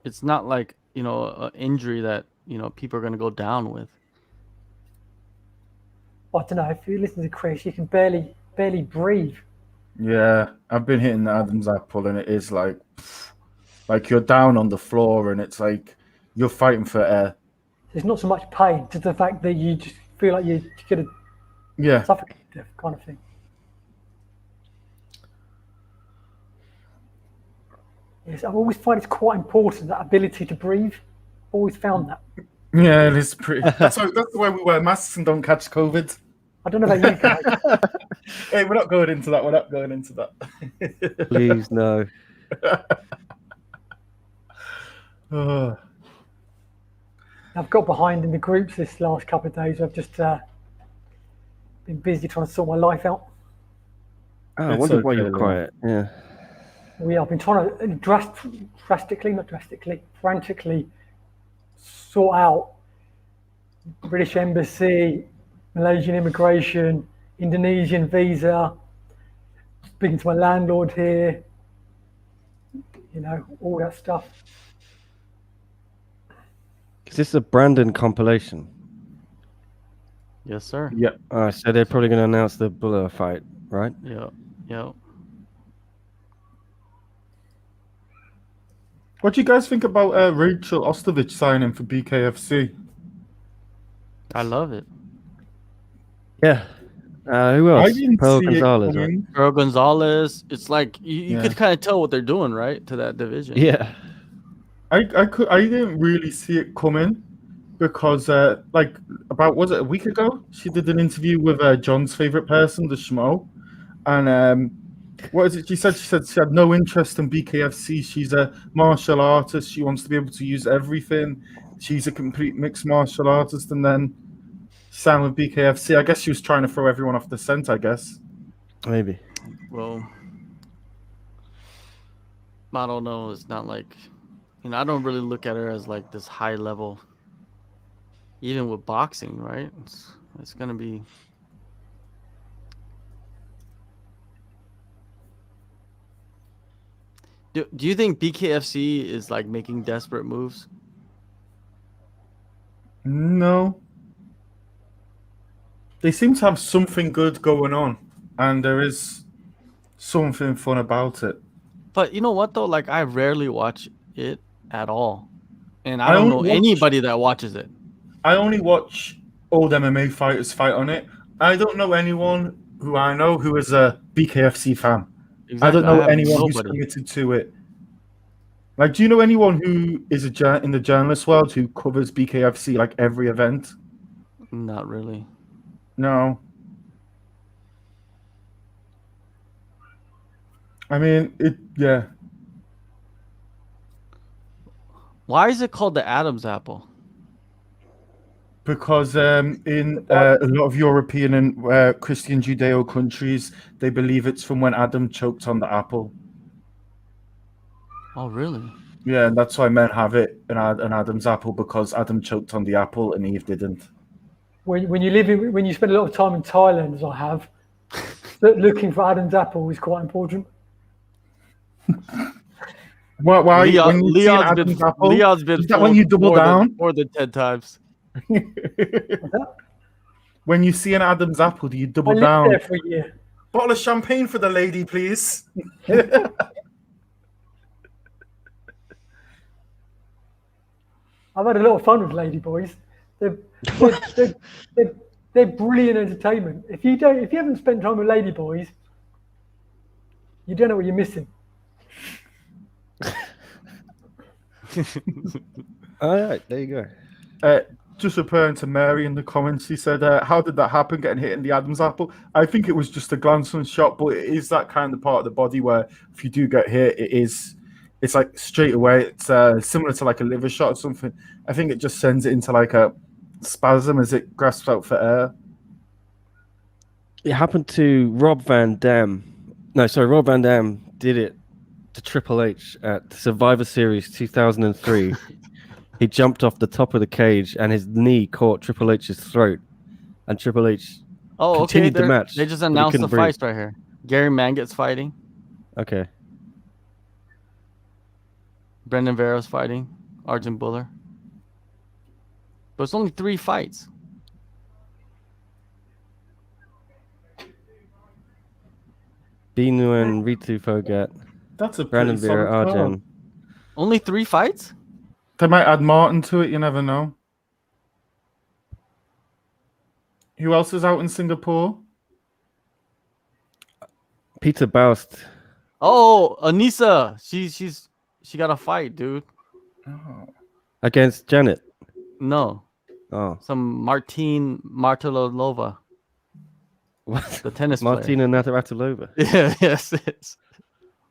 it's not like, an injury that, people are going to go down with. I don't know. If you listen to Chris, you can barely breathe. Yeah, I've been hitting the Adam's apple, and it is like you're down on the floor, and it's like you're fighting for air. There's not so much pain, just the fact that you just feel like you're going to suffocate to death, kind of thing. Yes, I've always found it's quite important, that ability to breathe. Always found that. Yeah, it is pretty. That's the way we wear masks and don't catch COVID. I don't know about you guys. Hey, we're not going into that. Please no. I've got behind in the groups this last couple of days. I've just been busy trying to sort my life out. Oh, I wonder why you're quiet. Yeah. I've been trying to frantically sort out British Embassy, Malaysian immigration, Indonesian visa, speaking to my landlord here, all that stuff. Is this a Brandon compilation? Yes, sir. Yep. So they're probably going to announce the Buller fight, right? Yeah. What do you guys think about Rachel Ostervich signing for Bkfc? I love it. Yeah. Who else? I didn't Pearl see Gonzalez, it right? coming. Earl Gonzalez. It's like you could kind of tell what they're doing, right, to that division. Yeah. I didn't really see it coming because was it a week ago? She did an interview with John's favorite person, the Schmo, and What is it? She said she had no interest in BKFC. She's a martial artist. She wants to be able to use everything. She's a complete mixed martial artist, and then signed with BKFC. I guess she was trying to throw everyone off the scent. I guess. Maybe. Well, I don't know. It's not like, I don't really look at her as like this high level. Even with boxing, right? It's gonna be. Do you think BKFC is like making desperate moves? No. They seem to have something good going on, and there is something fun about it. But you know what though? Like I rarely watch it at all, and I I don't only know watch- anybody that watches it. I only watch old MMA fighters fight on it. I don't know anyone who I know who is a BKFC fan. I don't Exactly. know have anyone who's nobody. committed to it. Like, do you know anyone who is in the journalist world who covers BKFC like every event? Not really. No. I mean, yeah. Why is it called the Adam's apple? Because in a lot of European and Christian Judeo countries, they believe it's from when Adam choked on the apple. Oh, really? Yeah, and that's why men have it an Adam's apple, because Adam choked on the apple and Eve didn't. When you spend a lot of time in Thailand, as I have, looking for Adam's apple is quite important. Why when you see an Leon's Adam's apple, been is that when you double down? more than 10 times. When you see an Adam's apple, do you I double lived down? there for a year. Bottle of champagne for the lady, please. I've had a lot of fun with ladyboys. They're brilliant entertainment. If you haven't spent time with ladyboys, you don't know what you're missing. All right, there you go. Just referring to Mary in the comments, she said, "How did that happen? Getting hit in the Adam's apple?" I think it was just a glancing shot, but it is that kind of part of the body where if you do get hit, it's like straight away. It's similar to like a liver shot or something. I think it just sends it into like a spasm as it grasps out for air. It happened to Rob Van Dam. No, sorry, Rob Van Dam did it to Triple H at Survivor Series 2003. He jumped off the top of the cage and his knee caught Triple H's throat. And Triple H continued the match. They just but he announced the couldn't breathe. fights right here. Gary Mangett's fighting. Okay. Brendan Vera's fighting. Arjun Buller. But it's only 3 fights. Binu and Ritu Fogat. That's a Brandon pretty Vera, solid card. Arjun. Only 3 fights? They might add Martin to it. You never know. Who else is out in Singapore? Peter Baust. Oh, Anissa. She got a fight, dude. Against Janet. No. Oh. Some Martine Martilova. What? The tennis player. Martina Navratilova. Yeah, yes.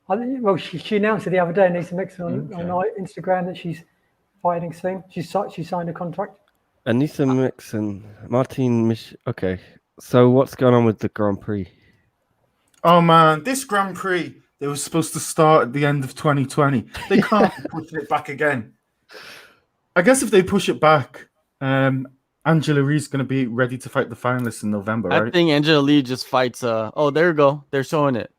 Well, she announced it the other day, and Lisa Mixon on Instagram that she's fighting soon. She signed a contract. Anissa Mixon, Martin Mich. Okay, so what's going on with the Grand Prix? Oh man, this Grand Prix, they were supposed to start at the end of 2020. They can't push it back again. I guess if they push it back, Angela Ree's going to be ready to fight the finalists in November, right? I think Angela Lee just fights. Oh, there you go. They're showing it.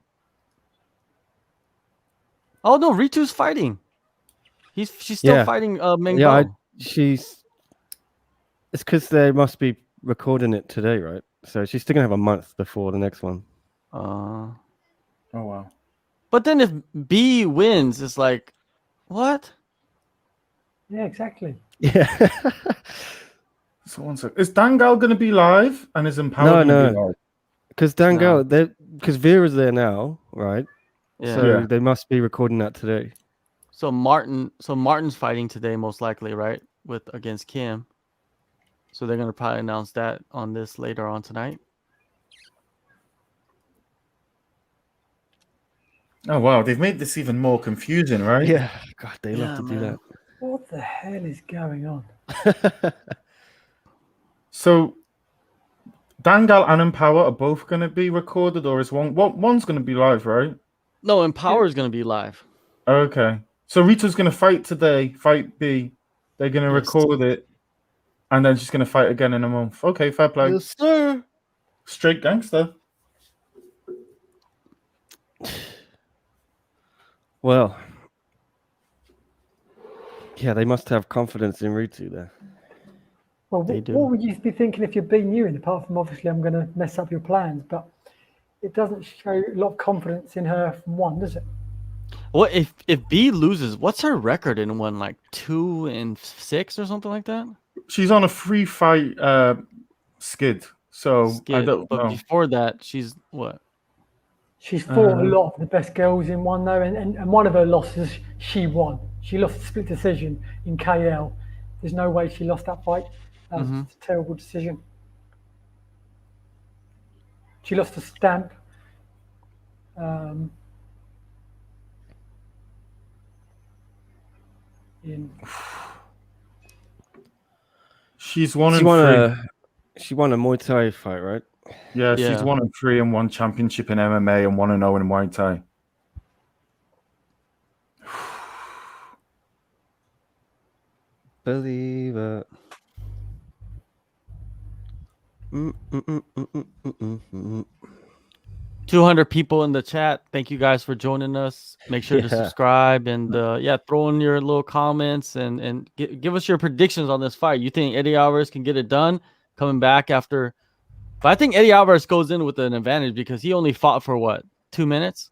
Oh no, Ritu's fighting. She's still fighting Meng Bo. It's because they must be recording it today, right? So she's still gonna have a month before the next one. Oh wow. But then if B wins, it's like, what? Yeah, exactly. Yeah. So one sec. Is Dangal going to be live and is Empowered going to be live? Because Dangal, because Vera's there now, right? Yeah. So they must be recording that today. So Martin's fighting today, most likely, right? Against Kim. So they're gonna probably announce that on this later on tonight. Oh wow, they've made this even more confusing, right? Yeah, God, they love Yeah, to do man. What the hell is going on? that. So Dangal and Empower are both going to be recorded, or is one's going to be live, right? No, Empower is gonna be live. Okay. So Rita's going to fight today, fight B. They're going to Yes. record it, and then she's going to fight again in a month. Okay, fair play. Yes, sir. Straight gangster. Well, yeah, they must have confidence in Ritu there. Well, They what, do. what would you be thinking if you're being new? And apart from obviously, I'm going to mess up your plans, but it doesn't show a lot of confidence in her from one, does it? What if B loses? What's her record in one? Like 2-6 or something like that? She's on a free fight skid, so I Skid. don't But know. before that, she's what? She's fought a lot of the best girls in one though, and one of her losses she won. She lost a split decision in KL. There's no way she lost that fight. That was just a terrible decision. She lost to Stamp. In She's one She and won three. she won a Muay Thai fight, right? Yeah, she's Yeah. 1-3 and one championship in MMA and 1-0 in Muay Thai. Believe it. 200 people in the chat. Thank you guys for joining us. Make sure to Yeah. subscribe and throw in your little comments and give us your predictions on this fight. You think Eddie Alvarez can get it done coming back after? But I think Eddie Alvarez goes in with an advantage because he only fought for what, 2 minutes,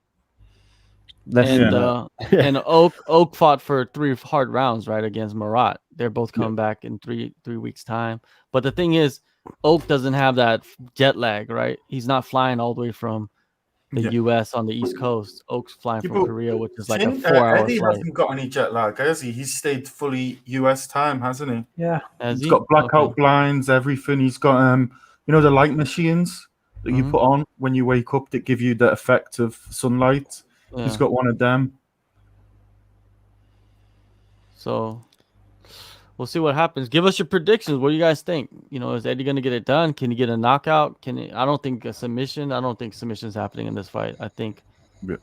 Less and than that. and Oak fought for 3 hard rounds right against Marat. They're both coming back in three weeks time. But the thing is, Oak doesn't have that jet lag, right? He's not flying all the way from the US on the East Coast. Oak's flying from but Korea, which is like a Tin, 4-hour Eddie flight. hasn't got any jet lag, has he? He's stayed fully US time, hasn't he? yeah, Has He's he? got blackout blinds, everything. He's got the light machines that you Mhm. put on when you wake up that give you the effect of sunlight. He's Yeah. got one of them. So we'll see what happens. Give us your predictions. What do you guys think? Is Eddie going to get it done? Can he get a knockout? I don't think a submission. I don't think submission's happening in this fight. I think Yeah.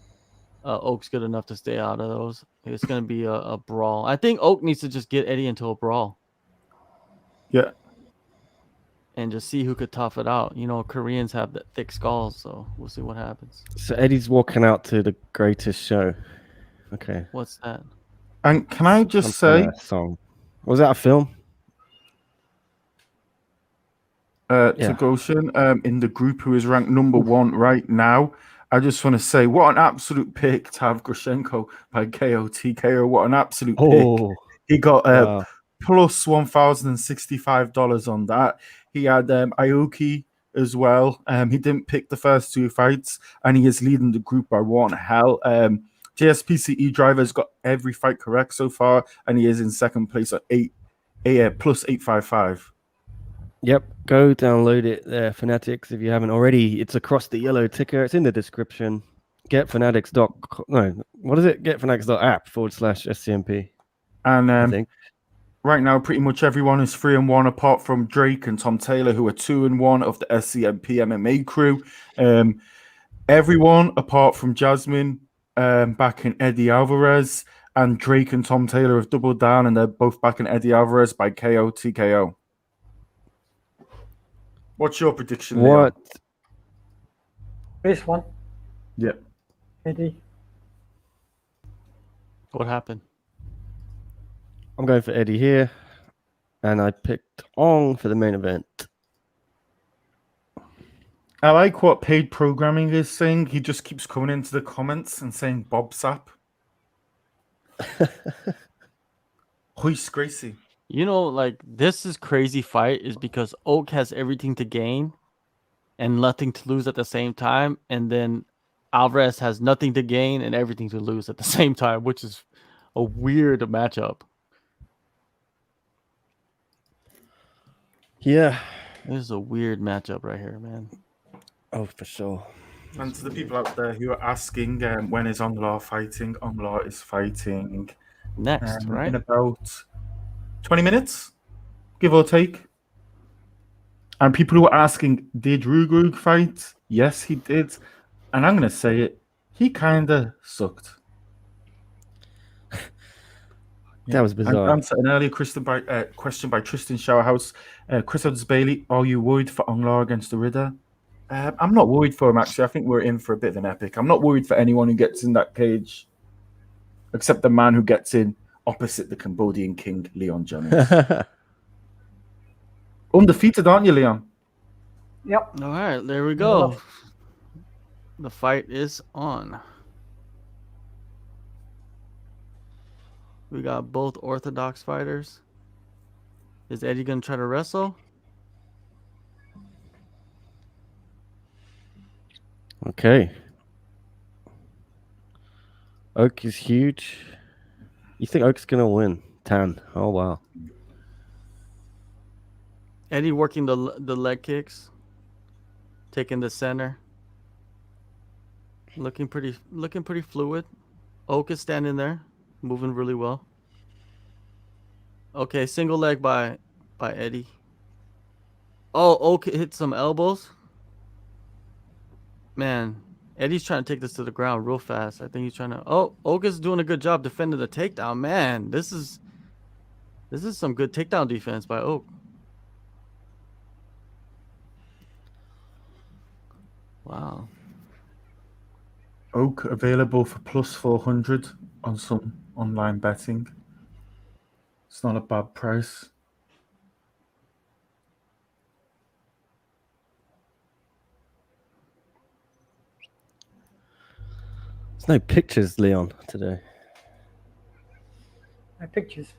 Oak's good enough to stay out of those. It's going to be a brawl. I think Oak needs to just get Eddie into a brawl Yeah. and just see who could tough it out. Koreans have that thick skulls, so we'll see what happens. So Eddie's walking out to the greatest show. Okay. What's that? And can I just say, song. Was that a film? to Goshen, in the group who is ranked number 1 right now, I just want to say, what an absolute pick to have Groshenko by KO. What an absolute pick. He got wow. plus $1,065 on that. He had Aoki as well. He didn't pick the first 2 fights, and he is leading the group by 1. Hell, JSPCE Driver's got every fight correct so far, and he is in second place at plus 855. Yep, go download it there, Fanatics, if you haven't already. It's across the yellow ticker. It's in the description. Getfanatics.app/SCMP. And I think. right now, pretty much everyone is 3-1, apart from Drake and Tom Taylor, who are 2-1 of the SCMP MMA crew. Everyone apart from Jasmine, backing Eddie Alvarez, and Drake and Tom Taylor have doubled down, and they're both backing Eddie Alvarez by KO TKO. What's your prediction, Leon? this one, Yeah. Eddie. What happened? I'm going for Eddie here, and I picked Ong for the main event. I like what paid programming is saying. He just keeps coming into the comments and saying Bob Sapp. Hoist Gracie. This is crazy fight is because Oak has everything to gain and nothing to lose at the same time. And then Alvarez has nothing to gain and everything to lose at the same time, which is a weird matchup. Yeah. This is a weird matchup right here, man. Oh, for sure. And to the people out there who are asking, when is Aung La fighting? Aung La is fighting Next, right? in about 20 minutes, give or take. And people who are asking, did Rugrug fight? Yes, he did. And I'm going to say it, he kind of sucked. That was bizarre. Answer an earlier question by Tristan Showerhouse. Chris Odds Bailey, are you worried for Aung La against the Ridder? I'm not worried for him, actually. I think we're in for a bit of an epic. I'm not worried for anyone who gets in that cage, except the man who gets in opposite the Cambodian king, Leon Jennings. Undefeated, aren't you, Leon? Yep. All right, there we go. The fight is on. We got both orthodox fighters. Is Eddie gonna try to wrestle? Okay. Oak is huge. You think Oak's gonna win? 10. Oh wow. Eddie working the leg kicks, taking the center. Looking pretty fluid. Oak is standing there, moving really well. Okay, single leg by Eddie. Oh, Oak hit some elbows. Man, Eddie's trying to take this to the ground real fast. I think he's trying to. Oh, Oak is doing a good job defending the takedown. Man, this is some good takedown defense by Oak. Wow. Oak available for plus 400 on some online betting. It's not a bad price. There's no pictures, Leon, today. No pictures.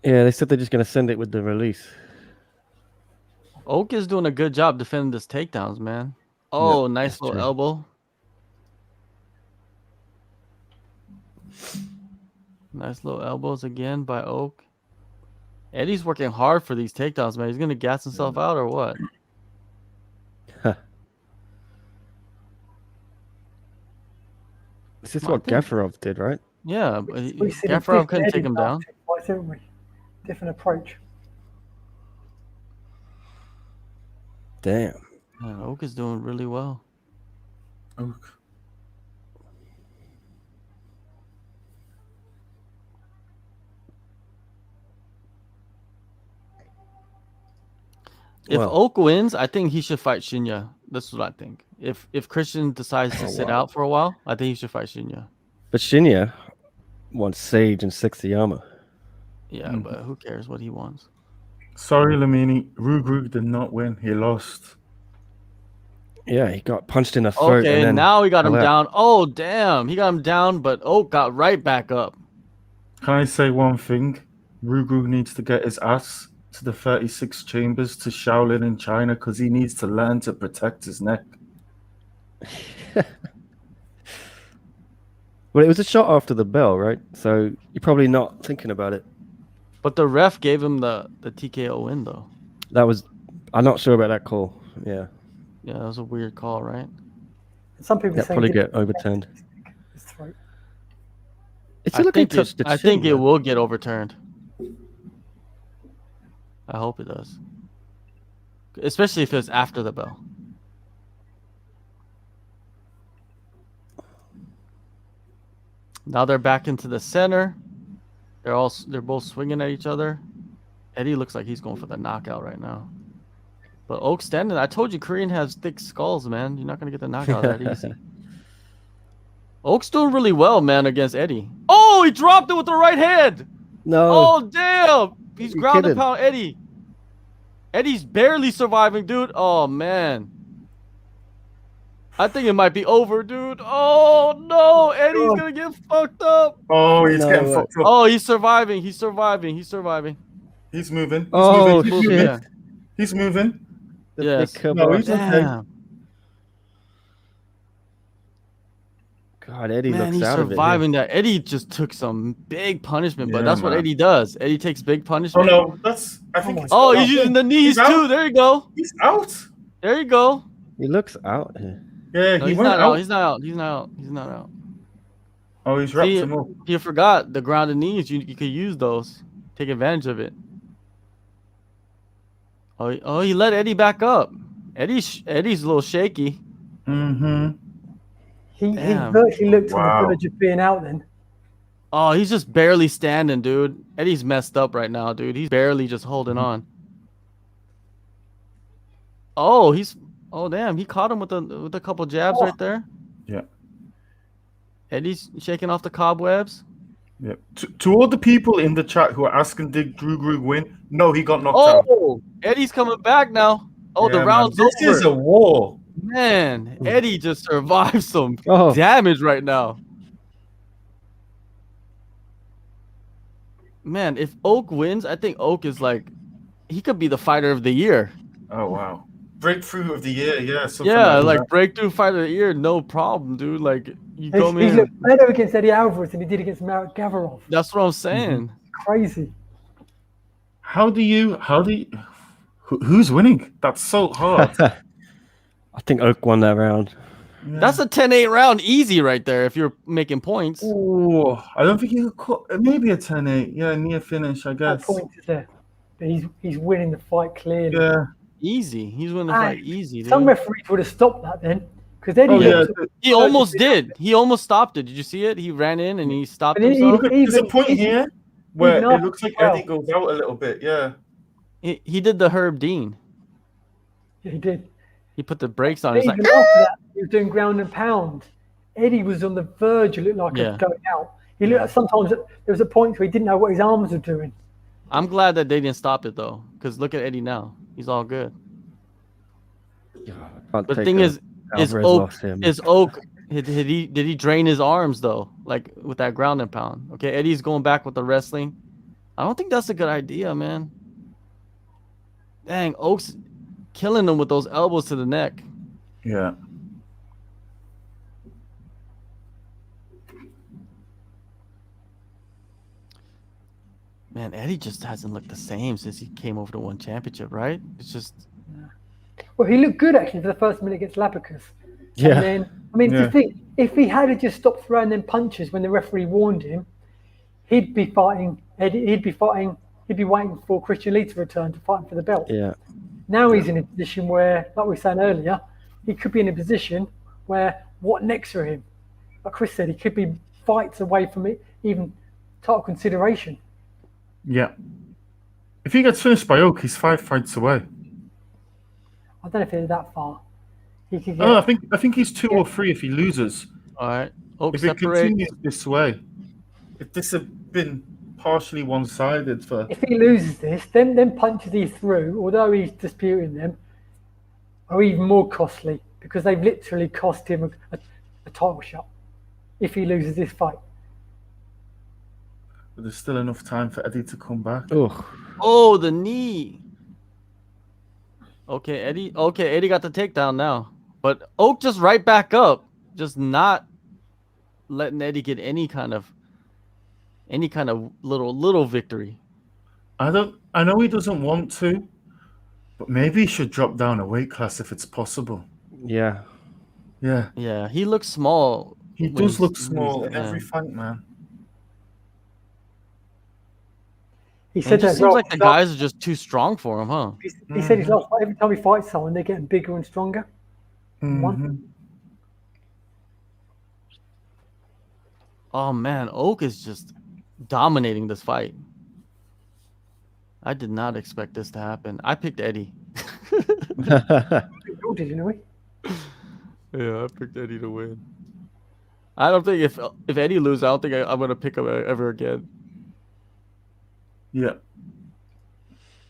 Yeah, they said they're just gonna send it with the release. Oak is doing a good job defending this takedowns, man. Oh, nice little elbow. Nice little elbows again by Oak. Eddie's working hard for these takedowns, man. He's gonna gas himself out or what? This is what Gafarov did, right? Yeah, but Gafarov couldn't take him down. Different approach. Damn. Man, Oak is doing really well. Oak. If Oak wins, I think he should fight Shinya. That's what I think. If Christian decides to sit out for a while, I think he should fight Shinya. But Shinya wants Sage and Sexyama. Yeah, but who cares what he wants? Sorry, Lamini. Rugrug did not win. He lost. Yeah, he got punched in the throat. Okay, and then now he got him down. Oh, damn. He got him down, but Oak got right back up. Can I say one thing? Rugrug needs to get his ass to the 36 chambers to Shaolin in China because he needs to learn to protect his neck. Well, it was a shot after the bell, right? So you're probably not thinking about it. But the ref gave him the TKO win, though. I'm not sure about that call. Yeah. Yeah, that was a weird call, right? Some people say probably get overturned. I think it will get overturned. I hope it does. Especially if it's after the bell. Now they're back into the center. They're both swinging at each other. Eddie looks like he's going for the knockout right now. But Oak standing. I told you Korean has thick skulls, man. You're not gonna get the knockout that easy. Oak's doing really well, man, against Eddie. Oh, he dropped it with the right hand. No. Oh, damn. He's ground and pound Eddie. Eddie's barely surviving, dude. Oh, man. I think it might be over, dude. Oh, no. Eddie's going to get fucked up. Oh, he's getting fucked up. Oh, he's surviving. He's surviving. He's surviving. He's moving. He's moving. Yes. No, he's okay. God, Eddie Man, looks he's out surviving that. Eddie just took some big punishment, but that's what Eddie does. Eddie takes big punishment. Oh, no. I think he's using the knees, too. There you go. He's out. There you go. He looks out here. Yeah, No, he he's went not out. out. He's not out. He's not out. He's not out. Oh, he's wrapped See, him up. you forgot the grounded knees. You could use those. Take advantage of it. Oh, he let Eddie back up. Eddie's a little shaky. Mm-hmm. He Damn. virtually looked on the Wow. verge of being out then. Oh, he's just barely standing, dude. Eddie's messed up right now, dude. He's barely just holding on. Oh, damn. He caught him with a couple jabs right there. Yeah. Eddie's shaking off the cobwebs. Yeah. To all the people in the chat who are asking, did Drew Gregg win? No, he got knocked out. Oh, Eddie's coming back now. Oh, the Yeah, man. round's This over. is a war. Man, Eddie just survived some Oh. damage right now. Man, if Oak wins, I think Oak is like, he could be the fighter of the year. Oh, wow. Breakthrough of the year, yeah. Yeah, Like like that. breakthrough fighter of the year, no problem, dude. Like you He's come in. looked better against Eddie Alvarez than he did against Marek Gavarov. That's what I'm saying. Crazy. Who's winning? That's so hard. I think Oak won that round. Yeah. That's a 10-8 round easy right there if you're making points. Oh, I don't think he could cut. Maybe a 10-8. Yeah, near finish, I No guess. points is there. But he's winning the fight clearly. Yeah. Easy. He's winning the fight easy, dude. Some referees would have stopped that then. Because Eddie Oh, yeah. looked- He almost did. He almost stopped it. Did you see it? He ran in and he stopped But he- himself. There's a point here where even it after looks like 12. Eddie goes out a little bit. Yeah. He did the Herb Dean. Yeah, he did. He put the brakes on. But He's even like, after that, he was doing ground and pound. Eddie was on the verge. It looked like Yeah. of going out. He looked sometimes there was a point where he didn't know what his arms were doing. I'm glad that they didn't stop it though, because look at Eddie now. He's all good. But the thing is Alvarez Oak lost him. did he drain his arms though, like with that ground and pound? Okay, Eddie's going back with the wrestling. I don't think that's a good idea, man. Dang, Oak's killing him with those elbows to the neck. Yeah. Man, Eddie just hasn't looked the same since he came over to one championship, right? It's just Well, he looked good actually for the first minute against Labicus. Yeah. And then, I mean, Yeah. to think, if he had just stopped throwing them punches when the referee warned him, he'd be fighting Eddie. He'd be waiting for Christian Lee to return to fight for the belt. Yeah. Now he's in a position where, like we were saying earlier, he could be in a position where what next for him? Like Chris said, he could be fights away from it, even title consideration. Yeah. If he gets finished by Oak, he's 5 fights away. I don't know if he's that far. He could get. Oh, I think he's 2 or 3 if he loses. all right. Oak If it separates. continues this way, if this had been partially one-sided for If he loses this, then punches he threw, although he's disputing them, are even more costly because they've literally cost him a title shot. If he loses this fight, but there's still enough time for Eddie to come back. Oh, Oh, the knee. Okay, Eddie got the takedown now. But Oak just right back up, just not letting Eddie get any kind of little victory. I know he doesn't want to, but maybe he should drop down a weight class if it's possible. yeah. Yeah. Yeah, he looks small. He when does he's- look when small he's- in every yeah. fight, man. he It said just that. seems like the guys are just too strong for him, huh? He said his last fight, every time he fights someone, they're getting bigger and stronger. Mhm. Oh man, Oak is just dominating this fight. I did not expect this to happen. I picked Eddie. You did, you know? Yeah, I picked Eddie to win. I don't think if Eddie loses, I don't think I'm gonna pick him ever again. Yeah.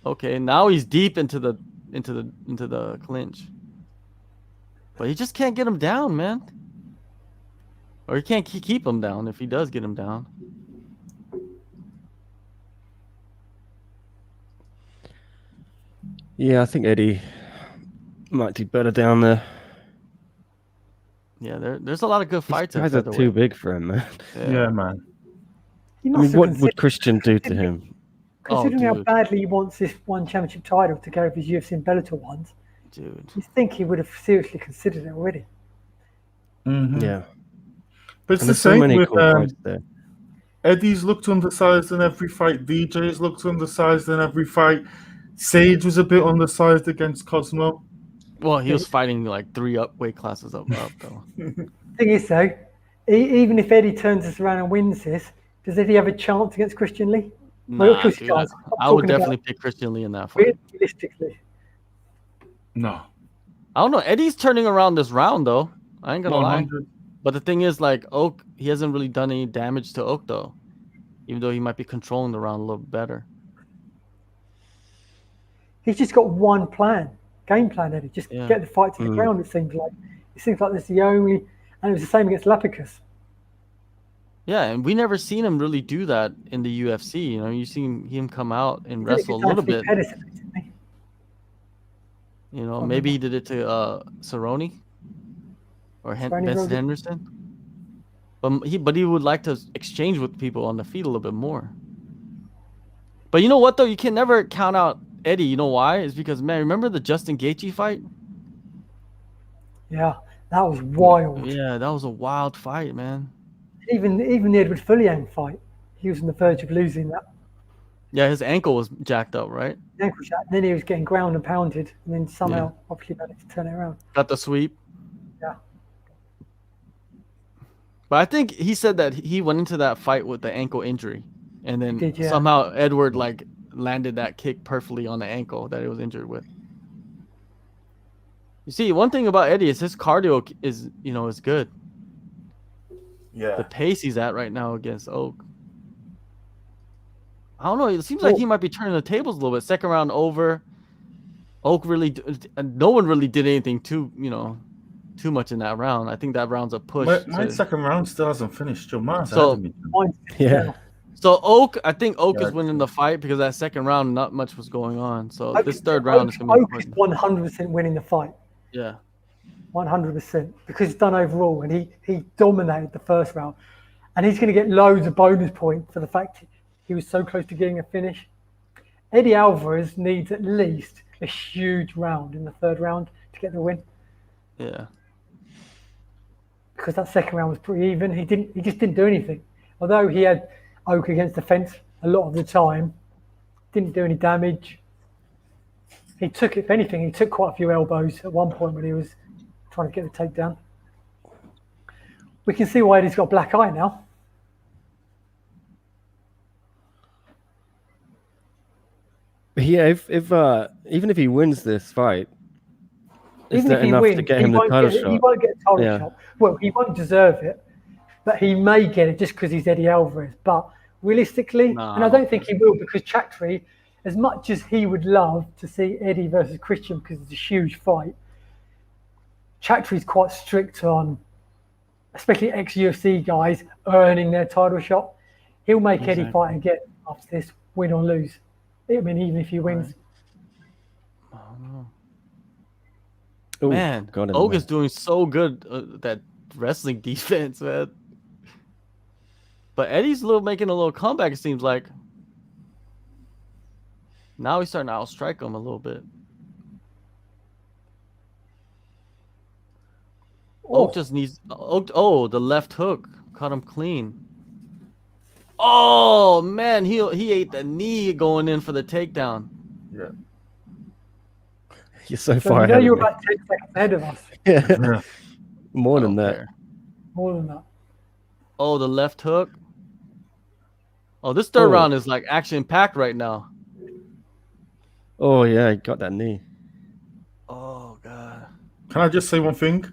Okay, now he's deep into the clinch, but he just can't get him down, man. Or he can't keep him down if he does get him down. Yeah, I think Eddie might do better down there. Yeah, there's a lot of good These fights. at guys are too featherweight. big for him, man. Yeah, man. He I must mean, have what would considered, Christian do to him? considering how dude. badly he wants this one championship title to go with his UFC and Bellator ones. Dude. You think he would have seriously considered it already? Yeah. But it's And the there's so same many with cool fights there. Eddie's looked undersized in every fight. DJ's looked undersized in every fight. Sage was a bit undersized against Cosmo. Well, he was fighting like 3 weight classes up though. Thing is, though, even if Eddie turns this around and wins this, does Eddie have a chance against Christian Lee? Well, of Nah, course he dude, does. I'm I would talking definitely about pick Christian Lee in that fight. realistically. No. I don't know. Eddie's turning around this round though. I ain't gonna lie. 100. But the thing is, like Oak, he hasn't really done any damage to Oak though, even though he might be controlling the round a little better. He's just got one game plan, Eddie. Just Yeah. get the fight to the ground. It seems like that's the only, and it was the same against Lapicus. Yeah, and we never seen him really do that in the UFC. You know, you seen him come out and He did it wrestle a against little Anthony bit. Pettis, didn't he? You know, maybe he did it to Cerrone or Cerrone Benson probably. Henderson. But he would like to exchange with people on the feet a little bit more. But you know what though? You can never count out Eddie. You know why? It's because, man, remember the Justin Gaethje fight? Yeah, that was wild. Yeah, that was a wild fight, man. Even the Edward Fulliang fight, he was on the verge of losing that. Yeah, his ankle was jacked up, right? Ankle shot. Then he was getting ground and pounded, and then somehow obviously managed to turn it around. Got the sweep. Yeah. But I think he said that he went into that fight with the ankle injury, and then He did, yeah. somehow Edward like landed that kick perfectly on the ankle that he was injured with. You see, one thing about Eddie is his cardio is good. Yeah. The pace he's at right now against Oak. I don't know. It seems like he might be turning the tables a little bit. Second round over. Oak no one really did anything too much in that round. I think that round's a push. My second round still hasn't finished. Your man's So- ahead of me. Yeah. So I think Oak is winning the fight because that second round, not much was going on. So this third round is going to be Oak is important. 100% winning the fight. Yeah. 100%, because it's done overall, and he dominated the first round, and he's going to get loads of bonus points for the fact he was so close to getting a finish. Eddie Alvarez needs at least a huge round in the third round to get the win, Yeah. because that second round was pretty even. He just didn't do anything. Although he had Oak against the fence a lot of the time, didn't do any damage. He took, if anything, he took quite a few elbows at one point when he was trying to get the takedown. We can see why he's got a black eye now. Yeah, if even if he wins this fight, is Even that if he enough wins, to get him the title he shot? won't get a title Yeah. shot. Well, he won't deserve it, but he may get it just because he's Eddie Alvarez. But realistically, Nah, and I don't think he will, because Chatri, as much as he would love to see Eddie versus Christian because it's a huge fight, Chatri's quite strict on, especially ex-UFC guys, earning their title shot. He'll make Eddie fight again after this, win or lose. I mean, even if he wins. I don't know. Ooh, Man, got him, Oak man. is doing so good that wrestling defense, man. But Eddie's making a little comeback, it seems like. Now he's starting to outstrike him a little bit. Oak just needs the left hook. Caught him clean. Oh man, he ate the knee going in for the takedown. Yeah. You're so So far you know ahead. you're Of me. about 10 seconds ahead of us. Yeah. Yeah. More I than don't that. care. More than that. Oh, the left hook. Oh, this third round is like action packed right now. Oh yeah, he got that knee. Oh god. Can I just say one thing?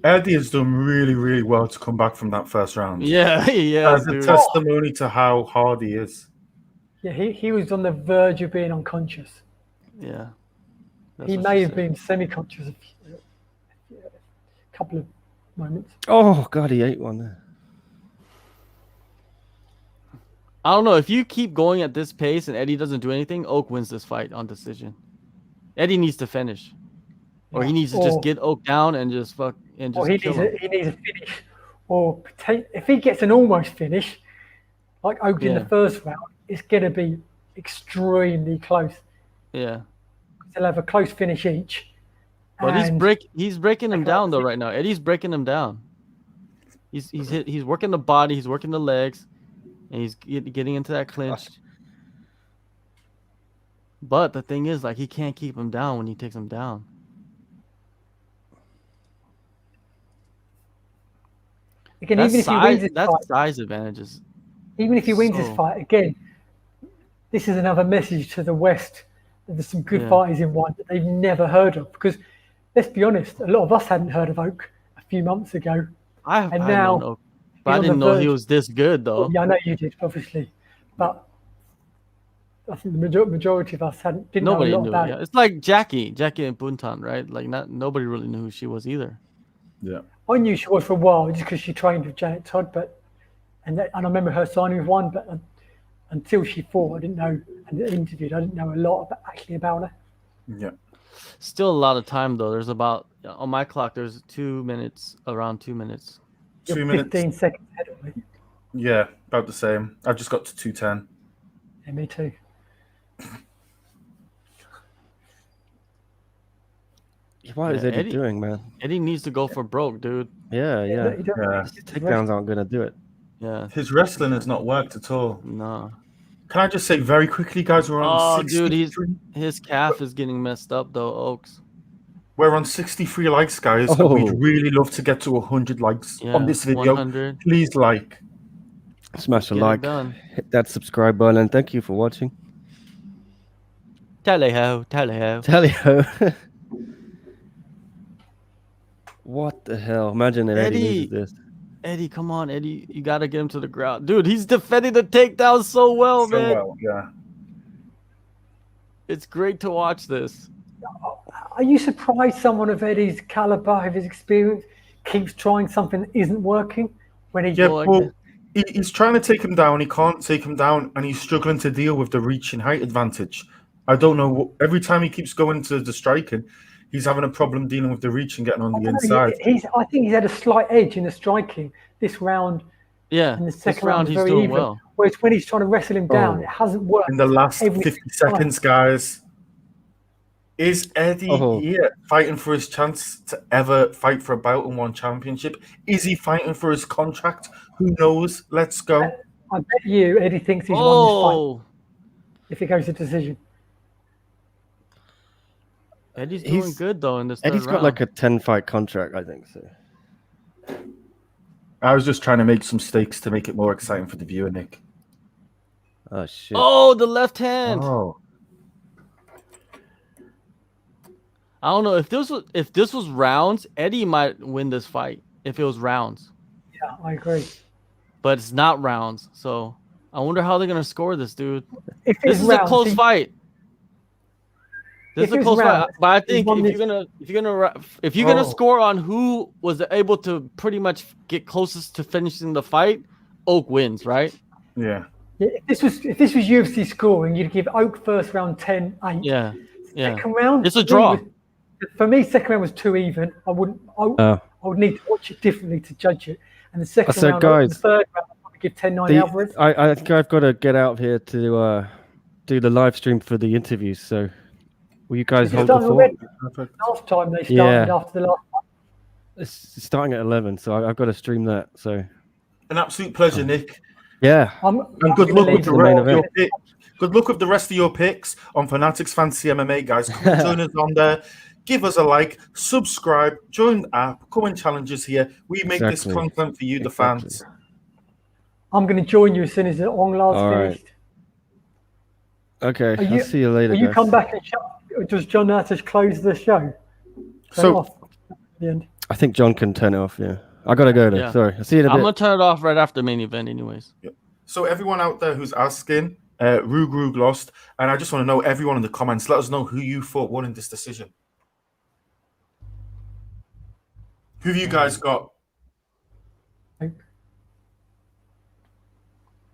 Eddie has done really, really well to come back from that first round. Yeah, yeah. As a testimony to how hard he is. Yeah, he was on the verge of being unconscious. Yeah. He may have been semi-conscious a couple of moments. Oh god, he ate one there. I don't know. If you keep going at this pace and Eddie doesn't do anything, Oak wins this fight on decision. Eddie needs to finish. Or he needs to just get Oak down and just kill him. He needs a finish. Or if he gets an almost finish, like Oak in the first round, it's going to be extremely close. Yeah. They'll have a close finish each. But he's breaking him down though right now. Eddie's breaking him down. He's working the body, he's working the legs, and he's getting into that clinch. But the thing is, like, he can't keep him down when he takes him down. Again, even if he wins this that's fight, size advantages. even if he wins this fight, again, this is another message to the West that there's some good fighters in one that they've never heard of. Because let's be honest, a lot of us hadn't heard of Oak a few months ago. I know, but I didn't know he was this good, though. Yeah, I know you did, obviously, but I think the majority of us didn't know a lot about it. It's like Jackie and Buntan, right? Like nobody really knew who she was either. Yeah, I knew she was for a while just because she trained with Janet Todd, and I remember her signing with one, but until she fought, I didn't know, and interviewed, I didn't know a lot about her. Yeah. Still a lot of time though. There's about on my clock. There's 2 minutes, around 2 minutes. 2 minutes. 15 seconds ahead of me. Yeah, about the same. I've just got to 2:10. Yeah, me too. What is Eddie doing, man? Eddie needs to go for broke, dude. Yeah. Takedowns aren't gonna do it. Yeah. His wrestling has not worked at all. No. Can I just say very quickly, guys, we're on 63. Dude, his calf is getting messed up though, Oaks. We're on 63 likes, guys. And we'd really love to get to 100 likes on this video. 100. Please like. Smash a like, hit that subscribe button, and thank you for watching. Tally-ho. Tally-ho. What the hell? Imagine if Eddie loses this. Eddie, come on, Eddie. You got to get him to the ground. Dude, he's defending the takedown so well, man. Well, yeah. It's great to watch this. Are you surprised someone of Eddie's caliber, of his experience, keeps trying something that isn't working? When he's trying to take him down. He can't take him down, and he's struggling to deal with the reach and height advantage. I don't know. Every time he keeps going to the striking, he's having a problem dealing with the reach and getting on the inside. I think he's had a slight edge in the striking this round. Yeah, in the second round he's doing even. well. Whereas when he's trying to wrestle him down, it hasn't worked. In the last 50 seconds, guys. Is Eddie here fighting for his chance to ever fight for a belt and one championship? Is he fighting for his contract? Who knows? Let's go. I bet you Eddie thinks he's won this fight if it goes to decision. Eddie's doing good though in this. Eddie's got like a 10-fight contract, I think so. I was just trying to make some stakes to make it more exciting for the viewer, Nick. Oh shit! Oh, the left hand. Oh. I don't know if this was rounds. Eddie might win this fight if it was rounds. Yeah, I agree. But it's not rounds, so I wonder how they're gonna score this, dude. This is a close fight. This is a close fight, but I think if you're gonna score on who was able to pretty much get closest to finishing the fight, Oak wins, right? Yeah. If this was UFC scoring, you'd give Oak first round 10-8. Yeah. Second round, it's a draw. For me, second round was too even. I would need to watch it differently to judge it. And the second round, guys, the third round, I'd probably give 10-9 Alvarez. I think I've got to get out of here to do the live stream for the interviews. So, will you guys hold the fort? Last time they started after the last one. It's starting at 11, so I've got to stream that. So, an absolute pleasure, Nick. Yeah. And good luck with the rest of your picks. Good luck with the rest of your picks on Fanatics Fantasy MMA, guys. Come and join us on there. Give us a like, subscribe, join the app, come and challenge us here. We make this content for you, the fans. I'm going to join you as soon as the Aung La's finished. Okay, I'll see you later. Will you come back and does John Natas close the show? I think John can turn it off, yeah. I got to go though, sorry. I'll see you in a bit. I'm going to turn it off right after main event anyways. Yeah. So everyone out there who's asking, Rug lost, and I just want to know, everyone in the comments, let us know who you thought won in this decision. Who have you guys got?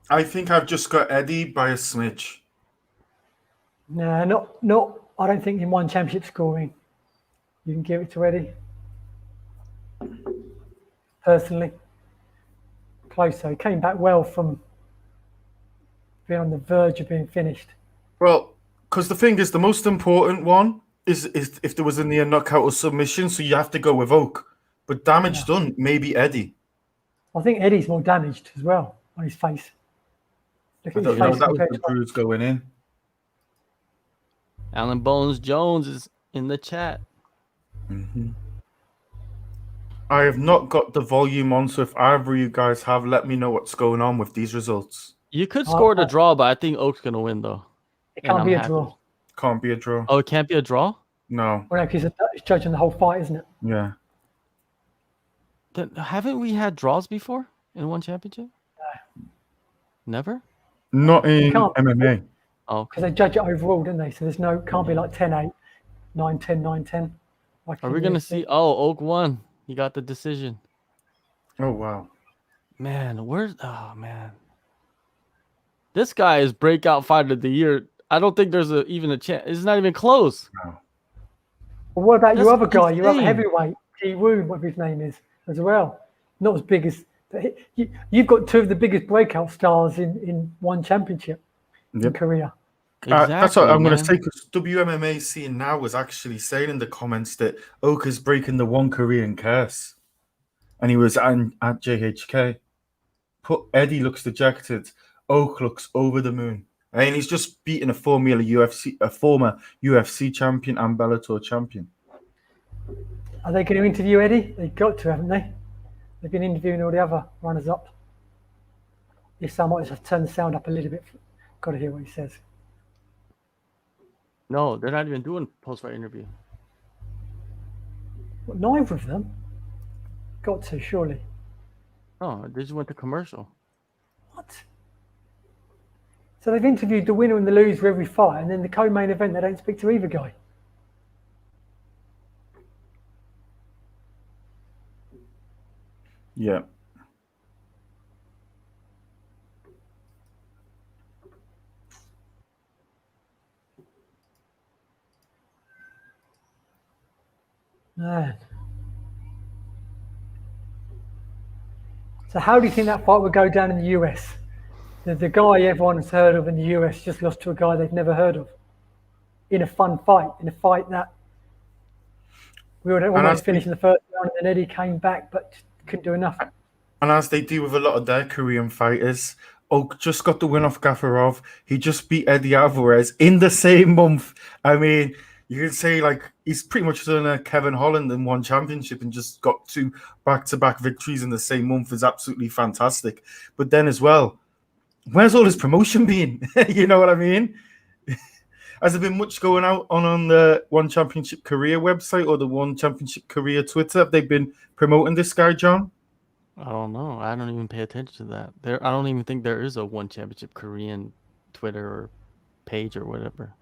I think I've just got Eddie by a smidge. No, not. I don't think in one championship scoring, you can give it to Eddie. Personally, close though. He came back well from being on the verge of being finished. Well, because the thing is, the most important one is if there was in the knockout or submission, so you have to go with Oak. But damage done, maybe Eddie. I think Eddie's more damaged as well on his face. Look I at his don't know. face That was compared the to bruise going in. Alan Bones Jones is in the chat. Mm-hmm. I have not got the volume on, so if either of you guys have, let me know what's going on with these results. You could score the draw, but I think Oak's gonna win though. It can't be a draw. Can't be a draw. Oh, it can't be a draw? No. Well, no, because it's judging the whole fight, isn't it? Yeah. Then haven't we had draws before in one championship? Never? Not in can't. MMA. Oh, Because they judge it overall, don't they? So there's no, can't be like 10-8, 9-10, 9-10. Like are we gonna see? Oh, Oak won. He got the decision. Oh wow. Man, where's? Oh man, this guy is breakout fighter of the year. I don't think there's even a chance. It's not even close. No. Well, what about your That's other guy, your other insane. heavyweight, Ji Woon, whatever his name is, as well? Not as big as you've got two of the biggest breakout stars in one championship in Korea. Exactly, that's what I'm going to man. say, because WMMA scene now was actually saying in the comments that Oak is breaking the one Korean curse, and he was at JHK. Eddie looks dejected. Oak looks over the moon. And he's just beaten a former UFC champion and Bellator champion. Are they going to interview Eddie? They've got to, haven't they? They've been interviewing all the other runners-up. Yes, I might just turn the sound up a little bit. Got to hear what he says. No, they're not even doing post-fight interview. Well, neither of them. Got to, surely. Oh, they just went to commercial. What? So they've interviewed the winner and the loser every fight, and then the co-main event, they don't speak to either guy. Yeah. Man. So how do you think that fight would go down in the US? The guy everyone's heard of in the US just lost to a guy they've never heard of. In a fun fight, in a fight that we were almost finishing the first round, and then Eddie came back but couldn't do enough. And as they do with a lot of their Korean fighters, Oak just got the win off Gafarov. He just beat Eddie Alvarez in the same month. I mean, you can say like he's pretty much done a Kevin Holland in one championship and just got 2 back-to-back victories in the same month is absolutely fantastic. But then as well, where's all his promotion been? You know what I mean? Has there been much going out on the One Championship Korea website or the One Championship Korea Twitter? Have they been promoting this guy, John? I don't know. I don't even pay attention to that. I don't even think there is a One Championship Korean Twitter or page or whatever.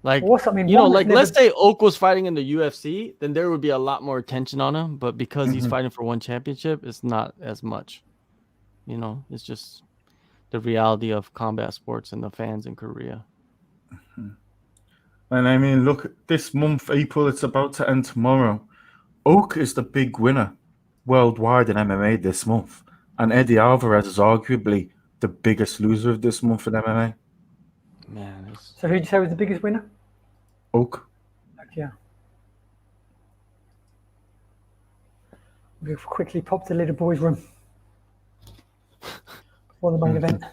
Like, let's say Oak was fighting in the UFC, then there would be a lot more attention on him. But because he's fighting for one championship, it's not as much. You know, it's just the reality of combat sports and the fans in Korea. And I mean, look, this month, April, it's about to end tomorrow. Oak is the big winner worldwide in MMA this month. And Eddie Alvarez is arguably the biggest loser of this month in MMA. Man, so who'd you say was the biggest winner? Oak. Yeah. We'll quickly pop to the little boys' room for the main event.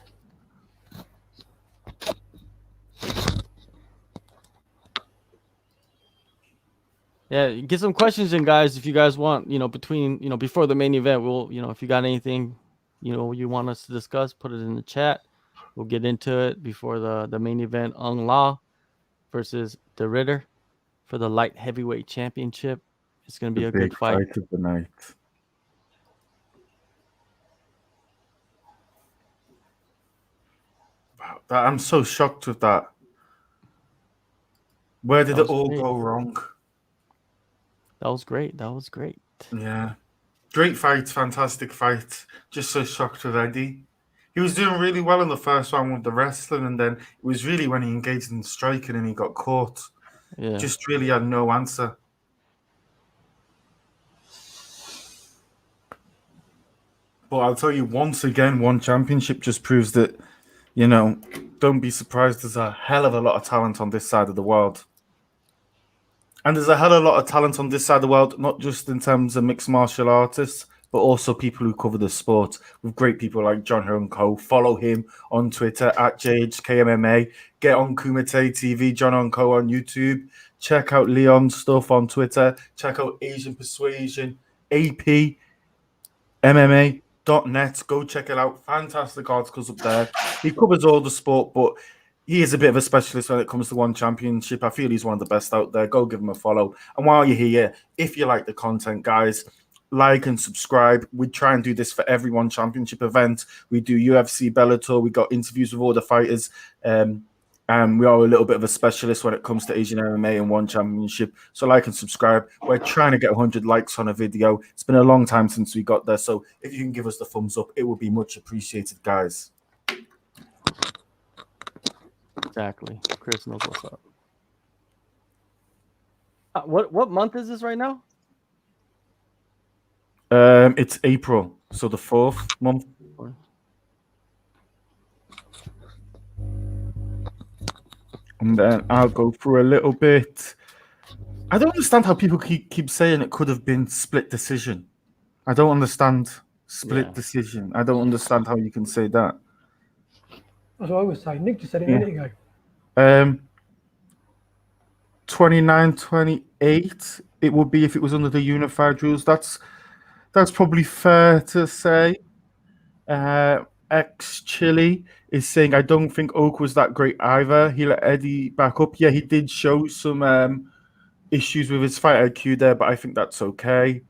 Yeah, get some questions in, guys, if you guys want. Before the main event, we'll, if you got anything, you want us to discuss, put it in the chat. We'll get into it before the main event. Aung La versus the Ritter for the light heavyweight championship. It's going to be a good fight. Fight of the night. Wow, I'm so shocked with that. Where did it all go wrong? That was great. Yeah. Great fight, fantastic fight. Just so shocked with Eddie. He was doing really well in the first round with the wrestling, and then it was really when he engaged in striking and he got caught. Yeah. Just really had no answer. But I'll tell you, once again, One Championship just proves that, don't be surprised. There's a hell of a lot of talent on this side of the world. And there's a hell of a lot of talent on this side of the world, not just in terms of mixed martial artists, but also people who cover the sport with great people like John Honko. Follow him on Twitter at JHKMMA. Get on Kumite TV, John Honko on YouTube. Check out Leon's stuff on Twitter. Check out Asian Persuasion, AP, MMA.net. Go check it out. Fantastic articles up there. He covers all the sport, but he is a bit of a specialist when it comes to one championship. I feel he's one of the best out there. Go give him a follow. And while you're here, if you like the content, guys, like and subscribe. We try and do this for every one championship event. We do UFC, Bellator. We got interviews with all the fighters. And we are a little bit of a specialist when it comes to Asian MMA and one championship. So like and subscribe. We're trying to get 100 likes on a video. It's been a long time since we got there. So if you can give us the thumbs up, it would be much appreciated, guys. Exactly. Chris knows what's up. What month is this right now? It's April, so the 4th month. And then I'll go through a little bit. I don't understand how people keep saying it could have been split decision. I don't understand split decision. I don't understand how you can say that. That's what I was saying. Nick just said it a minute ago. 29-28. It would be if it was under the unified rules. That's probably fair to say. Ex Chile is saying, I don't think Oak was that great either. He let Eddie back up. Yeah, he did show some issues with his fight IQ there, but I think that's okay.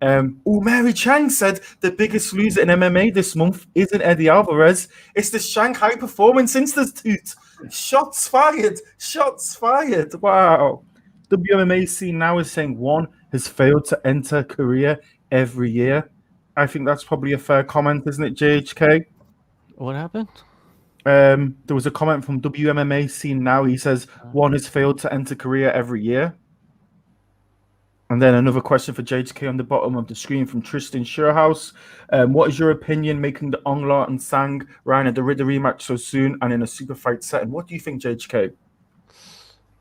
Mary Chang said the biggest loser in MMA this month isn't Eddie Alvarez. It's the Shanghai Performance Institute. Shots fired. Shots fired. Wow. WMMA scene now is saying one has failed to enter Korea every year. I think that's probably a fair comment, isn't it, JHK? What happened? There was a comment from WMMA scene now. He says one has failed to enter Korea every year. And then another question for JHK on the bottom of the screen from Tristan Sherhouse. What is your opinion making the Aung La N Sang Reinier the Ritter rematch so soon and in a super fight setting? What do you think, JHK?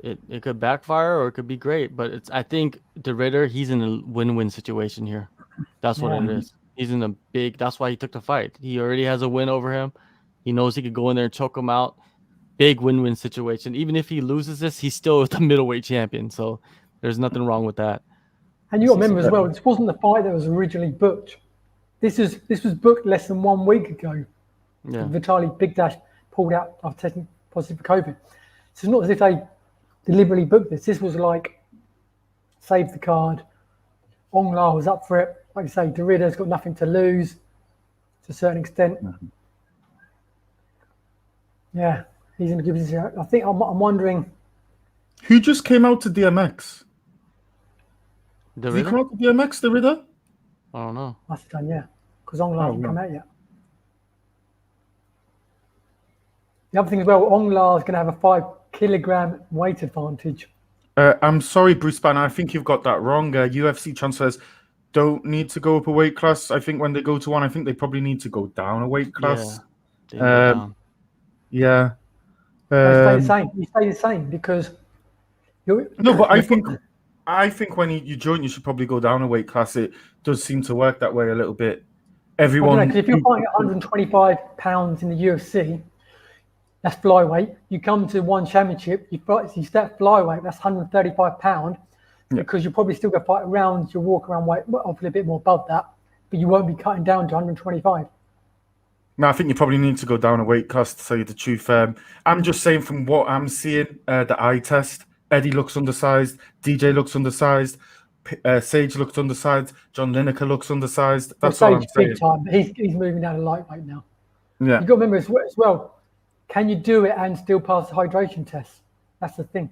It could backfire or it could be great, but I think the Ritter, he's in a win-win situation here. That's what it is. He's in a big. That's why he took the fight. He already has a win over him. He knows he could go in there and choke him out. Big win-win situation. Even if he loses this, he's still the middleweight champion. So there's nothing wrong with that. And you got to remember as well, this wasn't the fight that was originally booked. This was booked less than 1 week ago. Yeah. Vitaly Big Dash pulled out after testing positive for COVID. So it's not as if they deliberately booked this. This was like, save the card. Aung La was up for it. Like I say, Derrida's got nothing to lose to a certain extent. Yeah, he's in a good position. I think I'm wondering. Who just came out to DMX? Did he come out to DMX, the Ritter? I don't know. Must have done, yeah. Because Aung La hasn't come out yet. The other thing as well, Aung La is going to have a 5-kilogram weight advantage. I'm sorry, Bruce Banner. I think you've got that wrong. UFC transfers don't need to go up a weight class. I think when they go to one, I think they probably need to go down a weight class. Yeah. Yeah. Stay the same. You stay the same because. No, but I think when you join, you should probably go down a weight class. It does seem to work that way a little bit. Everyone. Because if you're fighting 125 pounds in the UFC, that's flyweight. You come to one championship, you start flyweight, that's 135 pound. Because you'll probably still go fight around your walk around weight, well, hopefully a bit more above that, but you won't be cutting down to 125. No, I think you probably need to go down a weight class to tell you the truth. I'm just saying from what I'm seeing, the eye test, Eddie looks undersized, DJ looks undersized, Sage looks undersized, John Lineker looks undersized. That's all I'm saying. Big time. He's moving down to lightweight now. Yeah. You've got to remember as well, can you do it and still pass the hydration test? That's the thing.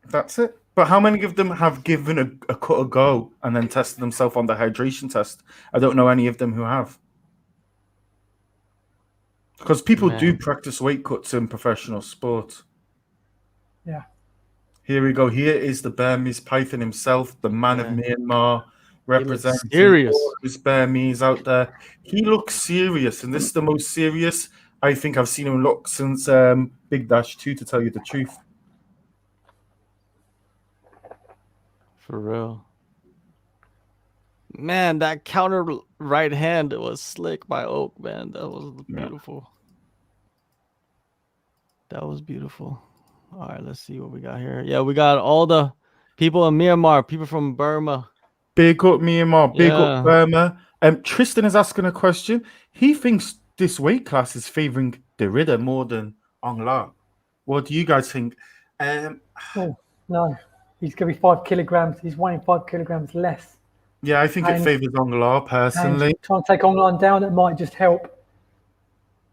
That's it. But how many of them have given a cut a go and then tested themselves on the hydration test? I don't know any of them who have. Because people do practice weight cuts in professional sport. Yeah. Here we go. Here is the Burmese Python himself, the man of Myanmar, representing all his Burmese out there. He looks serious, and this is the most serious I think I've seen him look since Big Dash 2, to tell you the truth. For real. Man, that counter right hand was slick by Ok, man. That was beautiful. That was beautiful. All right, let's see what we got here. Yeah, we got all the people in Myanmar, people from Burma. Big up Myanmar, big up Yeah. Burma. Tristan is asking a question. He thinks this weight class is favoring Derrida more than Aung La. What do you guys think? Oh, no. He's going to be 5 kilograms. He's weighing 5 kilograms less. Yeah, I think it And- favors Aung La And personally. trying to take Aung La N down, it might just help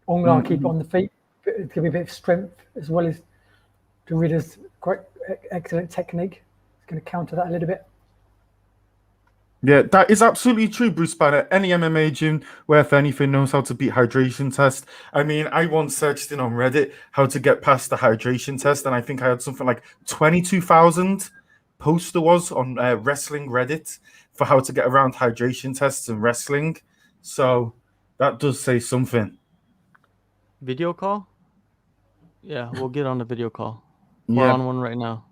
Aung La keep it Mm-hmm. on the feet. It's going to be a bit of strength as well as Derrida's great, excellent technique. It's going to counter that a little bit. Yeah, that is absolutely true, Bruce Banner. Any MMA gym worth anything knows how to beat hydration test. I mean, I once searched in on Reddit how to get past the hydration test, and I think I had something like 22,000 posts there was on wrestling Reddit for how to get around hydration tests in wrestling. So that does say something. Video call? Yeah, we'll get on the video call. We're Yeah, on one right now.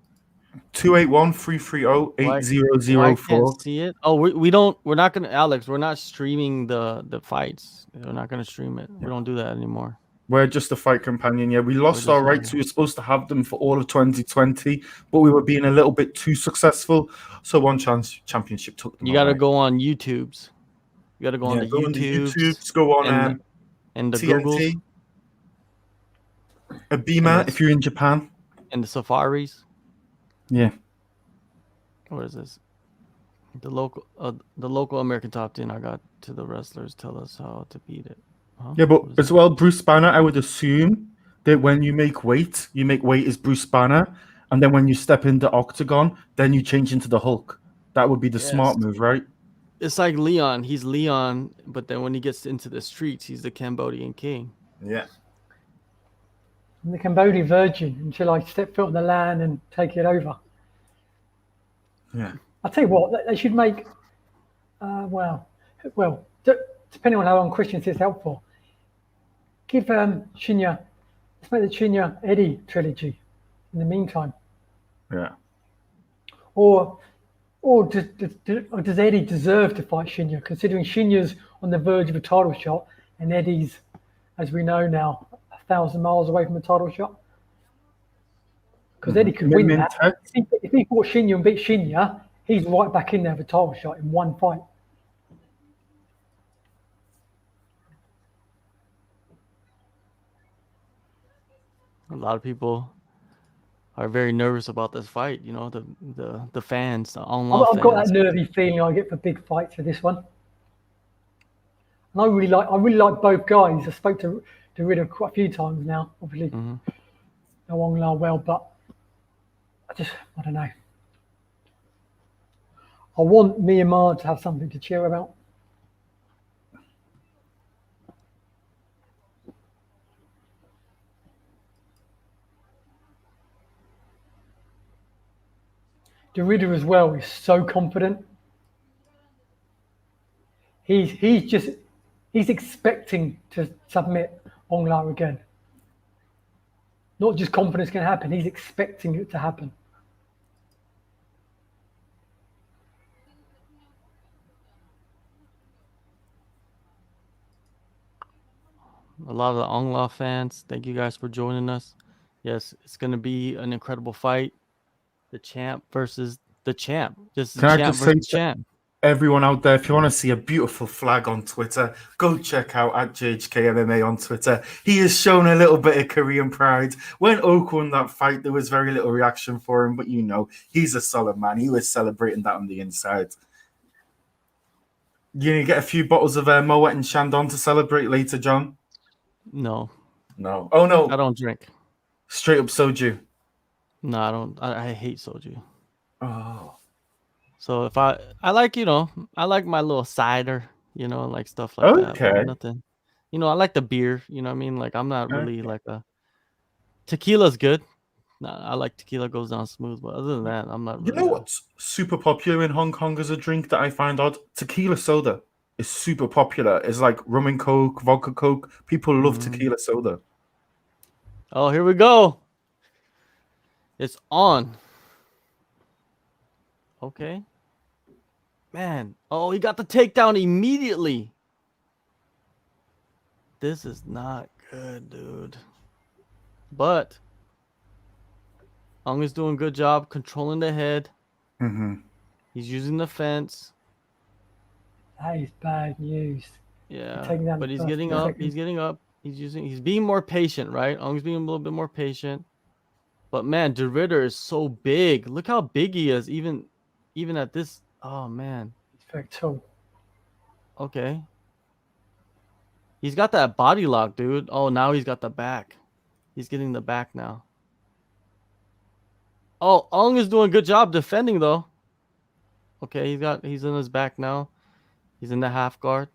281-330-8004. I can't see it. Oh, we're not gonna, Alex, we're not streaming the fights. We're not gonna stream it. We don't do that anymore. We're just a fight companion. Yeah, we lost our rights. We were supposed to have them for all of 2020, but we were being a little bit too successful. So One Chance Championship took them. You got to go on YouTube's. You got to go on the go on the YouTubes. YouTubes, go on and the TNT, Googles, a Beamer if you're in Japan, and the Safaris. Yeah. What is this? The local American Top 10. I got to the wrestlers tell us how to beat it. Huh? Yeah, but as well, Bruce Banner, I would assume that when you make weight as Bruce Banner, and then when you step in the octagon, then you change into the Hulk. That would be the smart move, right? It's like Leon. He's Leon, but then when he gets into the streets, he's the Cambodian king. Yeah. I'm the Cambodian virgin until I step foot on the land and take it over. Yeah. I'll tell you what, they should make, depending on how long Christian sits out for, give Shinya, let's make the Shinya Eddie trilogy in the meantime. Yeah. Or does Eddie deserve to fight Shinya, considering Shinya's on the verge of a title shot and Eddie's, as we know now, 1,000 miles away from a title shot? Because Eddie could win that. If he fought Shinya and beat Shinya, he's right back in there for a title shot in one fight. A lot of people are very nervous about this fight. You know, the fans, the online fans. I've got that nervy feeling I get for big fights for this one. And I really like both guys. I spoke to Reinier quite a few times now. Obviously, know Aung La well, but I don't know. I want Myanmar to have something to cheer about. Derrida as well is so confident. He's expecting to submit Aung La again. Not just confidence can happen, he's expecting it to happen. A lot of the Aung La fans, thank you guys for joining us. Yes, it's going to be an incredible fight. The champ versus the champ. This is champ versus champ. Everyone out there, if you want to see a beautiful flag on Twitter, go check out at JHK MMA on Twitter. He has shown a little bit of Korean pride. When Ok won that fight, there was very little reaction for him, but you know, he's a solid man. He was celebrating that on the inside. You gonna get a few bottles of Moet and Shandong to celebrate later, John? No. Oh no. I don't drink. Straight up soju. No, I don't. I hate soju. Oh. So if I like, I like my little cider, like stuff like that. But nothing. I like the beer, you know what I mean? Like I'm not really like a tequila's good. No, I like tequila, goes down smooth, but other than that, I'm not really. You know what's super popular in Hong Kong as a drink that I find odd? Tequila soda is super popular. It's like rum and coke, vodka coke. People love tequila soda. Oh, here we go. It's on. Okay. Man. Oh, he got the takedown immediately. This is not good, dude. But Aung is doing a good job controlling the head. Mm-hmm. He's using the fence. That is bad news. Yeah, Taking down but the he's first getting and up. second. He's getting up. He's being more patient, right? Aung's being a little bit more patient. But man, De Ridder is so big. Look how big he is, even at this. Oh man. He's very tall. Okay. He's got that body lock, dude. Oh, now he's got the back. He's getting the back now. Oh, Aung is doing a good job defending though. Okay, he's in his back now. He's in the half guard.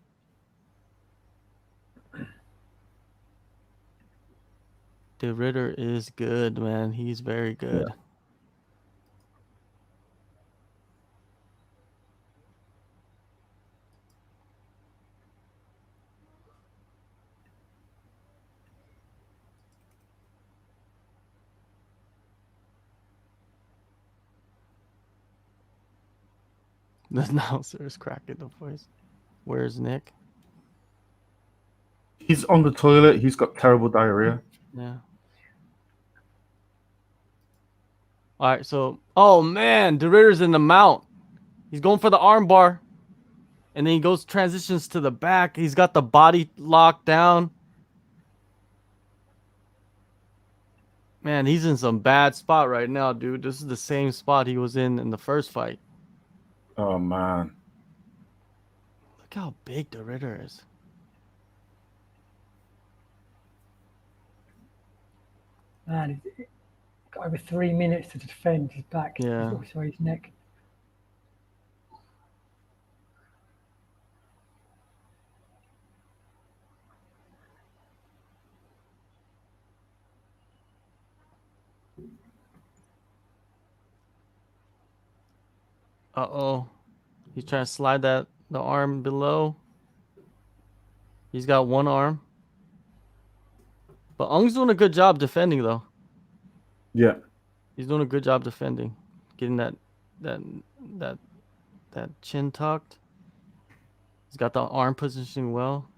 De Ridder is good, man. He's very good. Yeah. The announcer is cracking the voice. Where's Nick? He's on the toilet. He's got terrible diarrhea. Yeah. All right, so oh man, De Ridder's in the mount. He's going for the arm bar. And then he transitions to the back. He's got the body locked down. Man, he's in some bad spot right now, dude. This is the same spot he was in the first fight. Oh man. Look how big De Ridder is. Man, he's got over 3 minutes to defend his back. Yeah. Also his neck. Uh-oh. He's trying to slide the arm below. He's got one arm. But Aung's doing a good job defending, though. Yeah. He's doing a good job defending. Getting that chin tucked. He's got the arm positioning well.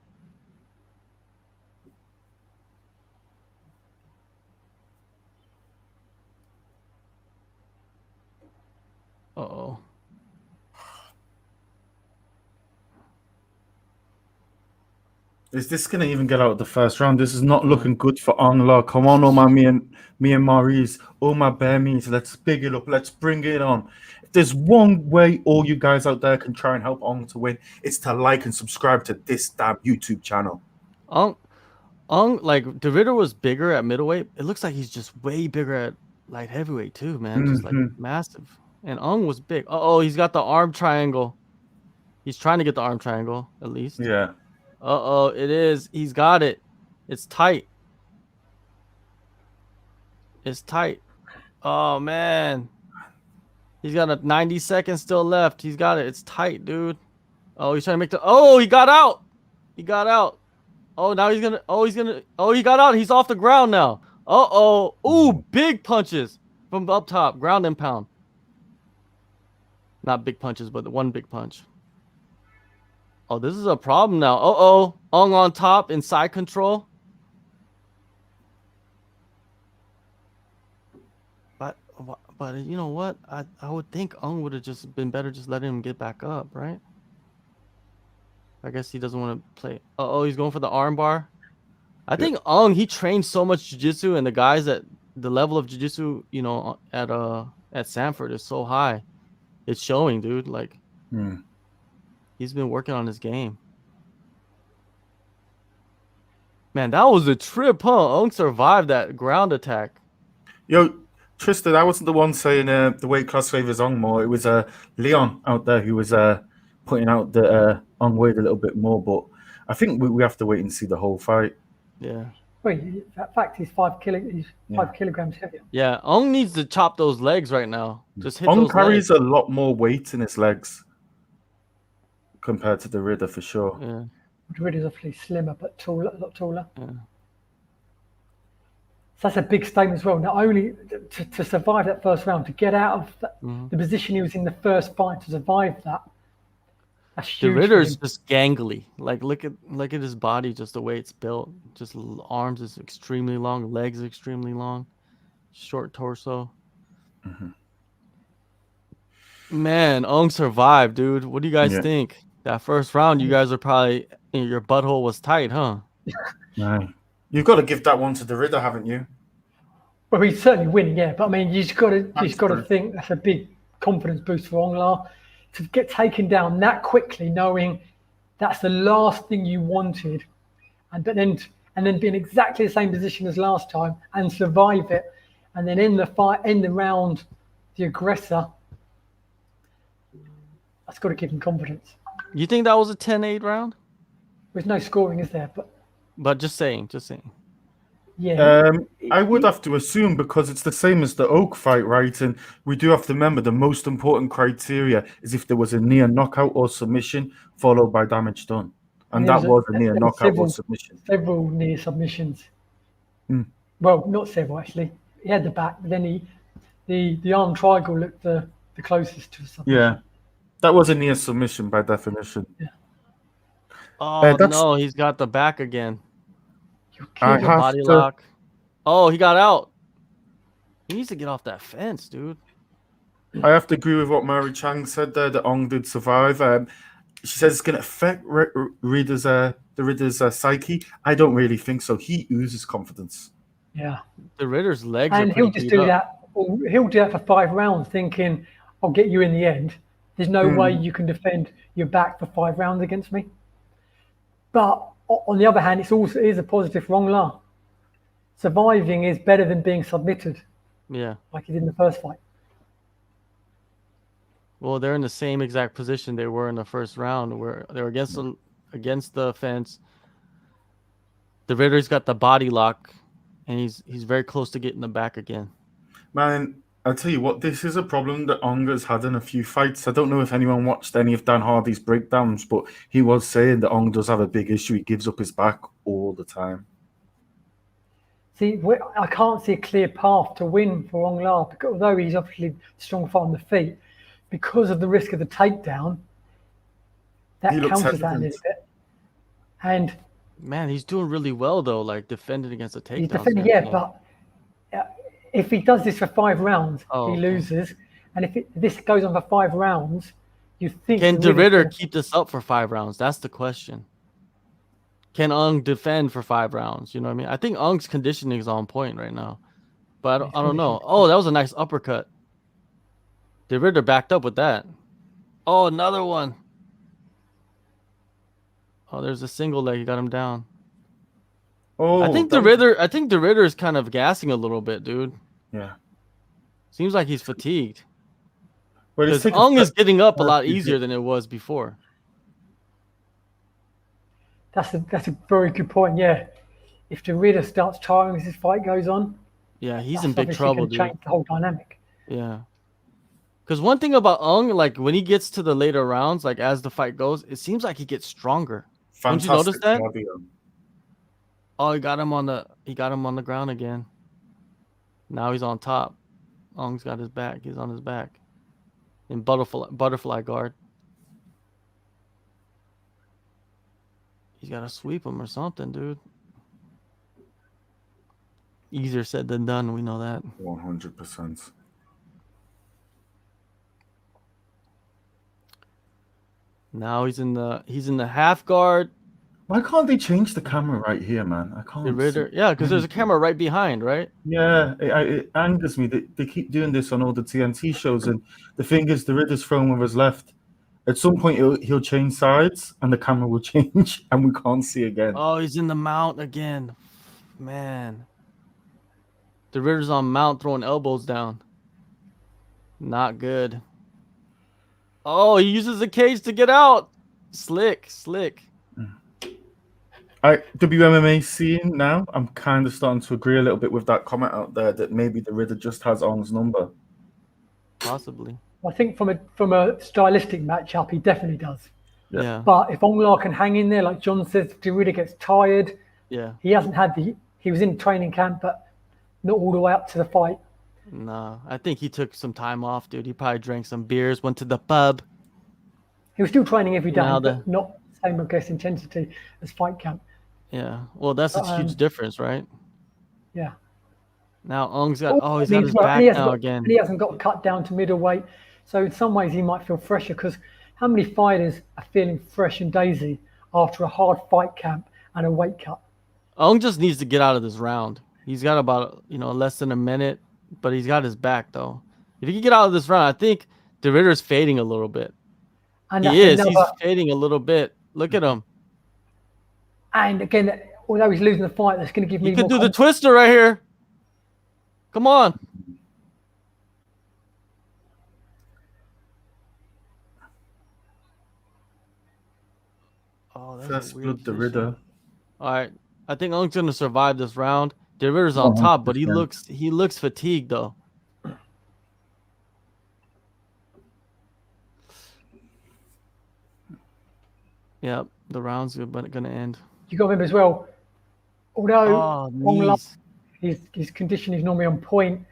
Uh-oh. Is this going to even get out of the first round? This is not looking good for Aung La. Come on, all my Myanmaris, all my Burmese. Let's big it up. Let's bring it on. If there's one way all you guys out there can try and help Aung to win, it's to like and subscribe to this damn YouTube channel. Aung, like De Ridder was bigger at middleweight. It looks like he's just way bigger at light heavyweight too, man. Just like massive. And Aung was big. Uh-oh, he's got the arm triangle. He's trying to get the arm triangle, at least. Yeah. Uh-oh, it is. He's got it. It's tight. It's tight. Oh, man. He's got 90 seconds still left. He's got it. It's tight, dude. Oh, he's trying to make the... Oh, he got out. He got out. Oh, now he's gonna... Oh, he got out. He's off the ground now. Uh-oh. Ooh, big punches from up top. Ground and pound. Not big punches, but the one big punch. Oh, this is a problem now. Uh-oh. Aung on top, inside control. But you know what? I would think Aung would have just been better just letting him get back up, right? I guess he doesn't want to play. Uh-oh, he's going for the arm bar. I think Aung, he trained so much jiu-jitsu, and the guys at the level of jiu-jitsu, you know, at Sanford is so high. It's showing, dude. Like, he's been working on his game. Man, that was a trip, huh? Aung survived that ground attack. Yo, Tristan, I wasn't the one saying the weight class favors Aung more. It was Leon out there who was putting out that Aung weighed a little bit more. But I think we have to wait and see the whole fight. Yeah. Well, in fact, he's 5 kilograms heavier. Yeah, Aung needs to chop those legs right now. Just hit Aung those carries legs. a lot more weight in his legs compared to the Ridder, for sure. Yeah. The Ridder's obviously slimmer, but taller, a lot taller. Yeah. So that's a big statement as well. Not only to survive that first round, to get out of the position he was in the first fight, to survive that, That's The huge. Ritter For is him. just gangly. Like look at his body, just the way it's built. Just arms is extremely long, legs extremely long, short torso. Mhm. Man, Ung survived, dude. What do you guys Yeah. think? That first round, you guys are probably your butthole was tight, huh? Right. You've got to give that one to the Ritter, haven't you? Well, he's certainly winning, yeah. But I mean, you've got That's to true. think that's a big confidence boost for Aung La to get taken down that quickly, knowing that's the last thing you wanted, and then be in exactly the same position as last time and survive it, and then in the fight, end the round, the aggressor. That's got to give him confidence. You think that was a 10-8 round? There's no scoring, is there? But just saying. Yeah, I would have to assume because it's the same as the Oak fight, right? And we do have to remember the most important criteria is if there was a near knockout or submission followed by damage done, and that was a near there was knockout or submission. several near submissions. Hmm. Well, not several actually. He had the back, but then the arm triangle looked the closest to a submission. Yeah, that was a near submission by definition. Yeah. Oh That's no, he's got the back again. I The have body to. lock. Oh, he got out. He needs to get off that fence, dude. I have to agree with what Mary Chang said there. That Ong did survive. She says it's going to affect the Ritter's psyche. I don't really think so. He oozes confidence. Yeah. The Ritter's legs And are pretty he'll just beat do up. that. He'll do that for 5 rounds, thinking, "I'll get you in the end." There's no way you can defend your back for 5 rounds against me. But on the other hand, it is a positive for Aung La. Surviving is better than being submitted, Yeah. like he did in the first fight. Well, they're in the same exact position they were in the first round, where they were against the fence. The Ritter's got the body lock, and he's very close to getting the back again. Man, I'll tell you what, this is a problem that Ong has had in a few fights. I don't know if anyone watched any of Dan Hardy's breakdowns, but he was saying that Ong does have a big issue. He gives up his back all the time. See, I can't see a clear path to win for Aung La, because although he's obviously strong fight on the feet, because of the risk of the takedown, that He looks counters that a hesitant. little bit. And Man, he's doing really well though, like defending against the takedowns. he's defending, yeah, but if he does this for 5 rounds, he loses. And if this goes on for 5 rounds, you think Can the Ritter keep this up for 5 rounds? That's the question. Can Ung defend for 5 rounds? You know what I mean? I think Ung's conditioning is on point right now, but I don't know. Oh, that was a nice uppercut. The Ritter backed up with that. Oh, another one. Oh, there's a single leg. He got him down. Oh, I think the Ritter is kind of gassing a little bit, dude. Yeah. Seems like he's fatigued. Well, Because Ung is getting up a lot easier than it was before. That's a very good point. Yeah, if the Ritter starts tiring as this fight goes on, yeah, he's in big trouble, dude. Change the whole dynamic. Yeah. Because one thing about Ung, like when he gets to the later rounds, like as the fight goes, it seems like he gets stronger. Fantastic. Don't you notice that? Cardio. Oh, he got him on the ground again. Now he's on top. Ung's got his back. He's on his back. In butterfly guard. He's got to sweep him or something, dude. Easier said than done. We know that. 100%. Now he's in the half guard. Why can't they change the camera right here, man? I can't. The Ritter, yeah, because there's a camera right behind, right? Yeah, it angers me. They keep doing this on all the TNT shows, and the thing is, the Ritter's throwing with his left. At some point, he'll change sides, and the camera will change, and we can't see again. Oh, he's in the mount again, man. The Ritter's on mount, throwing elbows down. Not good. Oh, he uses the cage to get out. Slick. WMMA scene now, I'm kind of starting to agree a little bit with that comment out there that maybe the Ritter just has Ong's number. Possibly. I think from a stylistic matchup, he definitely does. Yeah. But if Aung La can hang in there, like John says, if the Ritter gets tired, Yeah. he hasn't had he was in training camp, but not all the way up to the fight. No, I think he took some time off, dude. He probably drank some beers, went to the pub. He was still training every day, Now but not the same, I guess, intensity as fight camp. Yeah. Well, that's a huge difference, right? Yeah. Now Ung's got he's got And his well, back now and again. he hasn't got cut down to middleweight. So in some ways he might feel fresher because how many fighters are feeling fresh and daisy after a hard fight camp and a weight cut? Ung just needs to get out of this round. He's got about less than a minute, but he's got his back though. If he can get out of this round, I think De Ridder's fading a little bit. And He's fading a little bit. Look at him. And again, although he's losing the fight, that's going to give me You can more do the twister right here. Come on. Oh, that's First a weird blood, De position. Ridder. All right. I think Ung's gonna survive this round. De Ridder's on top, but he 100%. looks fatigued though. Yep, the round's gonna end. You got to remember as well, although knees. his condition is normally on point,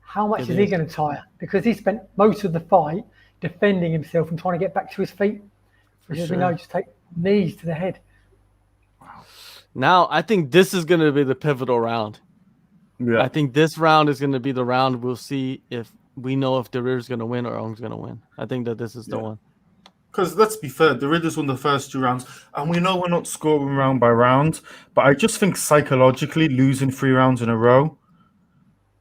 how much It is he is. going to tire? Because he spent most of the fight defending himself and trying to get back to his feet. Which, as we know, just take knees to the head. Now, I think this is going to be the pivotal round. Yeah. I think this round is going to be the round we'll see if we know if De Ridder's going to win or Ung's going to win. I think that this is the one. Because let's be fair, De Ridder's won the first 2 rounds, and we know we're not scoring round by round, but I just think psychologically losing 3 rounds in a row,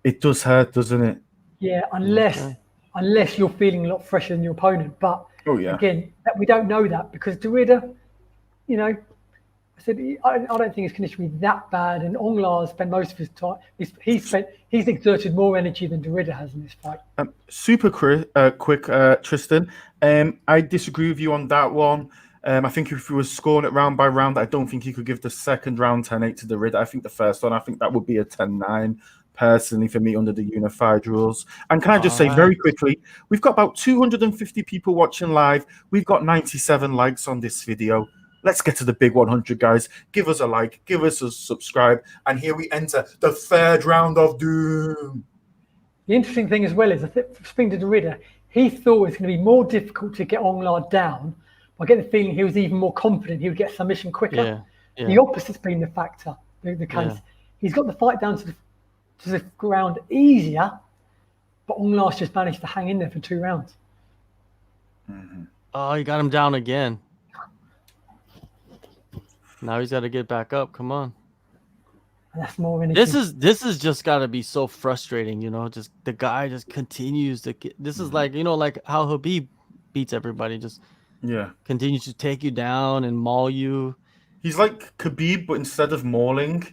it does hurt, doesn't it? Yeah, unless you're feeling a lot fresher than your opponent. But again, we don't know that because De Ridder, I said I don't think his condition will be that bad, and Aung La spent most of his time. He's exerted more energy than De Ridder has in this fight. Super quick, Tristan. I disagree with you on that one. I think if he was scoring it round by round, I don't think he could give the second round 10-8 to De Ridder. I think the first one, I think that would be a 10-9 personally for me under the unified rules. And can I just say very quickly, we've got about 250 people watching live. We've got 97 likes on this video. Let's get to the big 100, guys. Give us a like, give us a subscribe, and here we enter the 3rd round of doom. The interesting thing as well is, speaking to De Ridder, he thought it was going to be more difficult to get Aung La down. I get the feeling he was even more confident he would get submission quicker. Yeah. The opposite's been the factor, the case. Yeah. He's got the fight down to the ground easier, but Aung La's just managed to hang in there for 2 rounds. Mm-hmm. Oh, he got him down again. Now he's got to get back up. Come on. And that's more energy. This is just got to be so frustrating, just the guy just continues to get, this is like, like how Khabib beats everybody, just continues to take you down and maul you. He's like Khabib, but instead of mauling,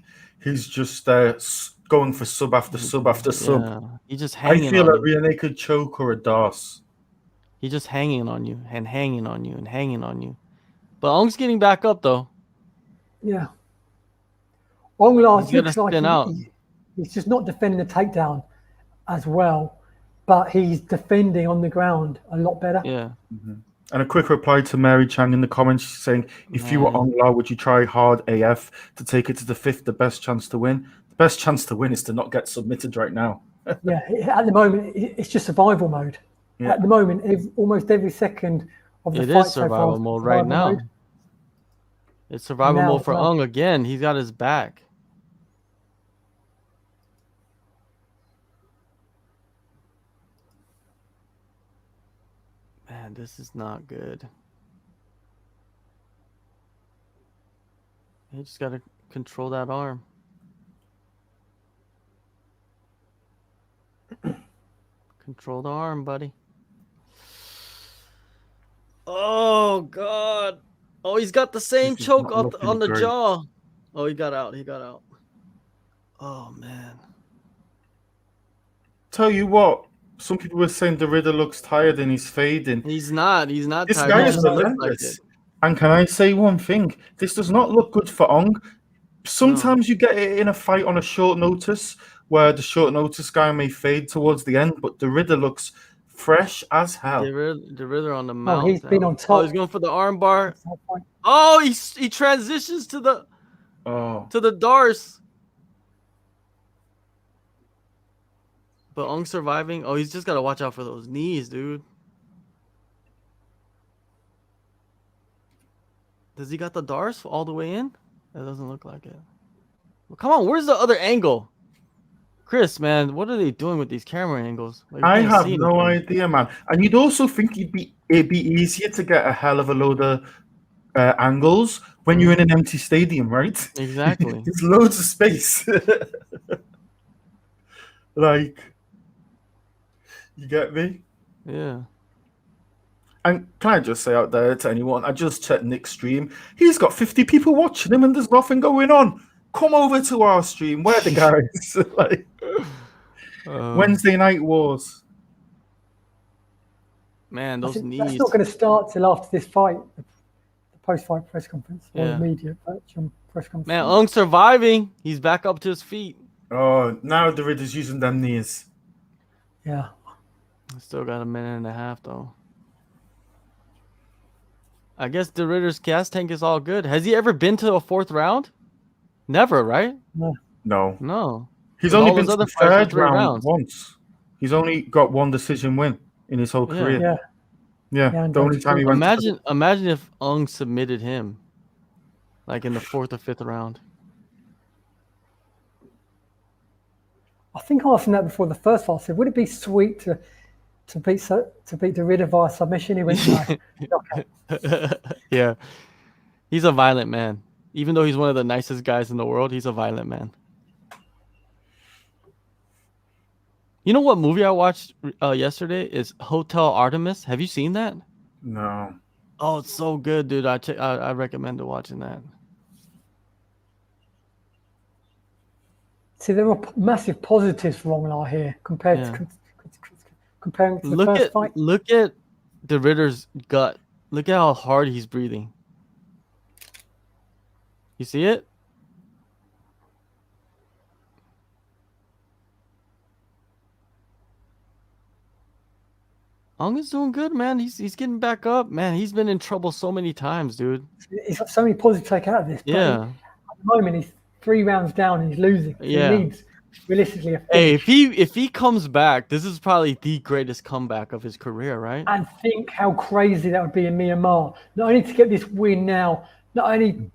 he's just going for sub after sub after sub. Yeah. He's just hanging on you. I feel like Reinier could choke or a DOS. He's just hanging on you and hanging on you and hanging on you. But Ung's getting back up though. Yeah. Aung La looks like he's just not defending the takedown as well, but he's defending on the ground a lot better. Yeah. Mm-hmm. And a quick reply to Mary Chang in the comments saying, if you were Aung La, would you try hard AF to take it to the 5th, the best chance to win? The best chance to win is to not get submitted right now. Yeah, at the moment, it's just survival mode. Yeah. At the moment, almost every second of the fight is survival mode right now. It's survival mode for Aung again. He's got his back. Man, this is not good. You just got to control that arm. Control the arm, buddy. Oh, God. Oh, he's got the same choke on the jaw. Oh, he got out. He got out. Oh, man. Tell you what, some people were saying De Ridder looks tired and he's fading. He's not. He's not this tired. Guy is relentless. And can I say one thing? This does not look good for Aung. Sometimes you get it in a fight on a short notice where the short notice guy may fade towards the end, but De Ridder looks fresh as hell. De Ridder on the mount. Oh, he's been on top. Oh, he's going for the arm bar. Oh, he transitions to the Dars. But Aung surviving. Oh, he's just got to watch out for those knees, dude. Does he got the Dars all the way in? That doesn't look like it. Well, come on, where's the other angle? Chris, man, what are they doing with these camera angles? Like, we I can't have see no anything. idea, man. And you'd also think it'd be easier to get a hell of a load of angles when you're in an empty stadium, right? Exactly. There's loads of space. Like, you get me? Yeah. And can I just say out there to anyone, I just checked Nick's stream. He's got 50 people watching him and there's nothing going on. Come over to our stream. Where the guys? Like, Wednesday Night Wars. Man, those That's knees. not going to start till after this fight, the post-fight press conference or Yeah. the media press conference. Man, Ung surviving. He's back up to his feet. Oh, now the Ridder's using them knees. Yeah. Still got a minute and a half, though. I guess the Ritter's gas tank is all good. Has he ever been to a fourth round? Never, right? No. No. He's But only all been those to other the fights were third 3 round rounds. once. He's only got one decision win in his whole career. Yeah. Yeah, and the only time he went. Imagine if Ung submitted him, like in the 4th or 5th round. I think I asked him that before the first fight. I said, would it be sweet to beat the Ridder via submission? He went, no. Okay. Yeah. He's a violent man. Even though he's one of the nicest guys in the world, he's a violent man. You know what movie I watched yesterday is Hotel Artemis? Have you seen that? No. Oh, it's so good, dude. I recommend watching that. See, there are massive positives for Aung La here compared to comparing to the first fight. Look at the Ritter's gut. Look at how hard he's breathing. You see it? Ung is doing good, man. He's getting back up, man. He's been in trouble so many times, dude. He's got so many positives to take out of this. Yeah. At the moment, he's 3 rounds down and he's losing. So Yeah. He needs realistically a finish. Hey, if he comes back, this is probably the greatest comeback of his career, right? And think how crazy that would be in Myanmar. Not only to get this win now, not only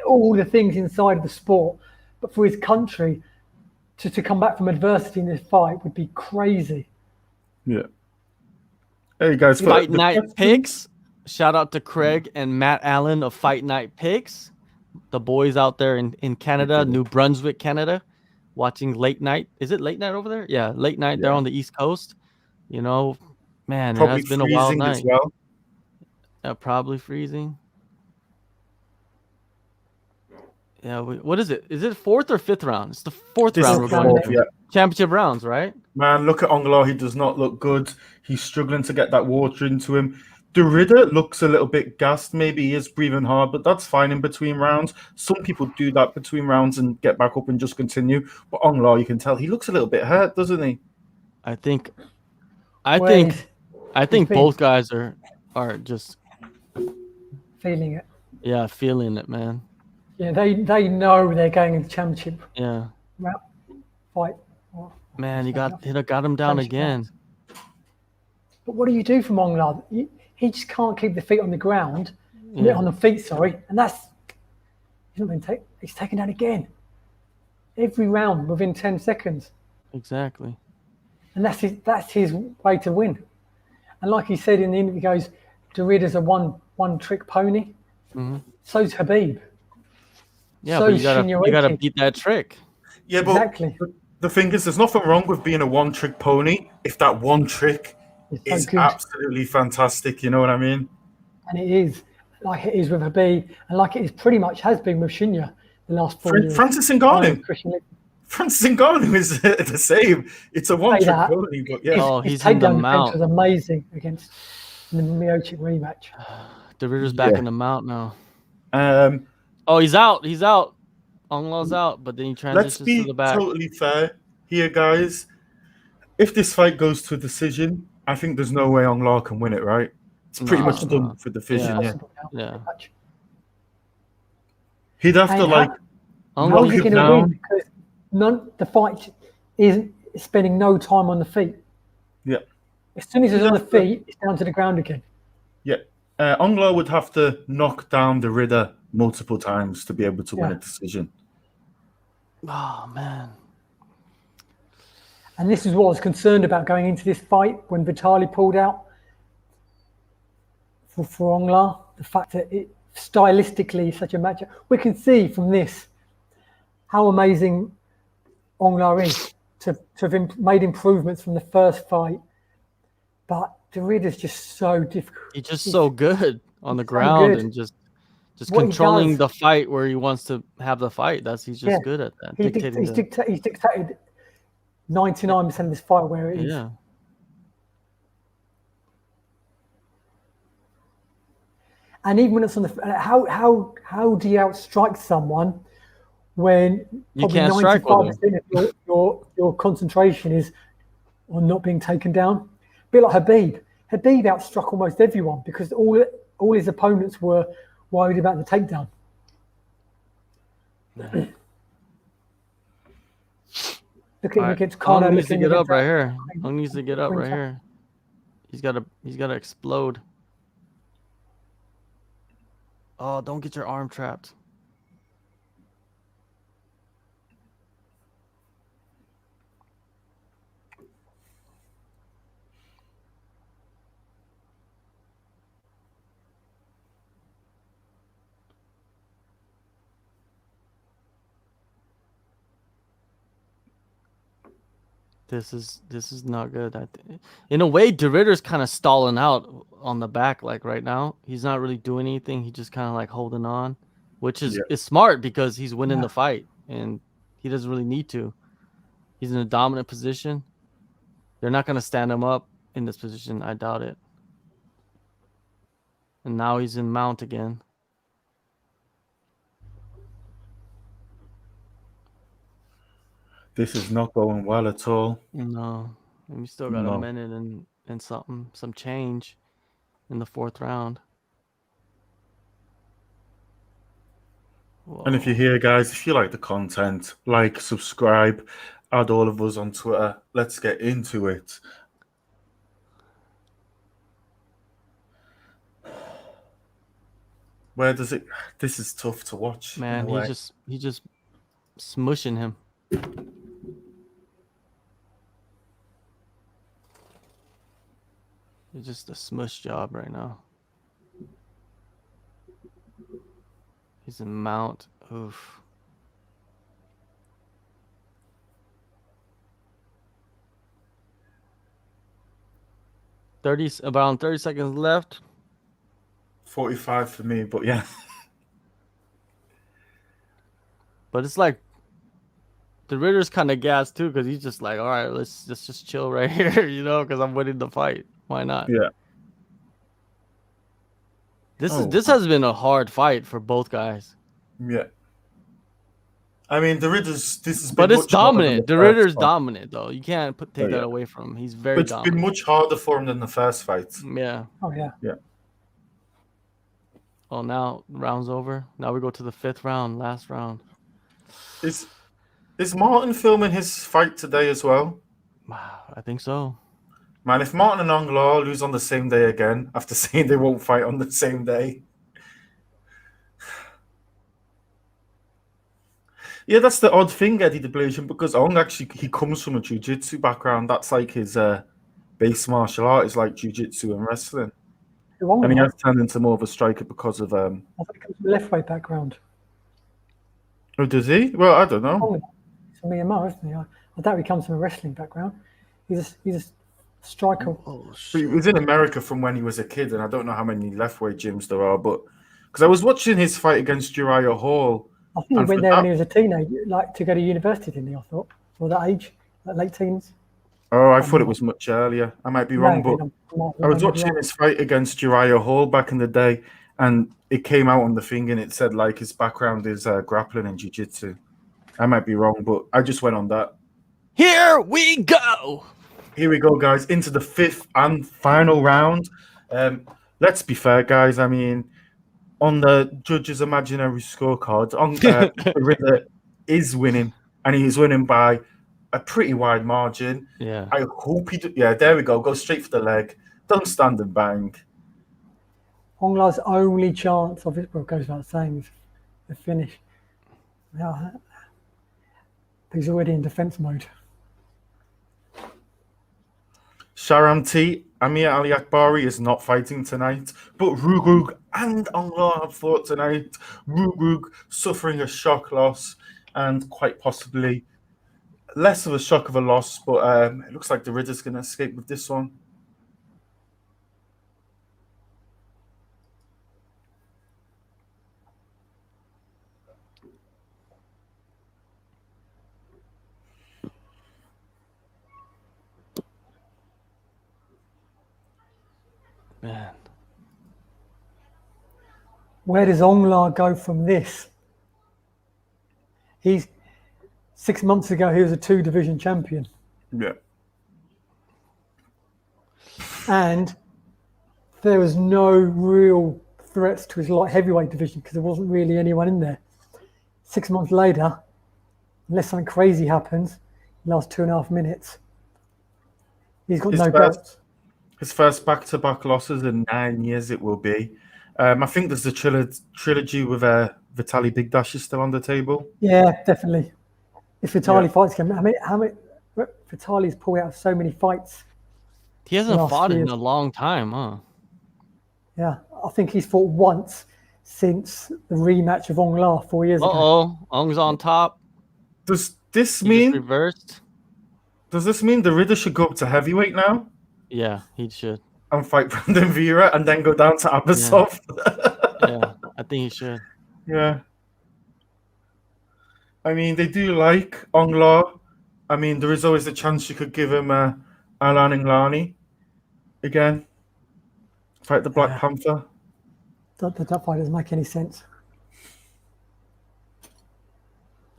all the things inside of the sport, but for his country to come back from adversity in this fight would be crazy. Yeah. Hey guys, Fight Night Picks. Shout out to Craig and Matt Allen of Fight Night Picks. The boys out there in Canada, New Brunswick, Canada, watching late night. Is it late night over there? Yeah, late night there on the East Coast. You know, man, probably it has been a wild night. as well. Yeah, probably freezing. Yeah, what is it? Is it 4th or 5th round? It's the 4th This round is we're the going fourth, to. yeah. Championship rounds, right? Man, look at Aung La. He does not look good. He's struggling to get that water into him. The Ridder looks a little bit gassed. Maybe he is breathing hard, but that's fine in between rounds. Some people do that between rounds and get back up and just continue. But Aung La, you can tell he looks a little bit hurt, doesn't he? I think He's both guys are just feeling it. yeah, feeling it, man. Yeah, they know they're going into championship Yeah. fight. Man, he got him down again. But what do you do from Aung La? He just can't keep the feet on the ground, on the feet, sorry. And that's he's taken down again. Every round within 10 seconds. Exactly. And that's his way to win. And like he said in the interview, he goes, the Ridder's a one-trick pony. Mm-hmm. So's Habib. Yeah, but you gotta beat that trick. Yeah, but exactly. The thing is, there's nothing wrong with being a one-trick pony if that one trick is absolutely fantastic. You know what I mean? And it is, like it is with Habib, and like it is pretty much has been with Shinya the last 4 years. Francis Ngannou is the same. It's a one-trick pony, but yeah. His takedown was amazing against the Miocic rematch. The Ridder's back in the mount now. He's out. Aung La's out, but then he transitions to the back. Let's be totally fair here, guys. If this fight goes to a decision, I think there's no way Aung La can win it, right? It's pretty much done for decision, yeah. He'd have to how are you going to win? Because the fight is spending no time on the feet. Yeah. As soon as it's on the feet, it's down to the ground again. Yeah. Aung La would have to knock down the Ridder multiple times to be able to win a decision. Oh man. And this is what I was concerned about going into this fight when Vitali pulled out for Aung La. The fact that it stylistically is such a matchup. We can see from this how amazing Aung La is to have made improvements from the first fight. But the Ridder's just so difficult. He's just so good on the so ground good. and just What he controlling does- the fight where he wants to have the fight. He's just good at that. He's dictated 99% of this fight where it is. Yeah. And even when it's on the how do you outstrike someone when You probably can't strike with 95% of your concentration is on not being taken down? A bit like Habib. Habib outstruck almost everyone because all his opponents were worried about the takedown. Look at him against Conor. Hung needs to get up right here. Hung needs to get up right here. He's gotta explode. Oh, don't get your arm trapped. This is not good. In a way, De Ridder's kind of stalling out on the back, like right now. He's not really doing anything. He's just kind of like holding on, which is smart because he's winning the fight and he doesn't really need to. He's in a dominant position. They're not going to stand him up in this position. I doubt it. And now he's in mount again. This is not going well at all. No. And we still got a minute and some change in the fourth round. Whoa. And if you're here, guys, if you like the content, like, subscribe, add all of us on Twitter. Let's get into it. Where does it? This is tough to watch. Man, he's just smushing him. It's just a smush job right now. He's in mount. Oof. About 30 seconds left. 45 for me, but yeah. But it's like the Ridder's kind of gassed too, because he's just like, all right, let's just chill right here, you know, because I'm winning the fight. Why not? Yeah. This has been a hard fight for both guys. Yeah. I mean, the Ridder's but it's dominant. The Ridder's dominant though. You can't take that away from him. He's very dominant. It's been much harder for him than the first fight. Yeah. Oh yeah. Yeah. Oh, now round's over. Now we go to the fifth round, last round. Is Martin filming his fight today as well? I think so. Man, if Martin and Aung La lose on the same day again, after saying they won't fight on the same day. Yeah, that's the odd thing, Eddie Deblation, because Aung actually, he comes from a jiu-jitsu background. That's like his base martial art is like jiu-jitsu and wrestling. And he has turned into more of a striker because of... I think he comes from a left-way background. Oh, does he? Well, I don't know. He's from Myanmar, isn't he? I doubt he comes from a wrestling background. He's a striker. He was in America from when he was a kid, and I don't know how many left-way gyms there are, but... Because I was watching his fight against Uriah Hall. I think he went there when he was a teenager, like to go to university, didn't he, I thought? Or that age, like late teens. Oh, I thought it was much earlier. I might be wrong, but I was watching his fight against Uriah Hall back in the day, and it came out on the thing, and it said like his background is grappling and jiu-jitsu. I might be wrong, but I just went on that. Here we go. Here we go, guys, into the fifth and final round. Let's be fair, guys. I mean, on the judges' imaginary scorecards, Ridder is winning, and he is winning by a pretty wide margin. Yeah. I hope he... Yeah, there we go. Go straight for the leg. Don't stand and bang. Aung La's only chance of it, well, goes without saying, is the finish. Now, he's already in defence mode. Sharam T, Amir Ali Akbari is not fighting tonight, but Rugug and Aung La have fought tonight. Rugug suffering a shock loss and quite possibly less of a shock of a loss, but it looks like the Ridder's going to escape with this one. Man. Where does Aung La go from this? He's 6 months ago, he was a 2-division champion. Yeah. And there was no real threats to his light heavyweight division because there wasn't really anyone in there. 6 months later, unless something crazy happens, last 2.5 minutes, he's got no belts. His first back-to-back losses in 9 years it will be. I think there's a trilogy with Vitaly Bigdash is still on the table. Yeah, definitely. If Vitaly fights him, how many Vitaly's pulled out so many fights. He hasn't fought in a long time, huh? Yeah, I think he's fought once since the rematch of Aung La 4 years ago. Ong's on top. Does this mean reversed? Does this mean the Ridder should go up to heavyweight now? Yeah, he should. And fight Brandon Vera and then go down to Abasov? Yeah, I think he should. Yeah. I mean, they do like Aung La. I mean, there is always a chance you could give him Alan Nglani again. Fight the Black Panther. That fight doesn't make any sense.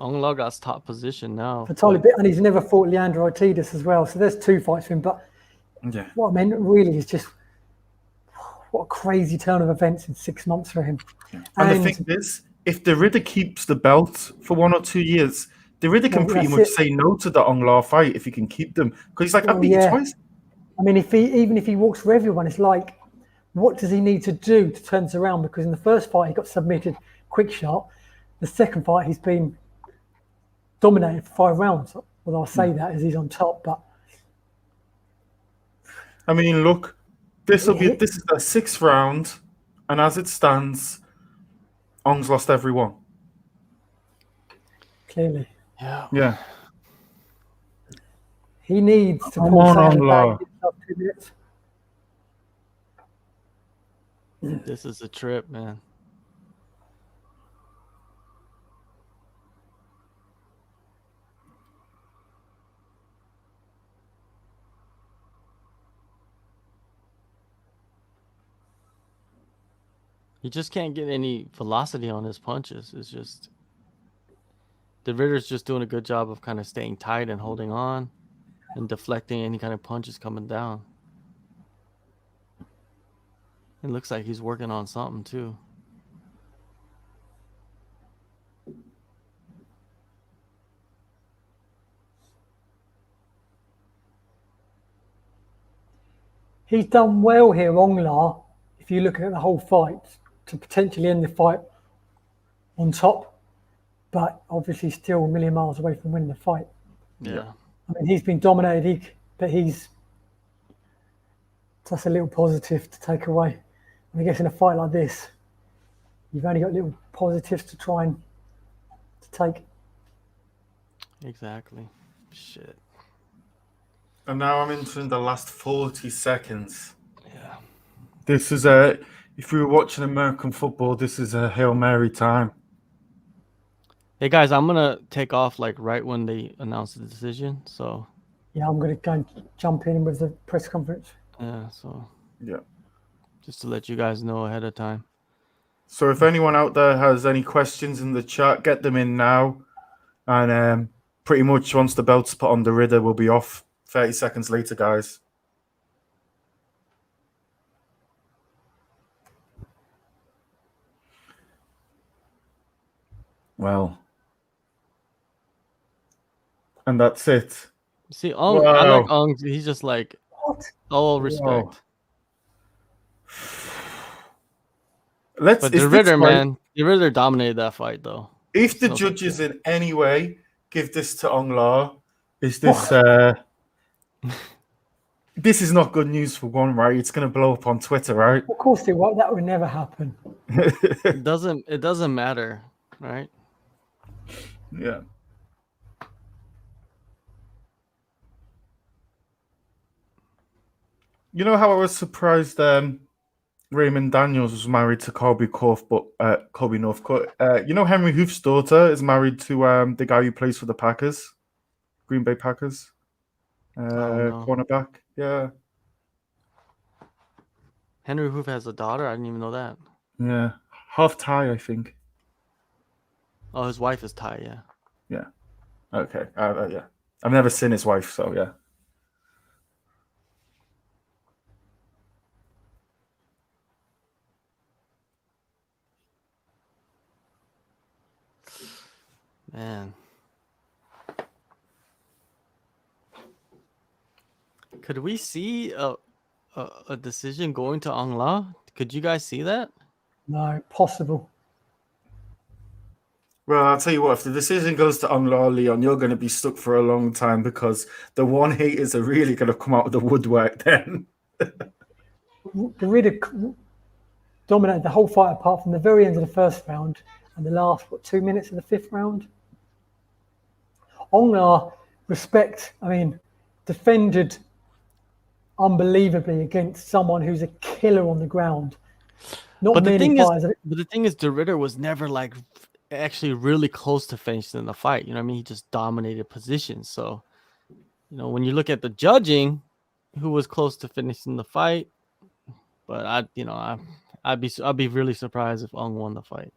Aung La got top position now. And he's never fought Leandro Ortiz as well. So there's 2 fights for him. But what I meant really is just what a crazy turn of events in 6 months for him. And the thing is, if the Ridder keeps the belt for 1 or 2 years, the Ridder can pretty much say no to the Aung La fight if he can keep them. Because he's like, I beat you twice. I mean, even if he walks for everyone, it's like, what does he need to do to turn this around? Because in the first fight, he got submitted quick shot. The second fight, he's been dominated for 5 rounds. Well, I'll say that as he's on top, but I mean, look, this is the 6th round, and as it stands, Ong's lost every one. Clearly. Yeah. He needs to pull something back. This is a trip, man. He just can't get any velocity on his punches. It's just the Ridder's just doing a good job of kind of staying tight and holding on and deflecting any kind of punches coming down. It looks like he's working on something too. He's done well here, Aung La, if you look at the whole fight, to potentially end the fight on top, but obviously still a million miles away from winning the fight. Yeah. I mean, he's been dominated, but that's a little positive to take away. And I guess in a fight like this, you've only got little positives to try and take. Exactly. Shit. And now I'm entering the last 40 seconds. Yeah. This is if we were watching American football, this is a Hail Mary time. Hey guys, I'm gonna take off like right when they announce the decision. So yeah, I'm gonna go and jump in with the press conference. Yeah, so yeah. Just to let you guys know ahead of time. So if anyone out there has any questions in the chat, get them in now. And pretty much once the belt's put on, the Ridder will be off 30 seconds later, guys. Well. And that's it. See, I like Ong. He's just like, all respect. But the Ritter, man, the Ritter dominated that fight, though. If the judges in any way give this to Aung La, this is not good news for one, right? It's going to blow up on Twitter, right? Of course it won't. That would never happen. It doesn't matter, right? Yeah. You know how I was surprised Raymond Daniels was married to Colby Northcutt. You know Henry Hoof's daughter is married to the guy who plays for the Packers, Green Bay Packers, cornerback. Yeah. Henry Hoof has a daughter. I didn't even know that. Yeah, half Thai, I think. Oh, his wife is Thai. Yeah. Yeah. Okay. Yeah. I've never seen his wife, so yeah. Man. Could we see a decision going to Aung La? Could you guys see that? No, possible. Well, I'll tell you what, if the decision goes to Aung La, Leon, you're going to be stuck for a long time because the one haters are really going to come out of the woodwork then. The Ritter dominated the whole fight apart from the very end of the first round and the last, 2 minutes of the fifth round. Aung La, defended unbelievably against someone who's a killer on the ground. But the thing is, the Ritter was never like actually really close to finishing the fight. You know what I mean? He just dominated positions. So, you know, when you look at the judging, who was close to finishing the fight, but I'd be really surprised if Aung won the fight.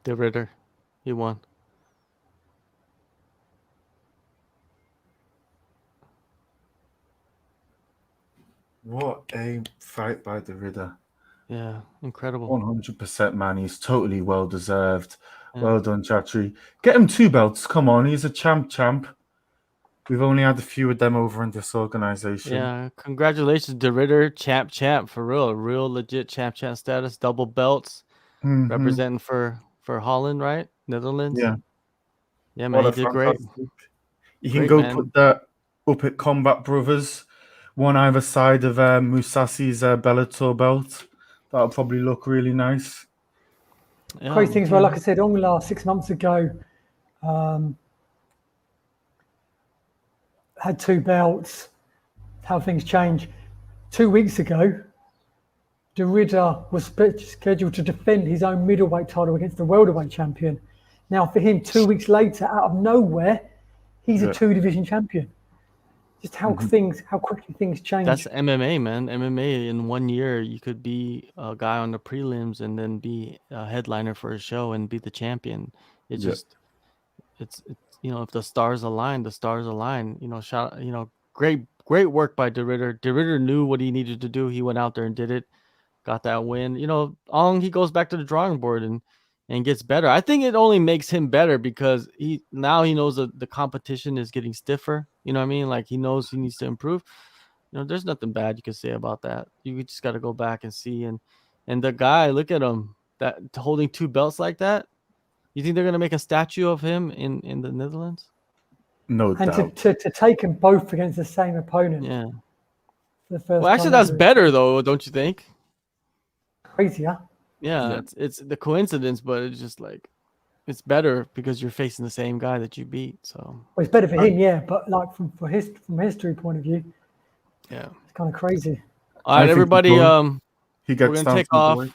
The Ritter, he won. What a fight by the Ritter. Yeah, incredible. 100%, man. He's totally well-deserved. Yeah. Well done, Chatri. Get him 2 belts. Come on, he's a champ. We've only had a few of them over in this organization. Yeah, congratulations, the Ritter, champ, for real legit champ status, double belts, representing for Holland, right? Netherlands. Yeah, man, he did great. You can go put that up at Combat Brothers, one either side of Musasi's Bellator belt. That'll probably look really nice. Yeah, crazy things. Well, like I said, Aung La 6 months ago had 2 belts. How things change. 2 weeks ago, the Ritter was scheduled to defend his own middleweight title against the welterweight champion. Now, for him, 2 weeks later, out of nowhere, he's a 2-division champion. Just how quickly things change. That's MMA, man. MMA in 1 year, you could be a guy on the prelims and then be a headliner for a show and be the champion. It's just, it's if the stars align, the stars align. Great work by De Ritter. De Ritter knew what he needed to do. He went out there and did it, got that win. Aung, he goes back to the drawing board and gets better. I think it only makes him better because he knows that the competition is getting stiffer. You know what I mean? Like, he knows he needs to improve. There's nothing bad you can say about that. You just got to go back and see. And the guy, look at him, that holding 2 belts like that. You think they're going to make a statue of him in the Netherlands? No doubt. And to take them both against the same opponent. Yeah. The first well, actually, that's better, though, don't you think? Crazier. Yeah, it's the coincidence, but it's just like, it's better because you're facing the same guy that you beat. So well, it's better for him, yeah. But like from history point of view, it's kind of crazy. All right, everybody. We're gonna take off,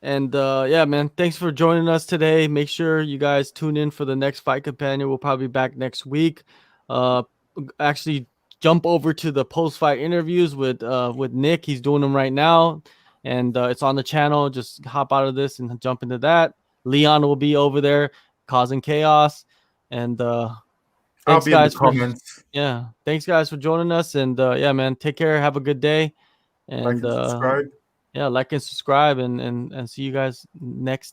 and yeah, man. Thanks for joining us today. Make sure you guys tune in for the next Fight Companion. We'll probably be back next week. Actually, jump over to the post-fight interviews with Nick. He's doing them right now. And it's on the channel. Just hop out of this and jump into that. Leon will be over there. causing chaos. And I'll thanks be in the guys for comments. thanks guys for joining us. And yeah, man, take care. Have a good day. Like And and subscribe. yeah, like and subscribe, and see you guys next